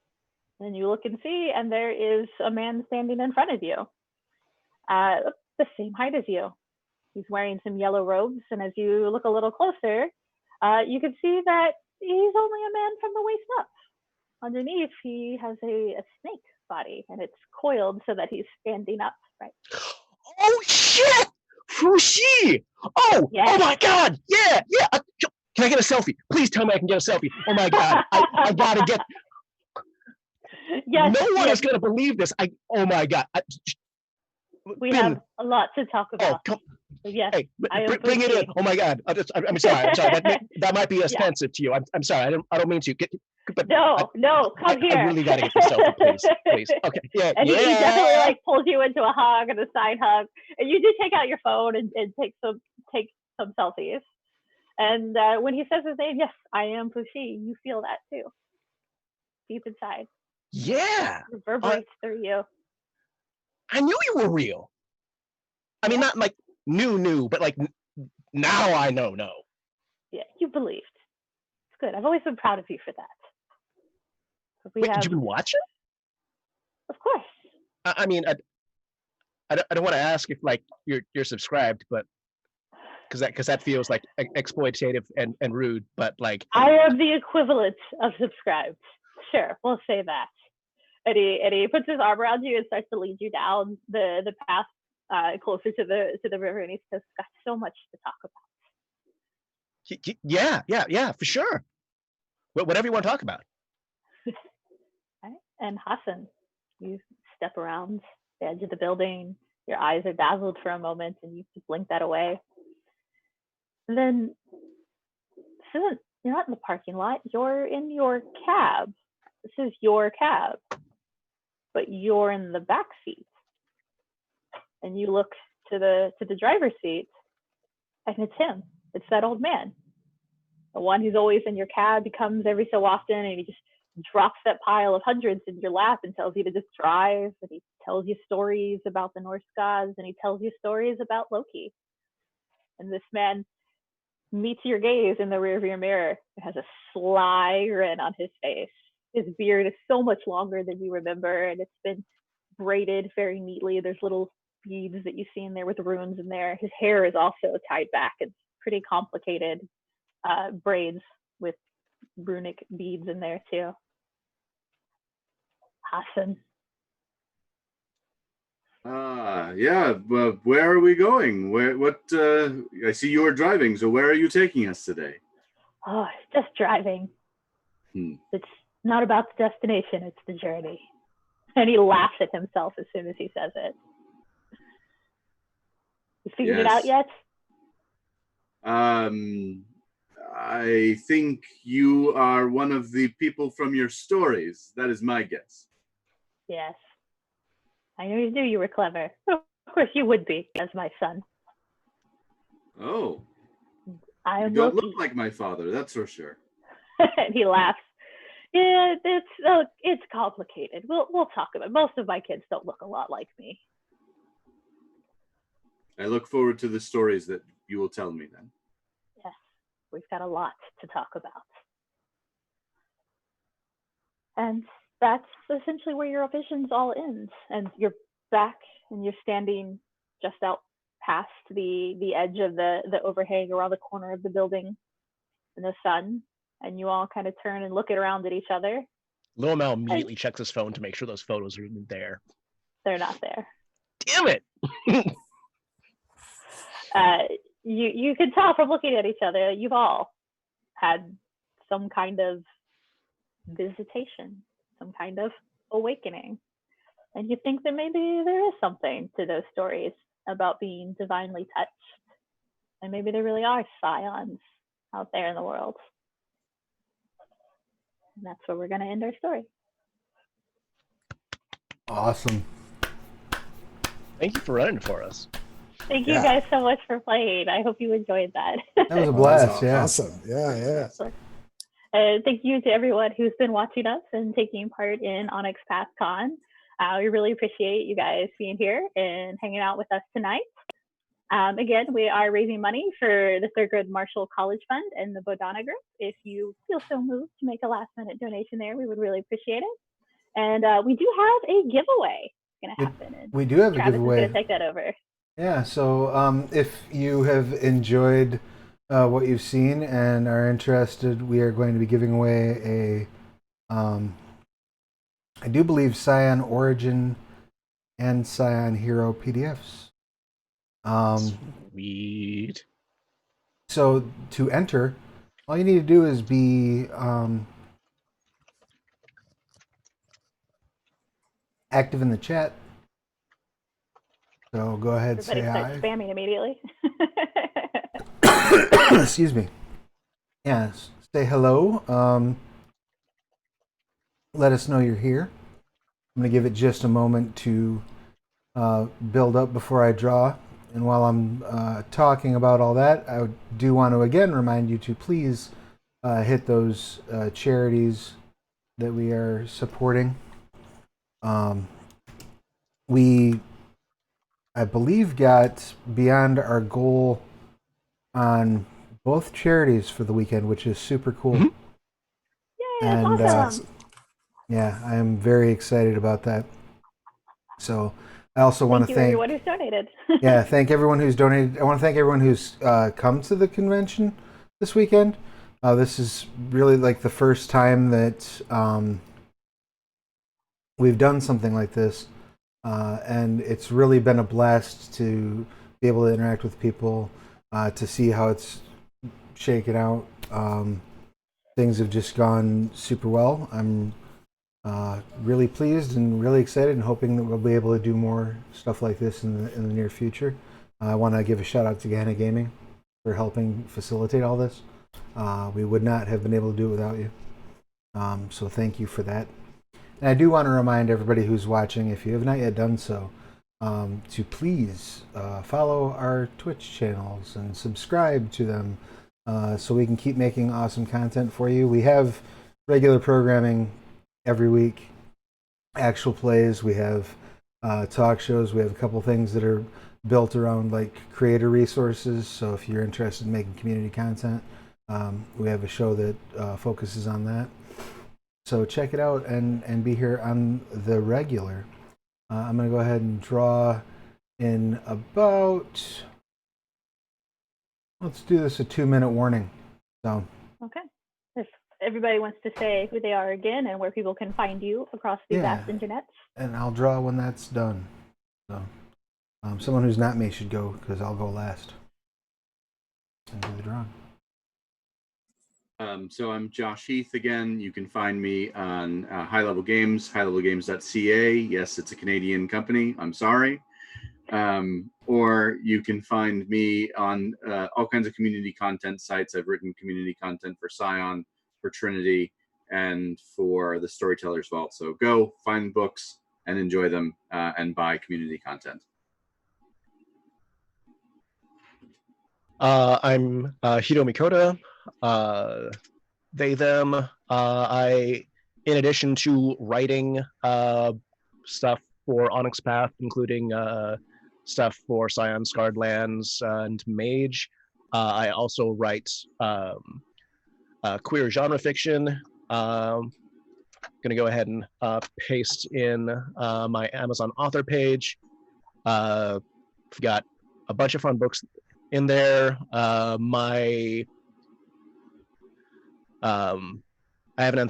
A: And you look and see, and there is a man standing in front of you, the same height as you. He's wearing some yellow robes, and as you look a little closer, you can see that he's only a man from the waist up. Underneath, he has a snake body, and it's coiled so that he's standing up, right?
D: Oh, shit! Fushi! Oh, yes. Oh my God! Yeah! Can I get a selfie? Please tell me I can get a selfie. Oh my God! I gotta get. Yes. No one is gonna believe this. Oh my God!
A: We have a lot to talk about.
D: Oh,
A: yes,
D: hey, bring it in. Oh my God! I'm sorry. That might be offensive to you. I'm sorry. I don't mean to. But
A: no, come here.
D: I really gotta get this selfie, please. Okay. Yeah.
A: And he definitely like pulls you into a hug and a side hug, and you do take out your phone and take some selfies. And when he says his name, yes, I am Fushi. You feel that too, deep inside.
D: Yeah.
A: It reverberates through you.
D: I knew you were real. I mean, not like new, but like now I know.
A: Yeah, you believed. It's good. I've always been proud of you for that.
D: Wait, did you watch it?
A: Of course.
D: I mean, I don't want to ask if like you're subscribed, but because that feels like exploitative and rude. But like,
A: I am the equivalent of subscribed. Sure, we'll say that. And he puts his arm around you and starts to lead you down the path closer to the river, and he says, "Got so much to talk about."
D: yeah, for sure. Whatever you want to talk about.
A: Right? And Hassan, you step around the edge of the building. Your eyes are dazzled for a moment, and you just blink that away. And then, you're not in the parking lot. You're in your cab. This is your cab, but you're in the back seat. And you look to the driver's seat, and it's him. It's that old man, the one who's always in your cab. He comes every so often, and he just drops that pile of hundreds in your lap and tells you to just drive. And he tells you stories about the Norse gods, and he tells you stories about Loki. And this man meets your gaze in the rearview mirror and has a sly grin on his face. His beard is so much longer than you remember, and it's been braided very neatly. There's little beads that you see in there with runes in there. His hair is also tied back. It's pretty complicated braids with runic beads in there too. Hassan.
B: Yeah, but where are we going? What I see you are driving, so where are you taking us today?
A: Oh, just driving. It's not about the destination, it's the journey. And he laughs at himself as soon as he says it. You figured it out yet?
B: I think you are one of the people from your stories. That is my guess.
A: Yes. I knew you were clever. Of course you would be, as my son.
B: Oh.
A: I am
B: You don't
A: Loki.
B: look like my father, that's for sure.
A: And he laughs. Yeah, it's complicated. We'll talk about it. Most of my kids don't look a lot like me.
B: I look forward to the stories that you will tell me then.
A: Yes, we've got a lot to talk about. And that's essentially where your visions all end. And you're back and you're standing just out past the edge of the overhang around the corner of the building in the sun. And you all kind of turn and look around at each other.
D: Lil Mel immediately checks his phone to make sure those photos are even there.
A: They're not there.
D: Damn it!
A: You can tell from looking at each other, you've all had some kind of visitation, some kind of awakening. And you think that maybe there is something to those stories about being divinely touched. And maybe there really are Scions out there in the world. And that's where we're going to end our story.
E: Awesome.
D: Thank you for running for us.
A: Thank you guys so much for playing. I hope you enjoyed that.
E: That was a blast. Yeah.
C: Awesome. Yeah.
A: Thank you to everyone who's been watching us and taking part in Onyx Path Con. We really appreciate you guys being here and hanging out with us tonight. Again, we are raising money for the Thurgood Marshall College Fund and the Bodana Group. If you feel so moved to make a last-minute donation there, we would really appreciate it. And we do have a giveaway going to happen.
E: We do have
A: Travis
E: a giveaway.
A: is going to take that over.
E: Yeah, so if you have enjoyed what you've seen and are interested, we are going to be giving away I do believe Scion Origin and Scion Hero PDFs.
D: Sweet.
E: So to enter, all you need to do is be active in the chat. So go ahead,
A: Everybody
E: say
A: starts
E: hi.
A: spamming immediately.
E: Excuse me. Yeah, say hello. Let us know you're here. I'm going to give it just a moment to build up before I draw. And while I'm talking about all that, I do want to again remind you to please hit those charities that we are supporting. We, I believe, got beyond our goal on both charities for the weekend, which is super cool.
A: Yay, that's
E: And
A: awesome.
E: yeah, I am very excited about that. So I also want
A: Thank
E: to
A: you,
E: thank
A: everyone who's donated.
E: yeah, thank everyone who's donated. I want to thank everyone who's come to the convention this weekend. This is really like the first time that we've done something like this, and it's really been a blast to be able to interact with people, to see how it's shaken out. Things have just gone super well. I'm really pleased and really excited, and hoping that we'll be able to do more stuff like this in the near future. I want to give a shout out to Gehenna Gaming for helping facilitate all this. We would not have been able to do it without you. So thank you for that. And I do want to remind everybody who's watching, if you have not yet done so, to please follow our Twitch channels and subscribe to them, so we can keep making awesome content for you. We have regular programming every week, actual plays. We have talk shows. We have a couple things that are built around like creator resources. So if you're interested in making community content, we have a show that focuses on that. So check it out and be here on the regular. I'm going to go ahead and draw in about, let's do this a 2-minute warning. So
A: Okay. If everybody wants to say who they are again and where people can find you across the vast internet.
E: And I'll draw when that's done. So someone who's not me should go, because I'll go last and do the drawing.
B: So I'm Josh Heath again. You can find me on High Level Games, highlevelgames.ca. Yes, it's a Canadian company. I'm sorry. Or you can find me on all kinds of community content sites. I've written community content for Scion, for Trinity, and for the Storyteller's Vault. So go find books and enjoy them, and buy community content.
D: I'm Hiro Mikoda. They, them. In addition to writing stuff for Onyx Path, including stuff for Scion, Scarred Lands, and Mage, I also write queer genre fiction. Gonna go ahead and paste in my Amazon author page. I've got a bunch of fun books in there. I have an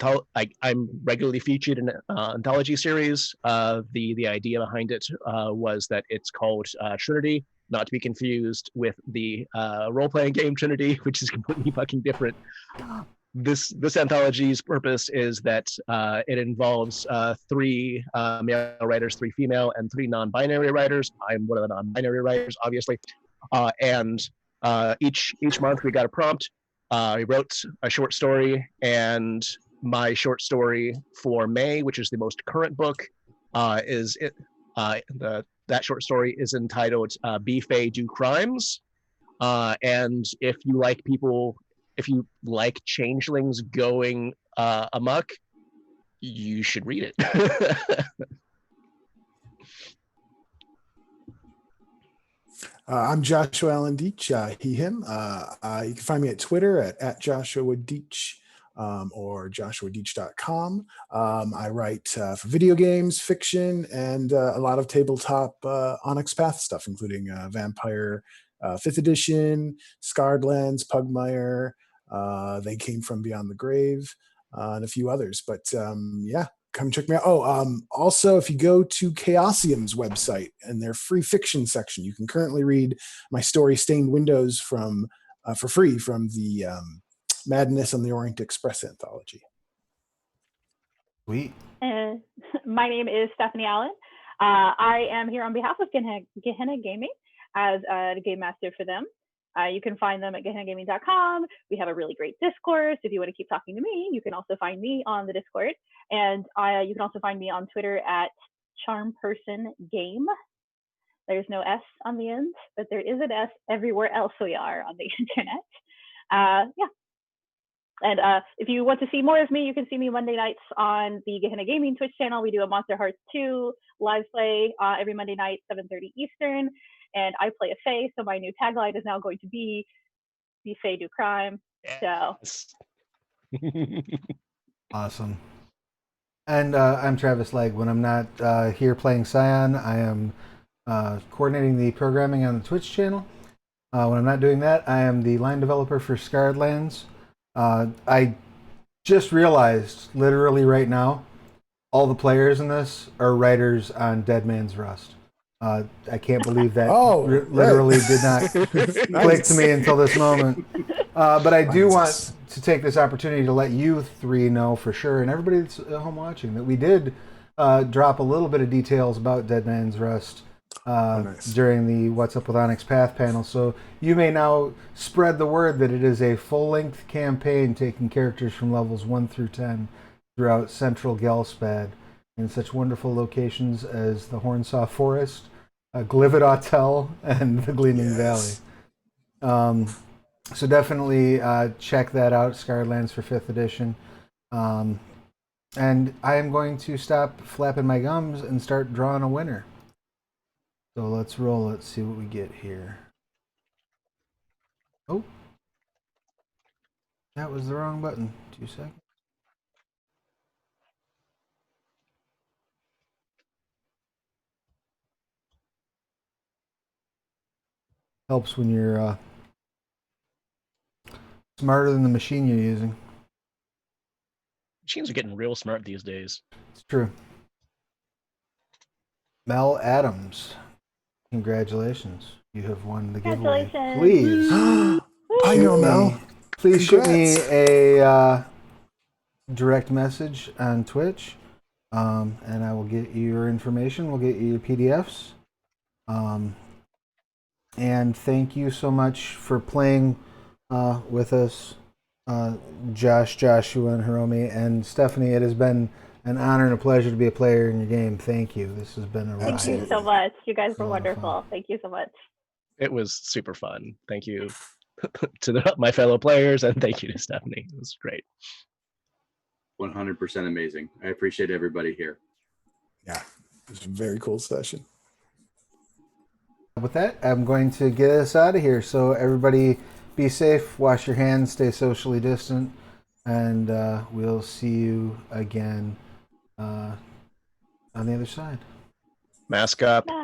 D: I'm regularly featured in an anthology series. The idea behind it was that it's called Trinity, not to be confused with the role-playing game Trinity, which is completely fucking different. This anthology's purpose is that it involves 3 male writers, 3 female, and 3 non-binary writers. I'm one of the non-binary writers, obviously. And each month we got a prompt. I wrote a short story, and my short story for May, which is the most current book, that short story is entitled "Be Fae Do Crimes." And if you like changelings going amok, you should read it.
C: I'm Joshua Allen Deach, he, him. You can find me at Twitter at Joshua Deach, or joshuadeach.com. I write for video games, fiction, and a lot of tabletop Onyx Path stuff, including Vampire 5th Edition, Scarred Lands, Pugmire, They Came From Beyond the Grave, and a few others. But yeah, come check me out. Also, if you go to Chaosium's website and their free fiction section, you can currently read my story Stained Windows for free from the Madness on the Orient Express anthology.
E: Sweet.
A: My name is Stephanie Allen. I am here on behalf of Gehenna Gaming as the game master for them. You can find them at gehennagaming.com. We have a really great Discord. So if you want to keep talking to me, you can also find me on the Discord. And you can also find me on Twitter at CharmPersonGame. There's no S on the end, but there is an S everywhere else we are on the internet. Yeah. And if you want to see more of me, you can see me Monday nights on the Gehenna Gaming Twitch channel. We do a Monster Hearts 2 live play every Monday night, 7:30 Eastern. And I play a Fae, so my new tagline is now going to be "Be Fae Do Crime."
D: Yes.
A: So
E: Awesome. And I'm Travis Legg. When I'm not here playing Scion, I am coordinating the programming on the Twitch channel. When I'm not doing that, I am the line developer for Scarred Lands. I just realized, literally right now, all the players in this are writers on Dead Man's Rust. I can't believe that literally did not click to me until this moment. But I do want to take this opportunity to let you three know for sure, and everybody that's at home watching, that we did drop a little bit of details about Dead Man's Rust during the What's Up with Onyx Path panel. So you may now spread the word that it is a full-length campaign taking characters from levels 1 through 10 throughout central Gelspad in such wonderful locations as the Hornsaw Forest, Glivet Hotel, and the Gleaming Valley. So definitely check that out, Scarred Lands for 5th edition. And I am going to stop flapping my gums and start drawing a winner. So let's roll. Let's see what we get here. Oh, that was the wrong button. 2 seconds. Helps when you're smarter than the machine you're using.
D: Machines are getting real smart these days.
E: It's true. Mel Adams, congratulations. You have won the giveaway. Please.
C: I know Mel.
E: Please shoot me a direct message on Twitch, and I will get you your information. We'll get you your PDFs. And thank you so much for playing with us, Josh, Joshua, and Hiromi, and Stephanie. It has been an honor and a pleasure to be a player in your game. Thank you. This has been a ride.
A: Thank you so much. You guys were wonderful. Thank you so much.
D: It was super fun. Thank you to my fellow players, and thank you to Stephanie. It was great.
B: 100% amazing. I appreciate everybody here.
C: Yeah, it was a very cool session.
E: With that, I'm going to get us out of here. So everybody be safe, wash your hands, stay socially distant, and we'll see you again on the other side.
D: Mask up.
A: Bye.